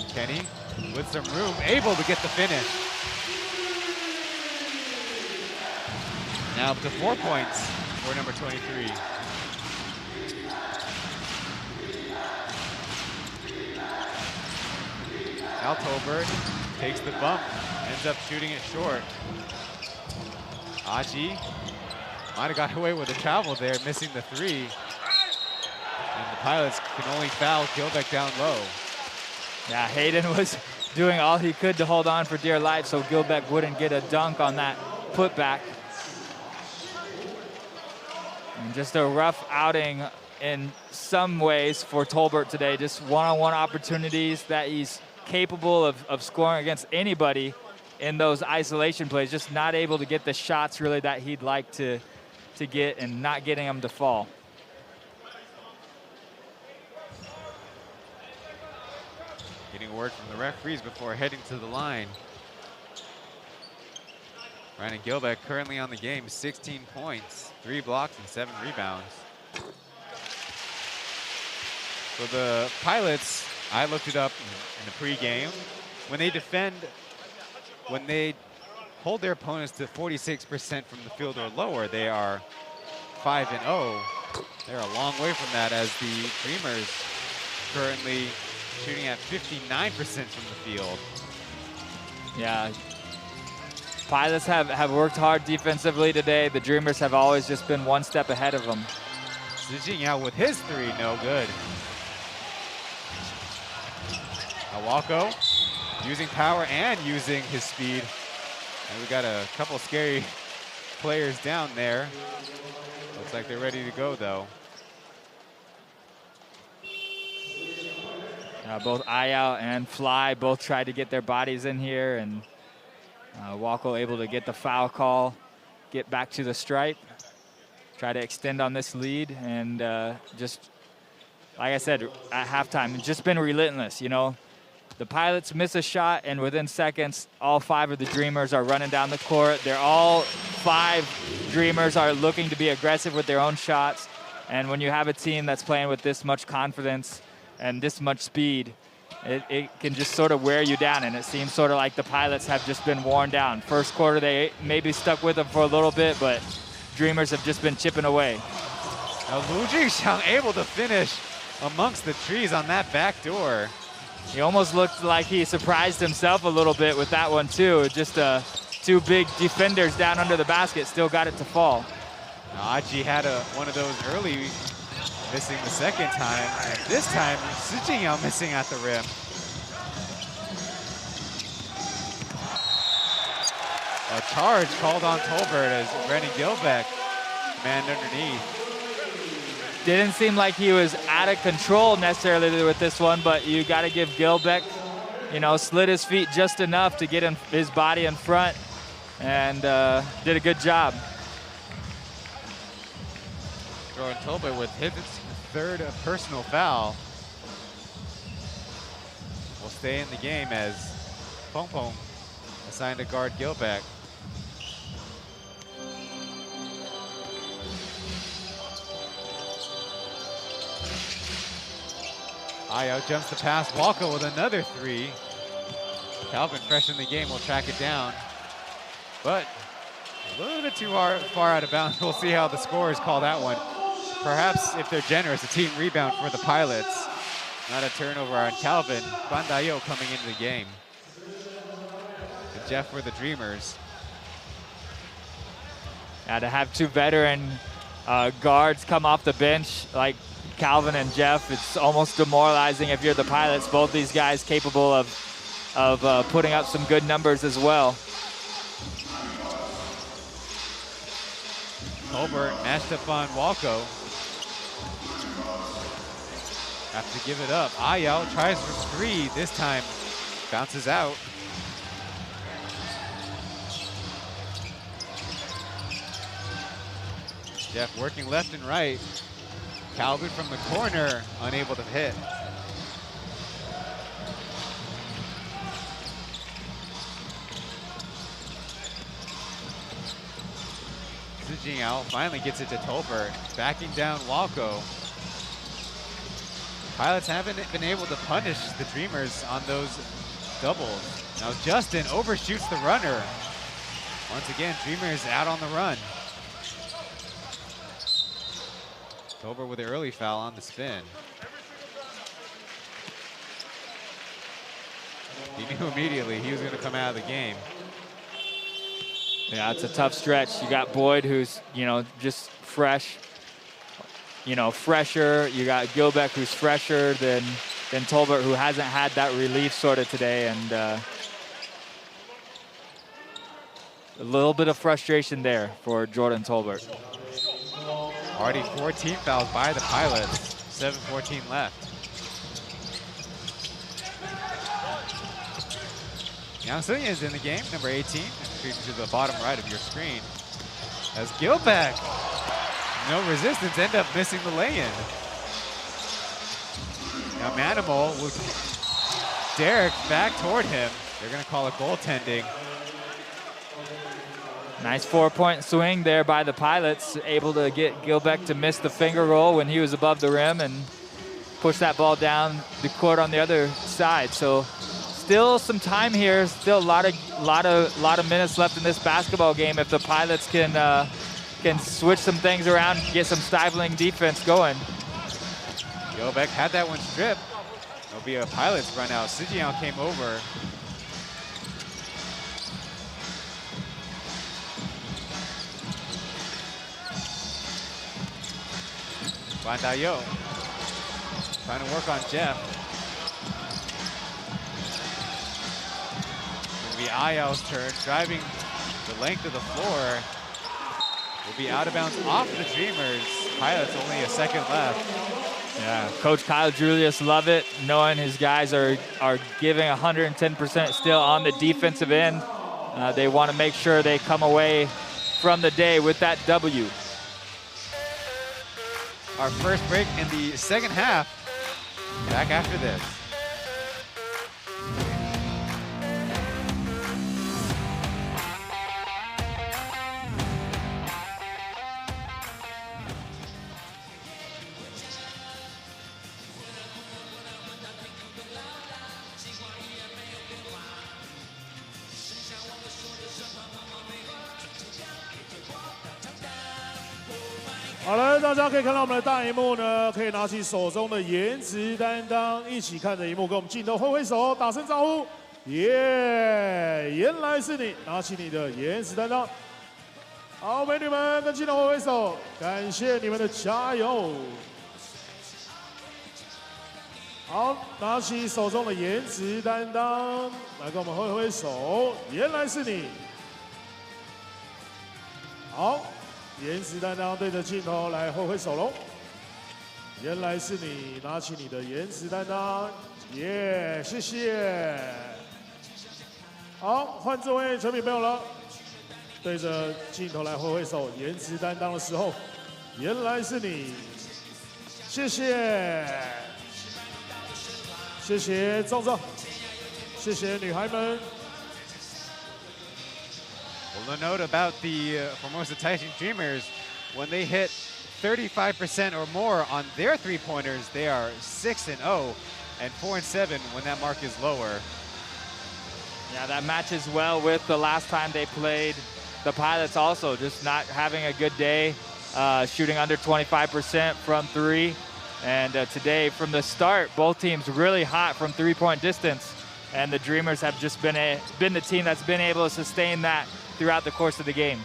Speaker 6: Kenny with some room, able to get the finish. Now up to 4 points for number 23. Now Tolbert takes the bump, ends up shooting it short. Aji might have got away with a travel there, missing the three. And the Pilots can only foul Gilbeck down low.
Speaker 7: Yeah, Hayden was doing all he could to hold on for dear life so Gilbeck wouldn't get a dunk on that putback. And just a rough outing in some ways for Tolbert today. Just one-on-one opportunities that he's capable of scoring against anybody in those isolation plays. Just not able to get the shots really that he'd like to to get and not getting them to fall.
Speaker 6: Getting word from the referees before heading to the line. Brandon Gilbeck currently on the game, 16 points, 3 blocks, and 7 rebounds. So the Pilots, I looked it up in the pregame. When they hold their opponents to 46% from the field or lower, they are 5-0. They're a long way from that, as the Dreamers currently shooting at 59% from the field.
Speaker 7: Yeah. Pilots have worked hard defensively today. The Dreamers have always just been one step ahead of them.
Speaker 6: Zijing out with his 3, no good. Awako using power and using his speed. And we got a couple scary players down there. Looks like they're ready to go, though.
Speaker 7: Both Ayao and Fly both tried to get their bodies in here, and Wako able to get the foul call, get back to the stripe, try to extend on this lead, and just, like I said, at halftime, it's just been relentless, you know. The Pilots miss a shot, and within seconds, all 5 of the Dreamers are running down the court. They're all 5 Dreamers are looking to be aggressive with their own shots. And when you have a team that's playing with this much confidence and this much speed, it can just sort of wear you down. And it seems sort of like the Pilots have just been worn down. First quarter, they maybe stuck with them for a little bit, but Dreamers have just been chipping away.
Speaker 6: Now Lu Jingxiang able to finish amongst the trees on that back door.
Speaker 7: He almost looked like he surprised himself a little bit with that one, too. Just 2 big defenders down under the basket, still got it to fall.
Speaker 6: Now, Aji had one of those early, missing the second time. And this time, Zijing missing at the rim. A charge called on Tolbert as Brandon Gilbeck manned underneath.
Speaker 7: Didn't seem like he was out of control necessarily with this one, but you got to give Gilbeck, you know, slid his feet just enough to get his body in front, and did a good job.
Speaker 6: Jordan Tolbert with his 3rd personal foul will stay in the game as Pong Pong assigned to guard Gilbeck. Ayo jumps the pass. Walker with another 3. Calvin, fresh in the game, will track it down. But a little bit too far out of bounds. We'll see how the scorers call that one. Perhaps, if they're generous, a team rebound for the Pilots. Not a turnover on Calvin. Bandayo coming into the game. And Jeff for the Dreamers.
Speaker 7: Yeah, to have 2 veteran guards come off the bench like Calvin and Jeff, it's almost demoralizing if you're the Pilots. Both these guys capable of putting up some good numbers as well.
Speaker 6: Colbert matched up on Walko. Have to give it up. Ayao tries for 3 this time. Bounces out. Jeff working left and right. Calvin from the corner, unable to hit. Zijing finally gets it to Tolbert, backing down Walko. Pilots haven't been able to punish the Dreamers on those doubles. Now Justin overshoots the runner. Once again, Dreamers out on the run. Tolbert with the early foul on the spin. He knew immediately he was going to come out of the game.
Speaker 7: Yeah, it's a tough stretch. You got Boyd, who's, you know, just fresh, you know, fresher. You got Gilbeck, who's fresher than Tolbert, who hasn't had that relief sort of today. And a little bit of frustration there for Jordan Tolbert.
Speaker 6: Already 14 fouls by the Pilots, 7:14 left. Yang Sunya is in the game, number 18, to the bottom right of your screen. As Gilbeck No resistance, end up missing the lay-in. Now Manimal with Derek back toward him. They're gonna call it goaltending.
Speaker 7: Nice 4-point swing there by the Pilots, able to get Gilbeck to miss the finger roll when he was above the rim and push that ball down the court on the other side. So still some time here, still a lot of minutes left in this basketball game if the Pilots can switch some things around, get some stifling defense going.
Speaker 6: Gilbeck had that one stripped. It'll be a Pilots run out. Sijian came over. Bandayo trying to work on Jeff. It'll be Ayal's turn, driving the length of the floor. Will be out of bounds off the Dreamers. Pilots only a second left.
Speaker 7: Yeah, Coach Kyle Julius love it, knowing his guys are giving 110% still on the defensive end. They want to make sure they come away from the day with that W.
Speaker 6: Our first break in the second half. Back after this.
Speaker 1: 好了，大家可以看到我们的大荧幕呢，可以拿起手中的颜值担当，一起看着荧幕，跟我们镜头挥挥手，打声招呼。耶，原来是你，拿起你的颜值担当。好，美女们跟镜头挥挥手，感谢你们的加油。好，拿起手中的颜值担当，来跟我们挥挥手，原来是你。好。颜值担当对着镜头来挥挥手喽！原来是你，拿起你的颜值担当，耶，谢谢。好，换这位球迷朋友了，对着镜头来挥挥手，颜值担当的时候，原来是你，谢谢，谢谢壮壮，谢谢女孩们。
Speaker 6: Well, a note about the Formosa Taishin Dreamers, when they hit 35% or more on their three-pointers, they are 6-0 and 4-7 when that mark is lower.
Speaker 7: Yeah, that matches well with the last time they played the Pilots also, just not having a good day, shooting under 25% from three. And today, from the start, both teams really hot from three-point distance. And the Dreamers have just been the team that's been able to sustain that throughout the course of the game.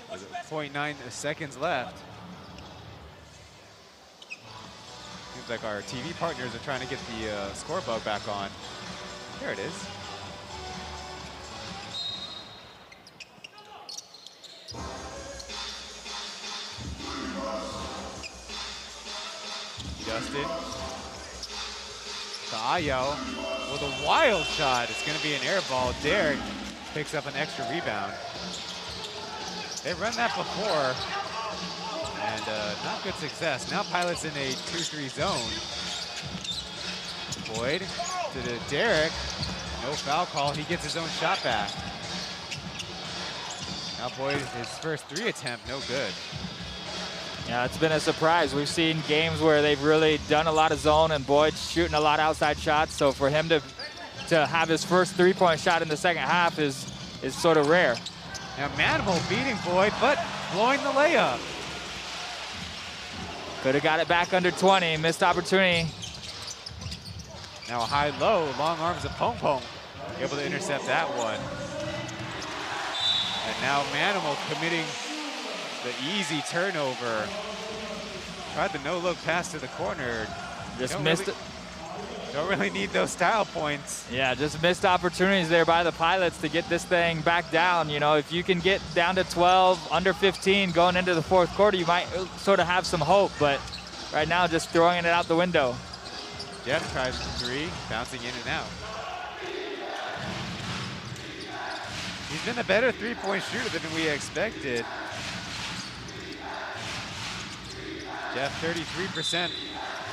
Speaker 6: With 0.9 seconds left. Seems like our TV partners are trying to get the score bug back on. There it is. Justin to Ayo with a wild shot. It's going to be an air ball. Derek picks up an extra rebound. They've run that before, and not good success. Now Pilots in a 2-3 zone. Boyd to the Derek. No foul call. He gets his own shot back. Now Boyd, his first three attempt, no good.
Speaker 7: Yeah, it's been a surprise. We've seen games where they've really done a lot of zone and Boyd's shooting a lot of outside shots. So for him to have his first three-point shot in the second half is sort of rare.
Speaker 6: Now Manimal beating Boyd, but blowing the layup.
Speaker 7: Could have got it back under 20, missed opportunity.
Speaker 6: Now a high-low, long arms of Pong Pong, able to intercept that one. And now Manimal committing the easy turnover. Tried the no-look pass to the corner.
Speaker 7: Just missed it.
Speaker 6: Don't really need those style points.
Speaker 7: Yeah, just missed opportunities there by the Pilots to get this thing back down. You know, if you can get down to 12, under 15 going into the fourth quarter, you might sort of have some hope, but right now just throwing it out the window.
Speaker 6: Jeff tries the three, bouncing in and out. He's been a better three-point shooter than we expected. Jeff 33%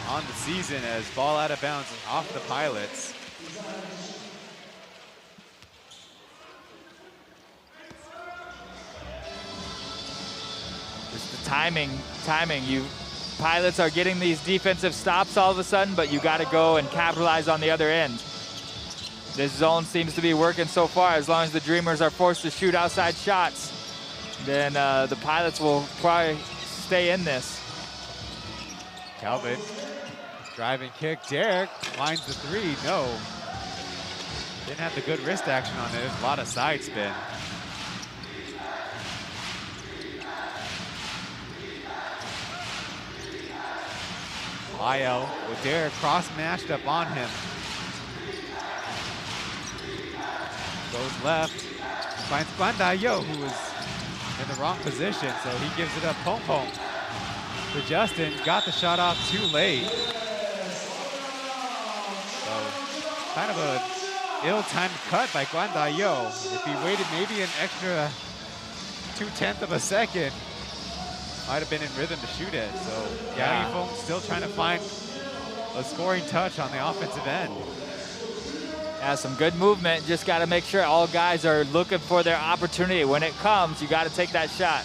Speaker 6: on the season as ball out of bounds off the Pilots.
Speaker 7: Just the timing. Pilots are getting these defensive stops all of a sudden, but you got to go and capitalize on the other end. This zone seems to be working so far. As long as the Dreamers are forced to shoot outside shots, then the Pilots will probably stay in this.
Speaker 6: Calvin, driving kick. Derek finds the three. No. Didn't have the good wrist action on it. There's a lot of side spin. Lyle with Derek cross-matched up on him. Goes left, finds Guandayo, who was in the wrong position, so he gives it up Pom Pom to Justin. Got the shot off too late. So kind of a ill-timed cut by Guandayo. If he waited maybe an extra 0.2 of a second, might have been in rhythm to shoot it. So
Speaker 7: Yeah.
Speaker 6: Yifeng still trying to find a scoring touch on the offensive end.
Speaker 7: Yeah, some good movement. Just got to make sure all guys are looking for their opportunity. When it comes, you got to take that shot.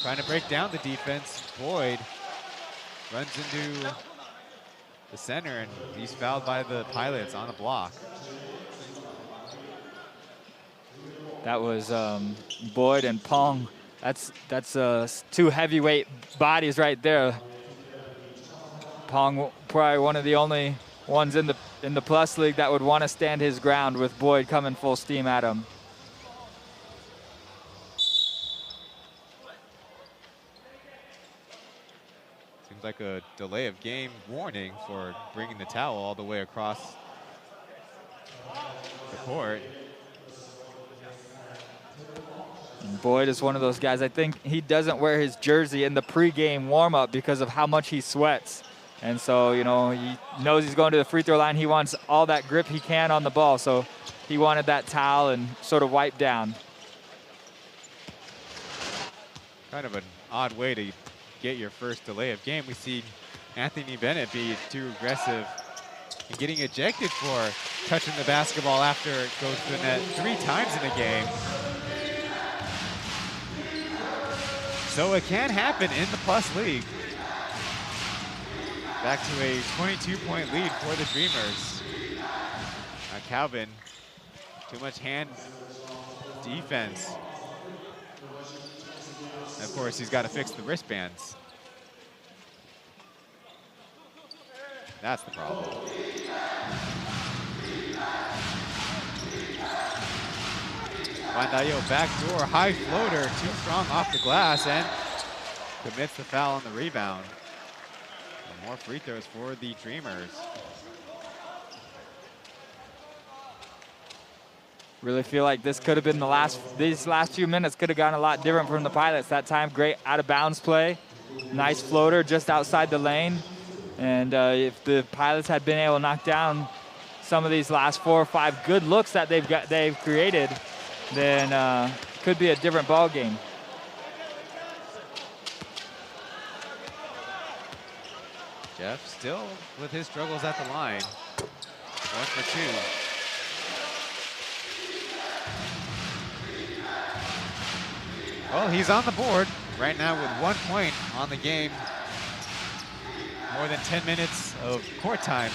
Speaker 6: Trying to break down the defense. Boyd runs into the center, and he's fouled by the Pilots on a block.
Speaker 7: That was Boyd and Pong. That's two heavyweight bodies right there. Pong probably one of the only ones in the Plus League that would want to stand his ground with Boyd coming full steam at him.
Speaker 6: Seems like a delay of game warning for bringing the towel all the way across the court.
Speaker 7: And Boyd is one of those guys, I think he doesn't wear his jersey in the pregame warm-up because of how much he sweats. And so, you know, he knows he's going to the free throw line. He wants all that grip he can on the ball. So he wanted that towel and sort of wipe down.
Speaker 6: Kind of an odd way to get your first delay of game. We see Anthony Bennett be too aggressive and getting ejected for touching the basketball after it goes to the net 3 times in a game. So it can happen in the Plus League. Back to a 22-point lead for the Dreamers. Now Calvin, too much hand defense. And of course, he's got to fix the wristbands. That's the problem. Guandayo backdoor high floater, too strong off the glass, and commits the foul on the rebound. More free throws for the Dreamers.
Speaker 7: Really feel like this could have been these last few minutes could have gone a lot different from the Pilots. That time, great out of bounds play. Nice floater just outside the lane. And if the Pilots had been able to knock down some of these last 4 or 5 good looks that they've created, then could be a different ball game.
Speaker 6: Jeff still with his struggles at the line. 1 for 2. Well, he's on the board right now with 1 point on the game. More than 10 minutes of court time.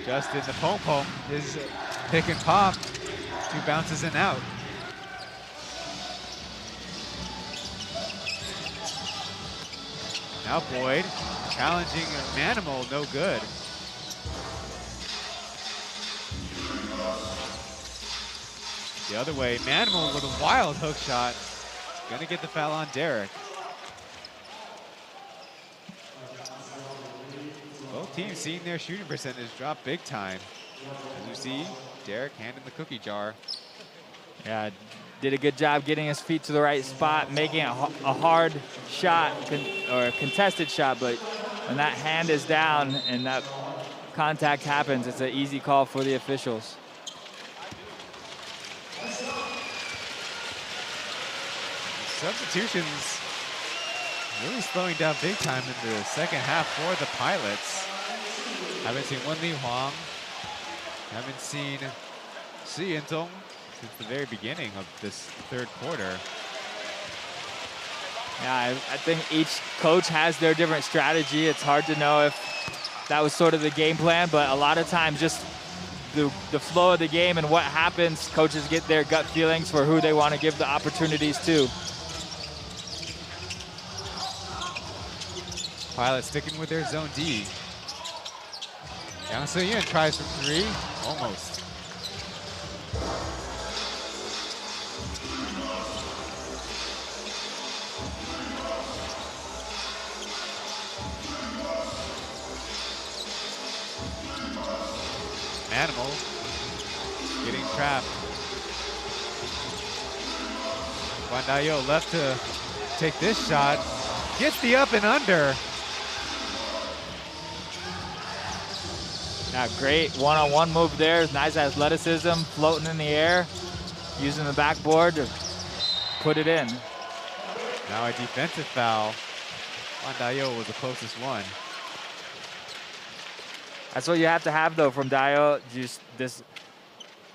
Speaker 6: Justin the Pom-Pom is pick and pop. 2 bounces and out. Now Boyd challenging Manimal, no good. The other way, Manimal with a wild hook shot. Gonna get the foul on Derek. Both teams seeing their shooting percentage drop big time. As you see, Derek handing the cookie jar.
Speaker 7: Yeah, did a good job getting his feet to the right spot, making a hard shot or a contested shot, but when that hand is down and that contact happens, it's an easy call for the officials.
Speaker 6: Substitutions really slowing down big time in the second half for the Pilots. Haven't seen Wenli Huang. Haven't seen Shi Yintong since the very beginning of this third quarter.
Speaker 7: Yeah, I think each coach has their different strategy. It's hard to know if that was sort of the game plan, but a lot of times just the flow of the game and what happens, coaches get their gut feelings for who they want to give the opportunities to.
Speaker 6: Pilots sticking with their zone D. Yang Se-yun tries from three, almost. Animal getting trapped. Guan Dayo left to take this shot. Gets the up and under.
Speaker 7: Now, great one-on-one move there. Nice athleticism, floating in the air, using the backboard to put it in.
Speaker 6: Now a defensive foul. Guan Dayo was the closest one.
Speaker 7: That's what you have to have, though, from Dayo. Just this,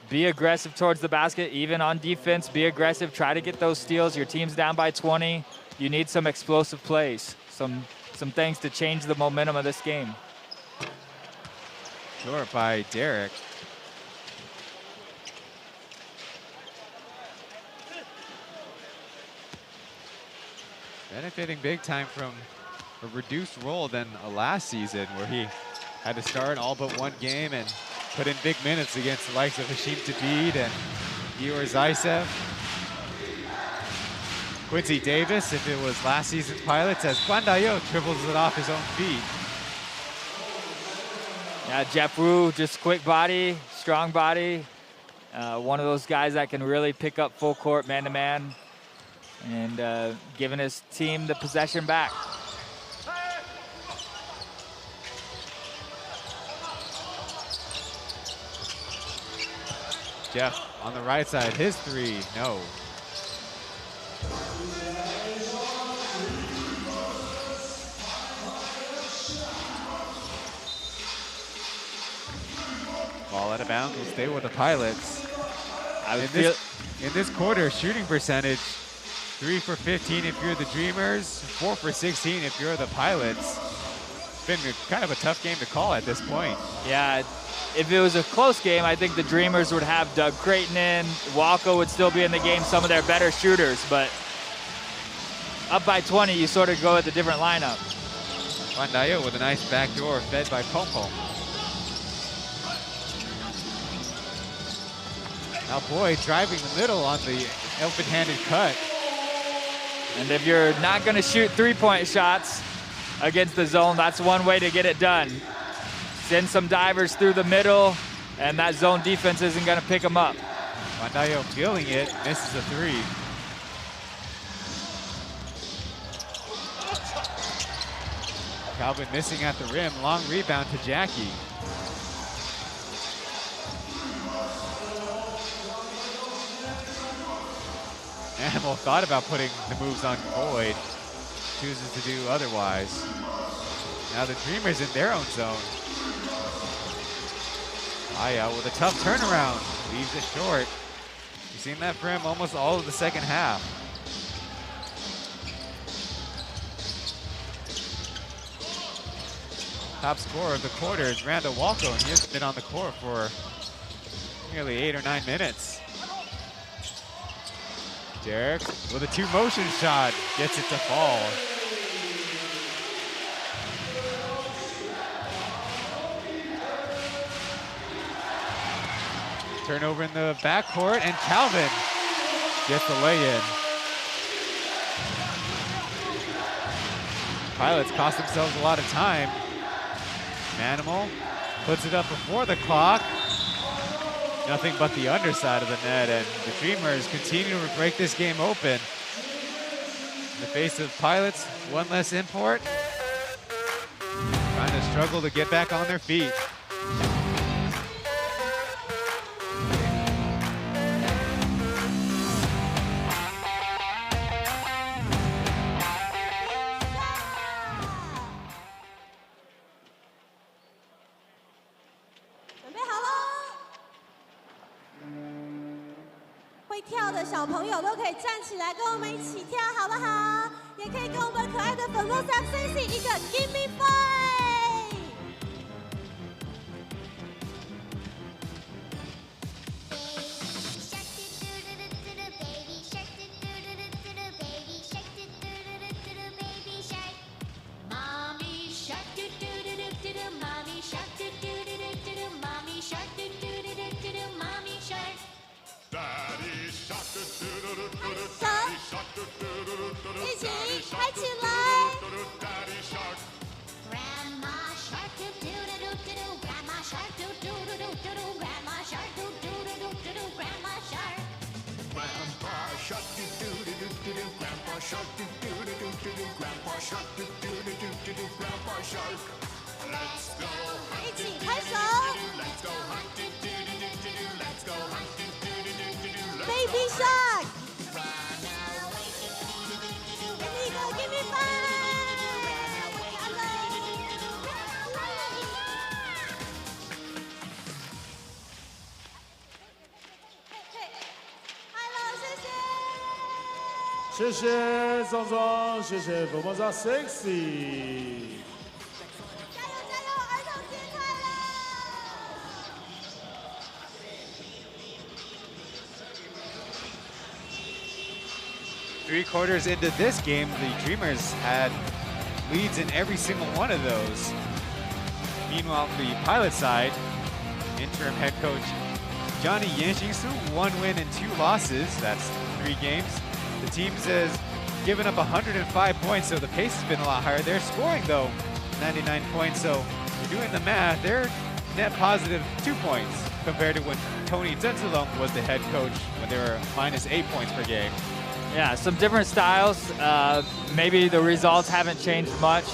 Speaker 7: be aggressive towards the basket, even on defense. Be aggressive. Try to get those steals. Your team's down by 20. You need some explosive plays, some things to change the momentum of this game.
Speaker 6: Short by Derek. Benefiting big time from a reduced role than last season, where he had to start all but one game and put in big minutes against the likes of Hashim Thabit and Gior Zaisev. Quincy Davis, if it was last season's Pilots, as Guan Dayo dribbles it off his own feet.
Speaker 7: Yeah, Jeff Wu, just quick body, strong body. One of those guys that can really pick up full court man-to-man and giving his team the possession back.
Speaker 6: Jeff on the right side, his three, no. Ball out of bounds will stay with the Pilots. In this quarter, shooting percentage, 3 for 15 if you're the Dreamers, 4 for 16 if you're the Pilots. It's been kind of a tough game to call at this point.
Speaker 7: Yeah. If it was a close game, I think the Dreamers would have Doug Creighton in. Walco would still be in the game, some of their better shooters, but up by 20, you sort of go with a different lineup.
Speaker 6: Guan Dayo with a nice backdoor fed by Pom-Pom. Now Boyd driving the middle on the open-handed cut.
Speaker 7: And if you're not going to shoot three-point shots against the zone, that's one way to get it done. Send some divers through the middle, and that zone defense isn't going to pick them up.
Speaker 6: Guan Dayo feeling it, misses a three. Calvin missing at the rim, long rebound to Jackie. Animal thought about putting the moves on Boyd, chooses to do otherwise. Now the Dreamers in their own zone. Aya with a tough turnaround, leaves it short. You've seen that for him almost all of the second half. Top scorer of the quarter is Randall Walco, and he has been on the court for nearly 8 or 9 minutes. Derek with a two-motion shot, gets it to fall. Turnover in the backcourt, and Calvin gets the lay-in. Pilots cost themselves a lot of time. Manimal puts it up before the clock. nothing but the underside of the net, and the Dreamers continue to break this game open. In the face of Pilots, one less import, trying to struggle to get back on their feet.
Speaker 4: 跳的小朋友都可以站起来跟我们一起跳，好不好？也可以跟我们可爱的Formosa Sexy 一个 Give me five。一起嗨起来！一起拍手 ！Baby Shark。Give me five! Hello，
Speaker 1: 谢谢壮壮，谢谢Formosa Sexy。
Speaker 4: 加油加油，儿童节快乐！
Speaker 6: 3 quarters into this game, the Dreamers had leads in every single one of those. Meanwhile, on the Pilot side, interim head coach Johnny Yanxingsu, 1 win and 2 losses. That's 3 games. The team has given up 105 points, so the pace has been a lot higher. They're scoring, though, 99 points. So if you're doing the math, they're net positive 2 points compared to when Tony Zenzulong was the head coach when they were minus 8 points per game.
Speaker 7: Yeah, some different styles. Maybe the results haven't changed much.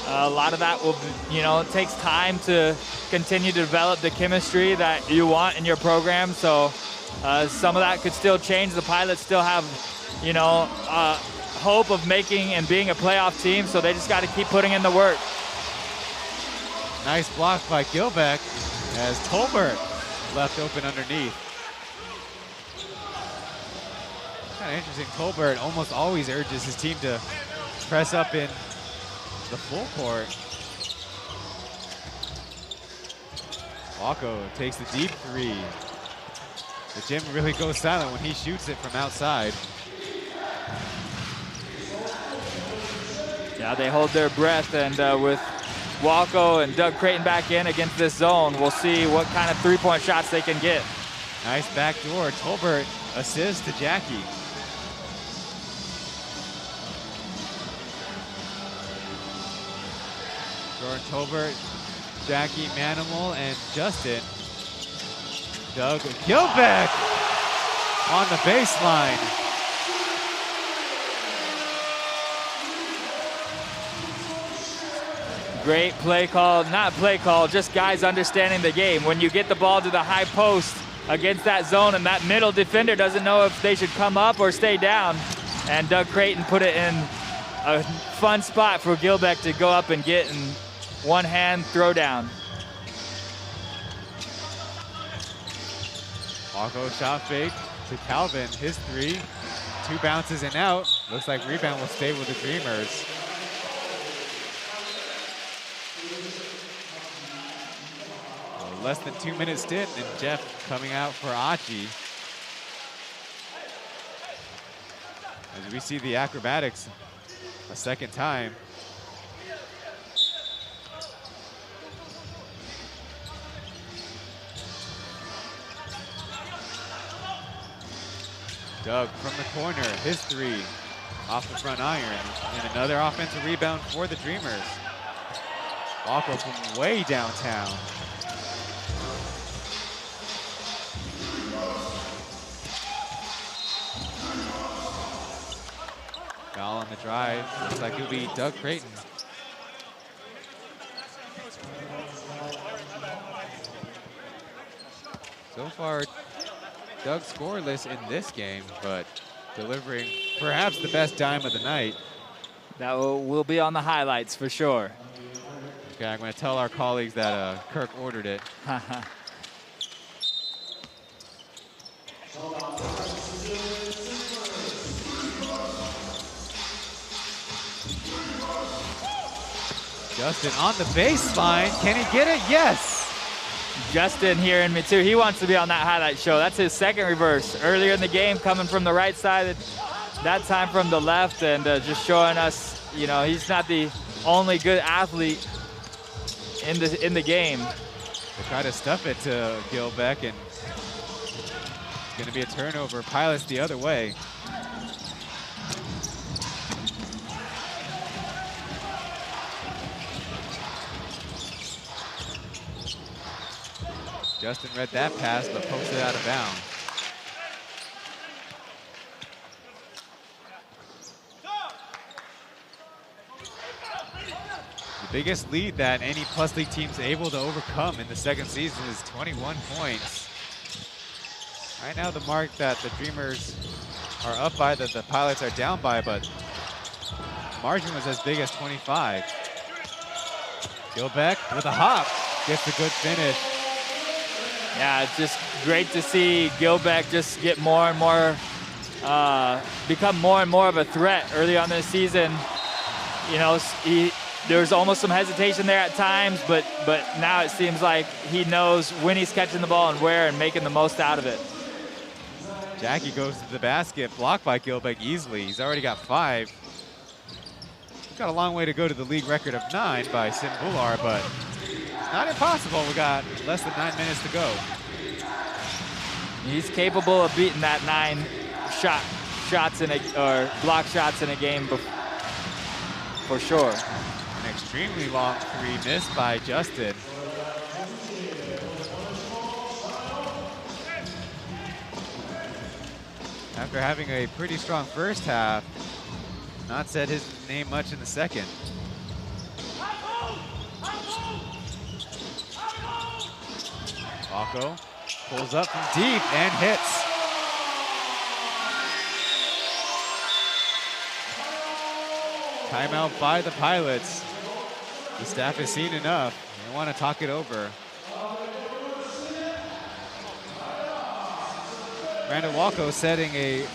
Speaker 7: A lot of that will, it takes time to continue to develop the chemistry that you want in your program. So some of that could still change. The Pilots still have, hope of making and being a playoff team. So they just got to keep putting in the work.
Speaker 6: Nice block by Gilbeck as Tolbert left open underneath. Kind of interesting. Tolbert almost always urges his team to press up in the full court. Walko takes the deep 3. The gym really goes silent when he shoots it from outside.
Speaker 7: Yeah, they hold their breath, and with Walko and Doug Creighton back in against this zone, we'll see what kind of 3-point shots they can get.
Speaker 6: Nice backdoor. Tolbert assists to Jackie. Jordan Tolbert, Jackie Manimal, and Justin. Doug Gilbeck on the baseline.
Speaker 7: Great play call, not play call, just guys understanding the game. When you get the ball to the high post against that zone and that middle defender doesn't know if they should come up or stay down, and Doug Creighton put it in a fun spot for Gilbeck to go up and get in one-hand throw down.
Speaker 6: Walko shot fake to Calvin, his 3. 2 bounces and out. Looks like rebound will stay with the Dreamers. Well, less than 2 minute stint, and Jeff coming out for Achi. As we see the acrobatics a second time. Doug from the corner, his 3 off the front iron, and another offensive rebound for the Dreamers. Walko from way downtown. the drive. Looks like it'll be Doug Creighton. So far, Doug scoreless in this game, but delivering perhaps the best dime of the night.
Speaker 7: That will be on the highlights for sure.
Speaker 6: Okay, I'm going to tell our colleagues that Kirk ordered it. Justin on the baseline. Can he get it? Yes.
Speaker 7: Justin hearing me too. He wants to be on that highlight show. That's his second reverse. Earlier in the game, coming from the right side, that time from the left, and just showing us, you know, he's not the only good athlete in the game.
Speaker 6: They try to stuff it to Gilbeck, and it's going to be a turnover. Pilots the other way. Justin read that pass, but posted out of bounds. The biggest lead that any Plus League team's able to overcome in the second season is 21 points. Right now, the mark that the Dreamers are up by, that the Pilots are down by, but margin was as big as 25. Gilbeck with a hop, gets a good finish.
Speaker 7: Yeah, it's just great to see Gilbeck just get more and more, become more and more of a threat early on this season. You know, there was almost some hesitation there at times, but now it seems like he knows when he's catching the ball and where, and making the most out of it.
Speaker 6: Jackie goes to the basket, blocked by Gilbeck easily. He's already got 5. He's got a long way to go to the league record of 9 by Sim Bular, but not impossible. We got less than 9 minutes to go.
Speaker 7: He's capable of beating that 9 shots in or block shots in a game for sure.
Speaker 6: An extremely long 3 missed by Justin. After having a pretty strong first half, not said his name much in the second. Walko pulls up from deep and hits. Timeout by the Pilots. The staff has seen enough. They want to talk it over. Brandon Walko setting a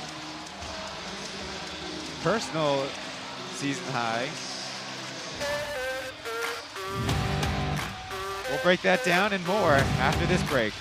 Speaker 6: personal season high. We'll break that down and more after this break.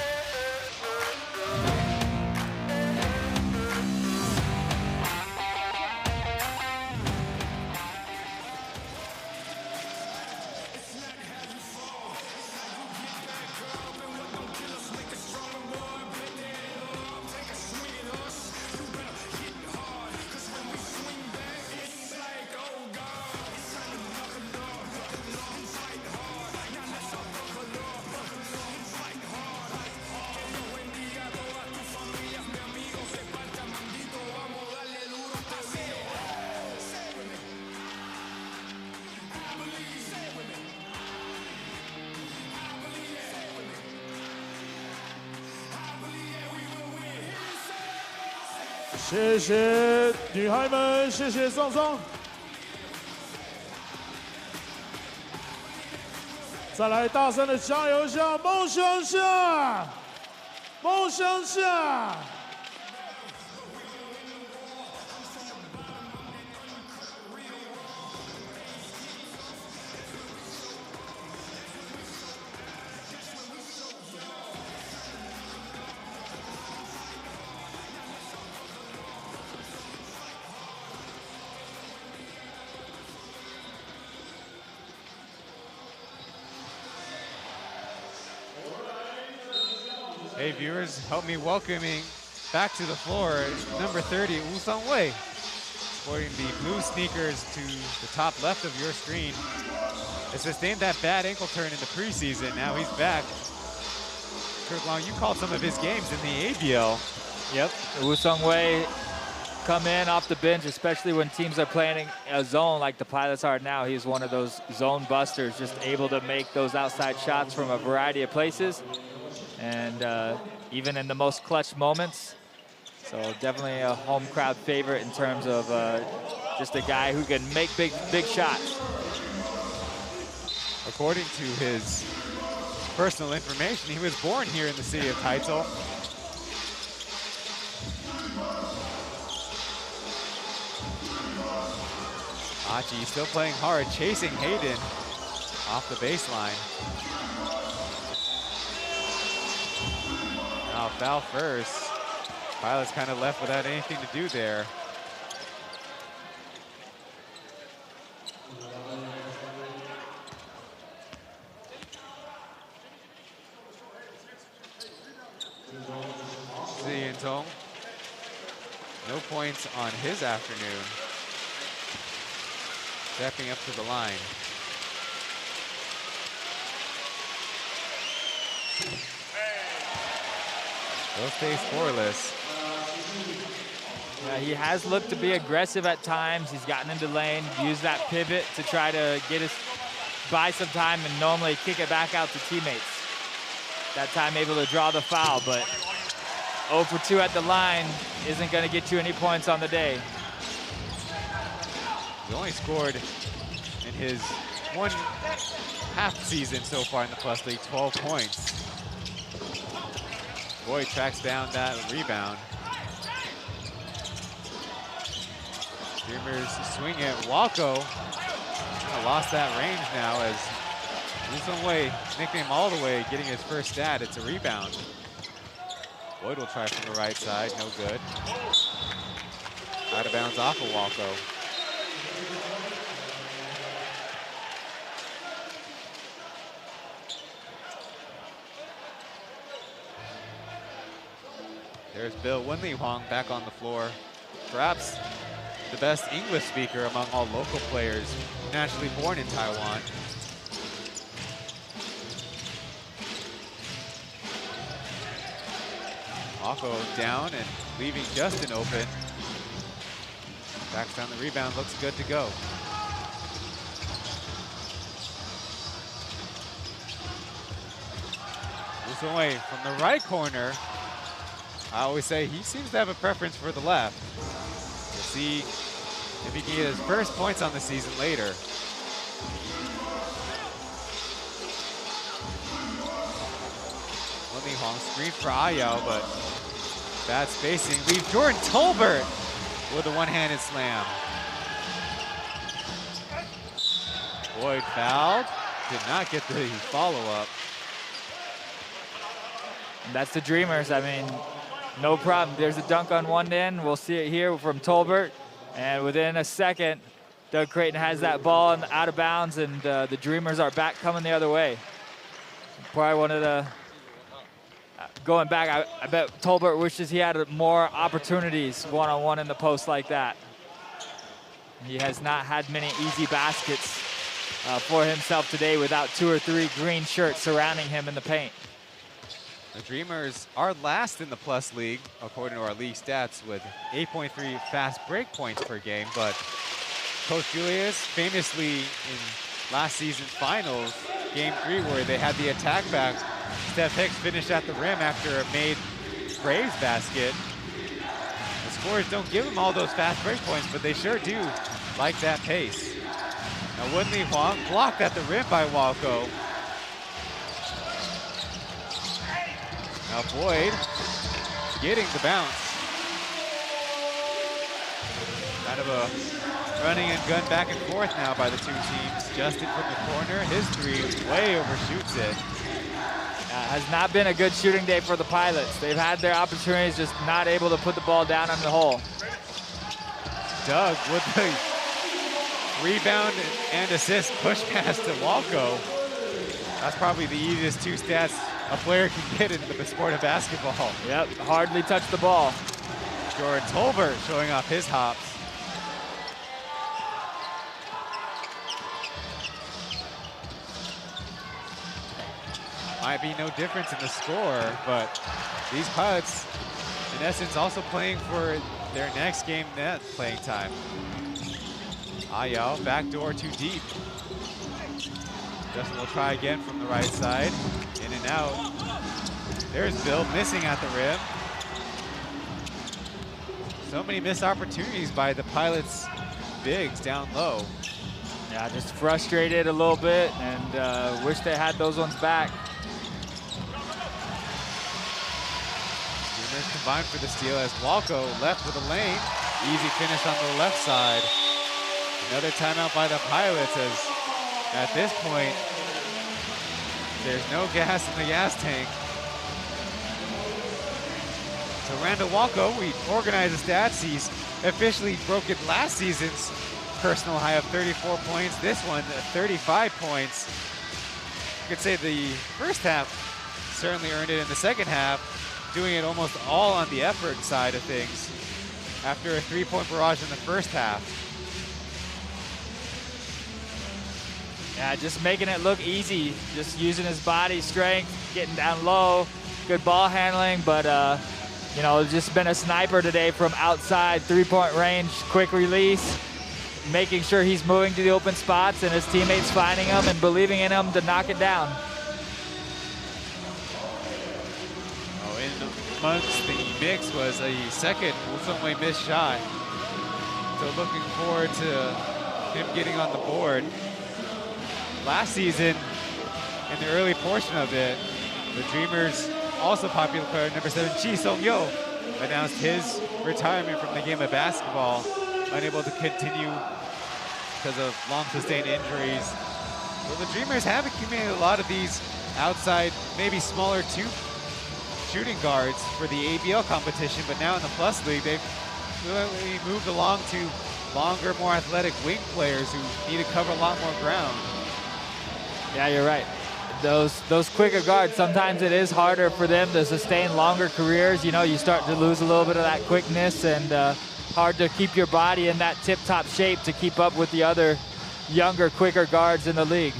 Speaker 1: 谢谢女孩们，谢谢宋宋。再来大声的加油一下，梦想下，梦想下。
Speaker 6: Hey viewers, help me welcoming back to the floor number 30, Woo Sung Wei, sporting the blue sneakers to the top left of your screen. Has sustained that bad ankle turn in the preseason. Now he's back. Kirk Long, you called some of his games in the ABL.
Speaker 7: Yep, Woo Sung Wei come in off the bench, especially when teams are playing a zone like the Pilots are now. He's one of those zone busters, just able to make those outside shots from a variety of places. And even in the most clutch moments. So definitely a home crowd favorite in terms of just a guy who can make big shots.
Speaker 6: According to his personal information, he was born here in the city of Taichung. Achi still playing hard, chasing Hayden off the baseline. Now foul first. Pilots kind of left without anything to do there. Ziyintong, no points on his afternoon. Stepping up to the line. Still stays scoreless.
Speaker 7: Yeah, he has looked to be aggressive at times. He's gotten into lane, used that pivot to try to buy some time and normally kick it back out to teammates. That time able to draw the foul, but 0 for 2 at the line isn't going to get you any points on the day.
Speaker 6: He only scored in his one half season so far in the Plus League, 12 points. Boyd tracks down that rebound. Dreamers swing it. Walko lost that range now as Usongwei, nickname all the way, getting his first stat. It's a rebound. Boyd will try from the right side, no good. Out of bounds off of Walko. There's Bill Wenli Huang back on the floor. Perhaps the best English speaker among all local players, naturally born in Taiwan. Walko down and leaving Justin open. Backs down the rebound, looks good to go. Usongwei from the right corner. I always say he seems to have a preference for the left. We'll see if he can get his first points on the season later. Wenli Huang screen for Ayao, but bad spacing. Leaves Jordan Tolbert with a one-handed slam. Boyd fouled, did not get the follow-up.
Speaker 7: That's the Dreamers. I mean, no problem. There's a dunk on one end. We'll see it here from Tolbert. And within a second, Doug Creighton has that ball and out of bounds, and the Dreamers are back coming the other way. Probably one of the, going back, I bet Tolbert wishes he had more opportunities one-on-one in the post like that. He has not had many easy baskets for himself today without 2 or 3 green shirts surrounding him in the paint.
Speaker 6: The Dreamers are last in the Plus League, according to our league stats, with 8.3 fast break points per game. But Coach Julius, famously in last season's finals, Game 3, where they had the attack back, Steph Hicks finished at the rim after a made Braves basket. The scorers don't give him all those fast break points, but they sure do like that pace. Now Wenli Huang blocked at the rim by Walko. Now Boyd getting the bounce. Kind of a running and gun back and forth now by the two teams. Justin from the corner, his three way overshoots it.
Speaker 7: Has not been a good shooting day for the Pilots. They've had their opportunities, just not able to put the ball down on the hole.
Speaker 6: Doug with the rebound and assist push pass to Walko. That's probably the easiest 2 stats a player can get in the sport of basketball.
Speaker 7: Yep, hardly touched the ball.
Speaker 6: Jordan Tolbert showing off his hops. Might be no difference in the score, but these Pilots, in essence, also playing for their next game net playing time. Ayao, backdoor too deep. Justin will try again from the right side. In and out. There's Bill missing at the rim. So many missed opportunities by the Pilots' bigs down low.
Speaker 7: Yeah, just frustrated a little bit and wish they had those ones back.
Speaker 6: Dreamers combined for the steal as Walco left with a lane. Easy finish on the left side. Another timeout by the Pilots as at this point, there's no gas in the gas tank. So Randall Walco, we organized the stats. He's officially broken last season's personal high of 34 points. This one, 35 points. You could say the first half certainly earned it in the second half, doing it almost all on the effort side of things after a three-point barrage in the first half.
Speaker 7: Yeah, just making it look easy, just using his body strength, getting down low, good ball handling, but you know, just been a sniper today from outside, three-point range, quick release, making sure he's moving to the open spots and his teammates finding him and believing in him to knock it down.
Speaker 6: Oh, in amongst the mix was a second Wusongwei missed shot. So looking forward to him getting on the board. Last season, in the early portion of it, the Dreamers, also popular player number 7, Chi Song-yo, announced his retirement from the game of basketball, unable to continue because of long sustained injuries. Well, the Dreamers have accumulated a lot of these outside, maybe smaller shooting guards for the ABL competition, but now in the Plus League, they've really moved along to longer, more athletic wing players who need to cover a lot more ground.
Speaker 7: Yeah, you're right. Those quicker guards, sometimes it is harder for them to sustain longer careers. You know, you start to lose a little bit of that quickness and hard to keep your body in that tip-top shape to keep up with the other younger, quicker guards in the league.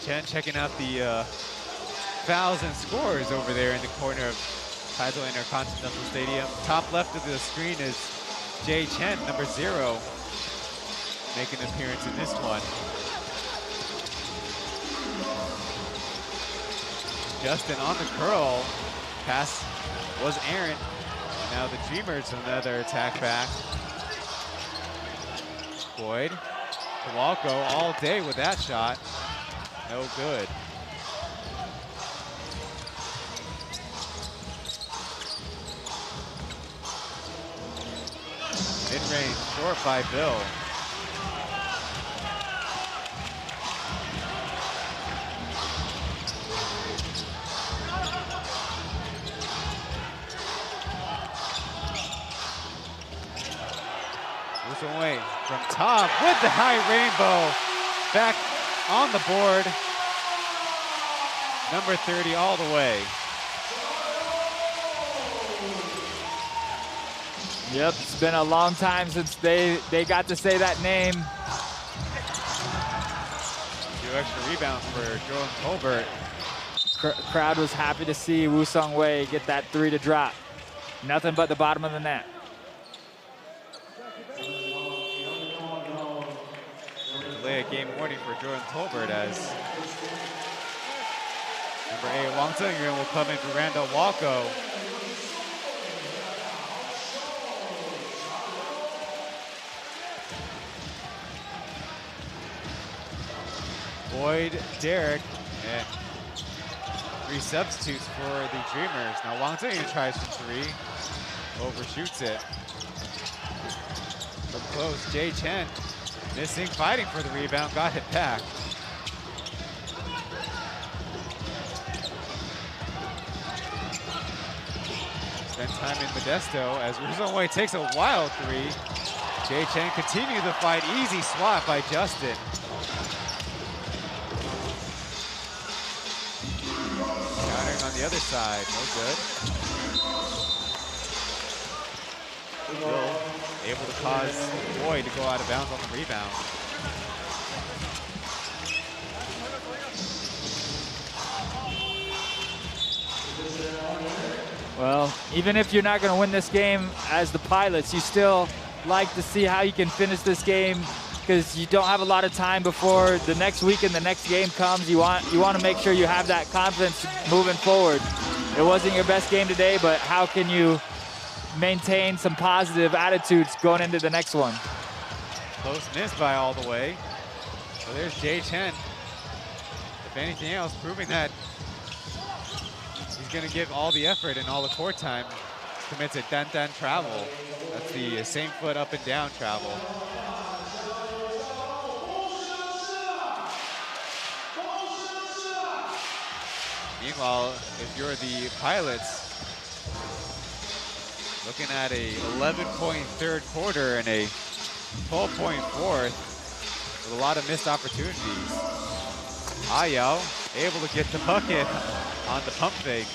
Speaker 6: Chen checking out the fouls and scores over there in the corner of Taizo Intercontinental Stadium. Top left of the screen is Chen, number 0, making an appearance in this one. Justin on the curl. Pass was errant. Now the Dreamers another attack back. Boyd, Kowalko all day with that shot. No good. Mid-range, short by Bill. Moves away from top with the high rainbow. Back on the board. Number 30 all the way.
Speaker 7: Yep, it's been a long time since they got to say that name.
Speaker 6: 2 extra rebounds for Jordan Colbert.
Speaker 7: Crowd was happy to see Woo Sung Wei get that 3 to drop. Nothing but the bottom of the net.
Speaker 6: Delay a game warning for Jordan Colbert as number 8 Wang Zhengyuan will come in for Randall Walco. Boyd, Derek, and 3 substitutes for the Dreamers. Now Wang Zhengyuan tries from 3, overshoots it. From close, Chen missing, fighting for the rebound, got it back. Spend time in Modesto as Wusongwei takes a wild 3. Chen continues the fight, easy swat by Justin. On the other side, no good. Bill able to cause Boyd to go out of bounds on the rebound.
Speaker 7: Well, even if you're not going to win this game as the Pilots, you still like to see how you can finish this game because you don't have a lot of time before the next week and the next game comes. You want to make sure you have that confidence moving forward. It wasn't your best game today, but how can you maintain some positive attitudes going into the next one?
Speaker 6: Close miss by all the way. So there's Chen. If anything else, proving that he's going to give all the effort and all the court time. Commits a dan-dan travel. That's the same foot up and down travel. Meanwhile, if you're the Pilots, looking at a 11-point third quarter and a 12-point fourth with a lot of missed opportunities. Ayao able to get the bucket on the pump fake.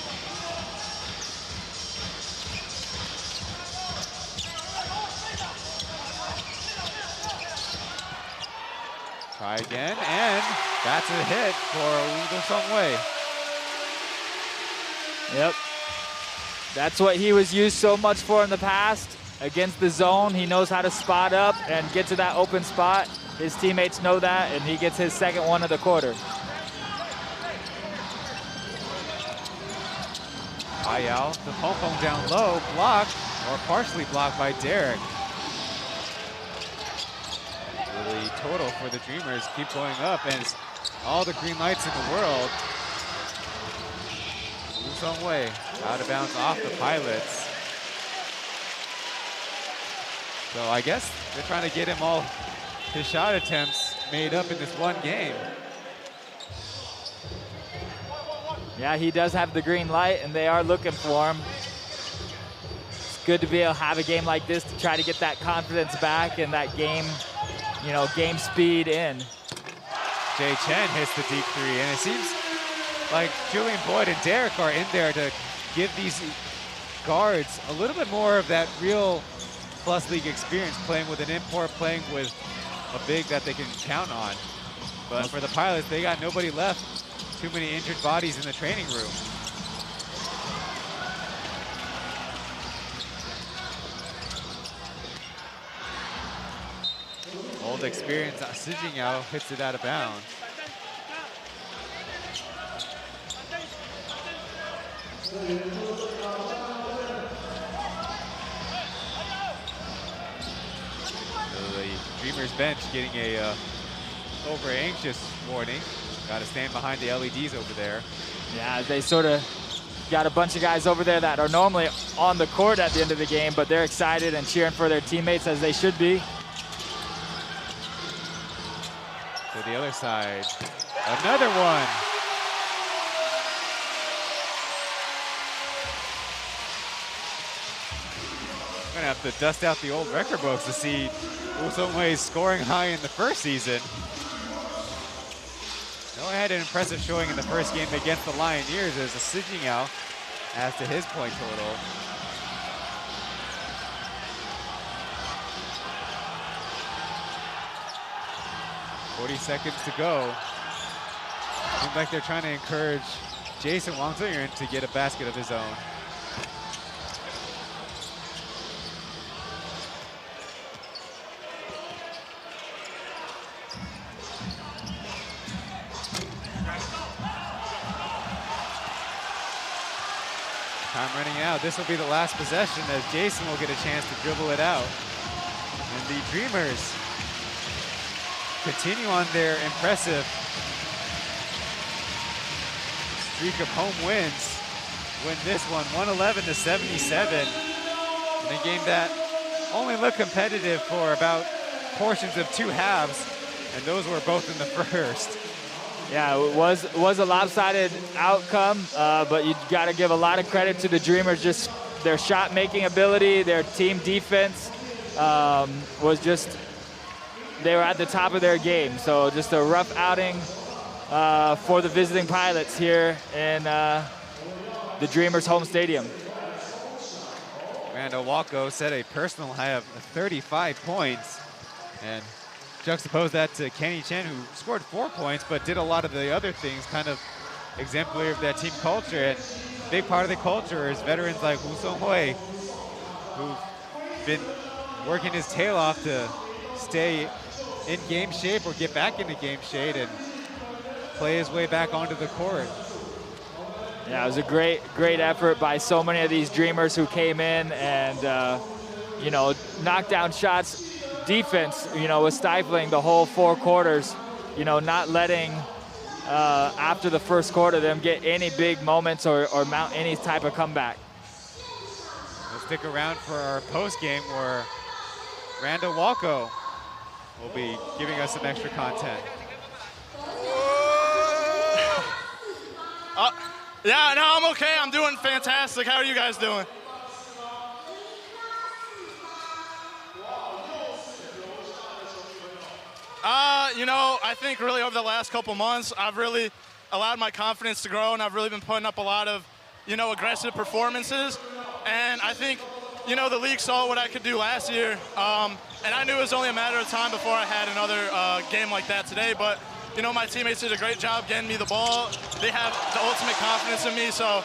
Speaker 6: Try again, and that's a hit for Woo Sung-wei.
Speaker 7: Yep. That's what he was used so much for in the past. Against the zone, he knows how to spot up and get to that open spot. His teammates know that, and he gets his second one of the quarter.
Speaker 6: Ayao, the pom-pom down low, blocked, or partially blocked by Derek. Really total for the Dreamers, keep going up, and it's all the green lights in the world. Woo Sung-wei, out of bounds off the Pilots. So I guess they're trying to get him all his shot attempts made up in this one game.
Speaker 7: Yeah, he does have the green light, and they are looking for him. It's good to be able to have a game like this to try to get that confidence back and that game, game speed in.
Speaker 6: Chen hits the deep three, and it seems like Julian Boyd and Derek are in there to give these guards a little bit more of that real Plus League experience, playing with an import, playing with a big that they can count on. But for the Pilots, they got nobody left. Too many injured bodies in the training room. Old experience, Sijing Yao hits it out of bounds. The Dreamers bench getting a over anxious warning. Got to stand behind the LEDs over there.
Speaker 7: Yeah, they sort of got a bunch of guys over there that are normally on the court at the end of the game, but they're excited and cheering for their teammates as they should be.
Speaker 6: To the other side, another one. I'm gonna have to dust out the old record books to see Woo Sung-wei's scoring high in the first season. No, had an impressive showing in the first game against the Lioneers as a Sijing Yao as to his point total. .40 seconds to go. Seems like they're trying to encourage Jason Wang Ziyuan to get a basket of his own. Time running out. This will be the last possession as Jason will get a chance to dribble it out. And the Dreamers continue on their impressive streak of home wins. Win this one, 111-77. In a game that only looked competitive for about portions of two halves, and those were both in the first.
Speaker 7: Yeah, it was a lopsided outcome, but you got to give a lot of credit to the Dreamers. Just their shot-making ability, their team defense was just, they were at the top of their game. So just a rough outing for the visiting Pilots here in the Dreamers' home stadium.
Speaker 6: Randall Walko set a personal high of 35 points. And juxtapose that to Kenny Chen, who scored 4 points, but did a lot of the other things, kind of exemplary of that team culture. And a big part of the culture is veterans like Woo Sung-hoi, who've been working his tail off to stay in game shape or get back into game shape and play his way back onto the court.
Speaker 7: Yeah, it was a great effort by so many of these Dreamers who came in and, you know, knocked down shots. Defense, you know, was stifling the whole 4 quarters, you know, not letting, after the first quarter, them get any big moments or mount any type of comeback.
Speaker 6: We'll stick around for our post game where Randall Walko will be giving us some extra content.
Speaker 11: Yeah, no, I'm okay. I'm doing fantastic. How are you guys doing? You know, I think really over the last couple months, I've really allowed my confidence to grow, and I've really been putting up a lot of, you know, aggressive performances. And I think, you know, the league saw what I could do last year, and I knew it was only a matter of time before I had another game like that today. But, you know, my teammates did a great job getting me the ball. They have the ultimate confidence in me, so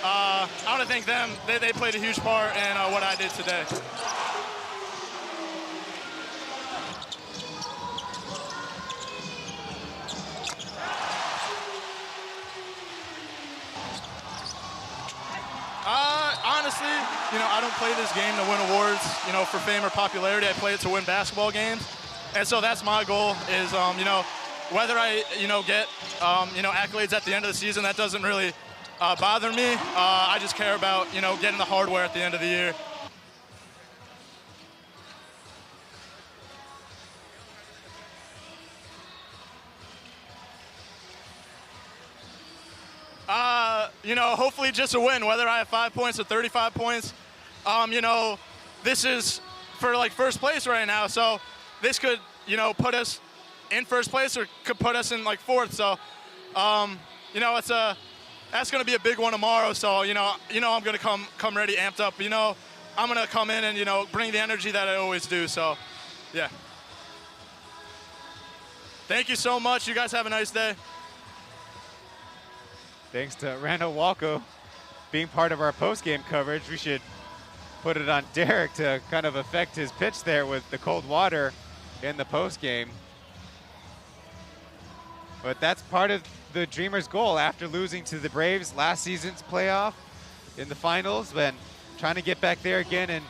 Speaker 11: I want to thank them. They played a huge part in what I did today. Honestly, you know, I don't play this game to win awards, you know, for fame or popularity. I play it to win basketball games. And so that's my goal is, you know, whether I, you know, get, you know, accolades at the end of the season, that doesn't really bother me. I just care about, you know, getting the hardware at the end of the year. You know, hopefully just a win, whether I have 5 points or 35 points. You know, this is for like first place right now, so this could, you know, put us in first place or could put us in like fourth. So, you know, that's going to be a big one tomorrow. So, you know, I'm going to come ready, amped up. You know, I'm going to come in and, you know, bring the energy that I always do. So, yeah. Thank you so much. You guys have a nice day.
Speaker 6: Thanks to Randall Walko being part of our post-game coverage. We should put it on Derek to kind of affect his pitch there with the cold water in the post-game. But that's part of the Dreamers' goal after losing to the Braves last season's playoff in the finals, and trying to get back there again and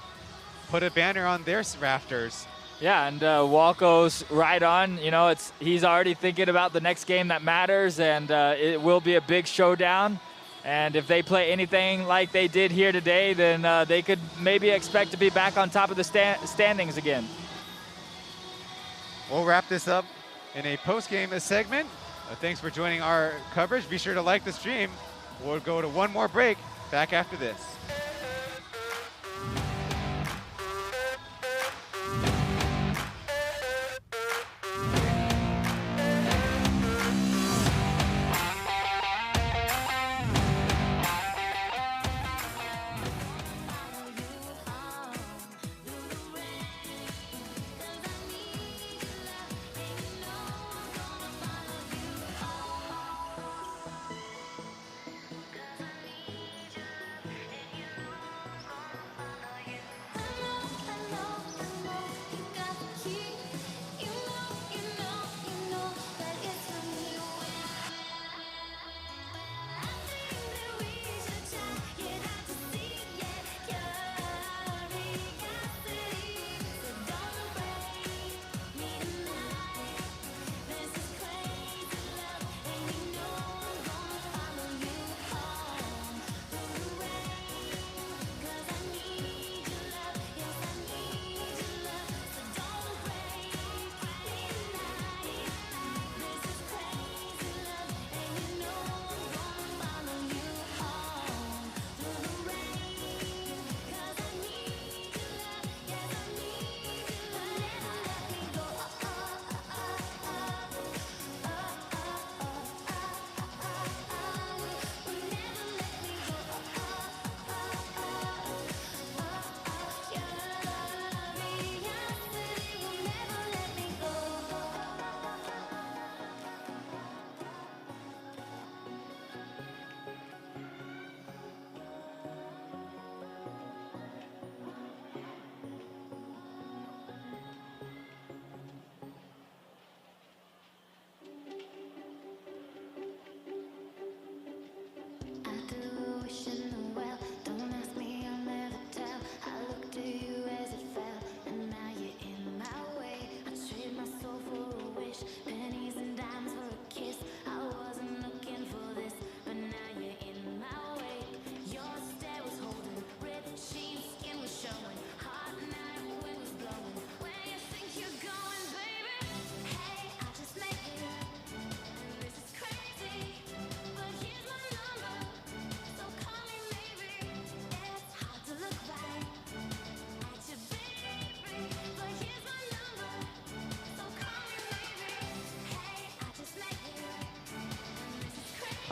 Speaker 6: put a banner on their rafters.
Speaker 7: Yeah, and Walko's right on. You know, he's already thinking about the next game that matters, and it will be a big showdown. And if they play anything like they did here today, then they could maybe expect to be back on top of the standings again.
Speaker 6: We'll wrap this up in a post-game segment. Thanks for joining our coverage. Be sure to like the stream. We'll go to one more break. Back after this.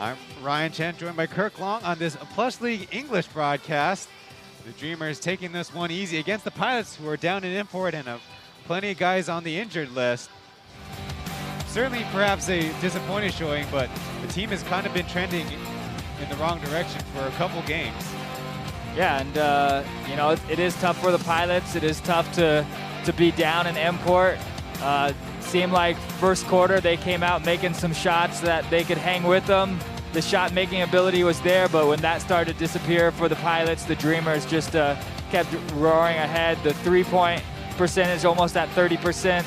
Speaker 6: I'm Ryan Chen, joined by Kirk Long on this Plus League English broadcast. The Dreamers taking this one easy against the Pilots, who are down in import and have plenty of guys on the injured list. Certainly perhaps a disappointing showing, but the team has kind of been trending in the wrong direction for a couple games.
Speaker 7: Yeah, and you know, it is tough for the Pilots. It is tough to be down in import. Seemed like first quarter they came out making some shots that they could hang with them. The shot making ability was there, but when that started to disappear for the Pilots, the Dreamers just kept roaring ahead. The 3-point percentage almost at 30%.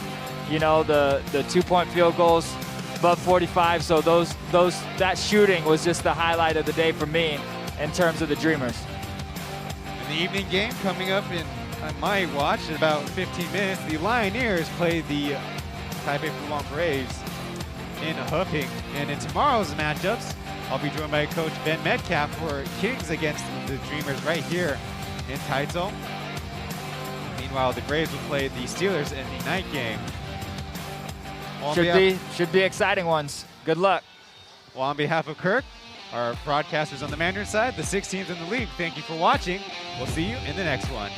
Speaker 7: You know, the 2-point field goals above 45. So that shooting was just the highlight of the day for me in terms of the Dreamers.
Speaker 6: In the evening game coming up on my watch in about 15 minutes, the Lioneers play the Taipei Fubon Braves in Heping. And in tomorrow's matchups, I'll be joined by Coach Ben Metcalf for Kings against the Dreamers right here in Taichung. Meanwhile, the Braves will play the Steelers in the night game.
Speaker 7: Should be exciting ones. Good luck.
Speaker 6: Well, on behalf of Kirk, our broadcasters on the Mandarin side, the 6 teams in the league, thank you for watching. We'll see you in the next one.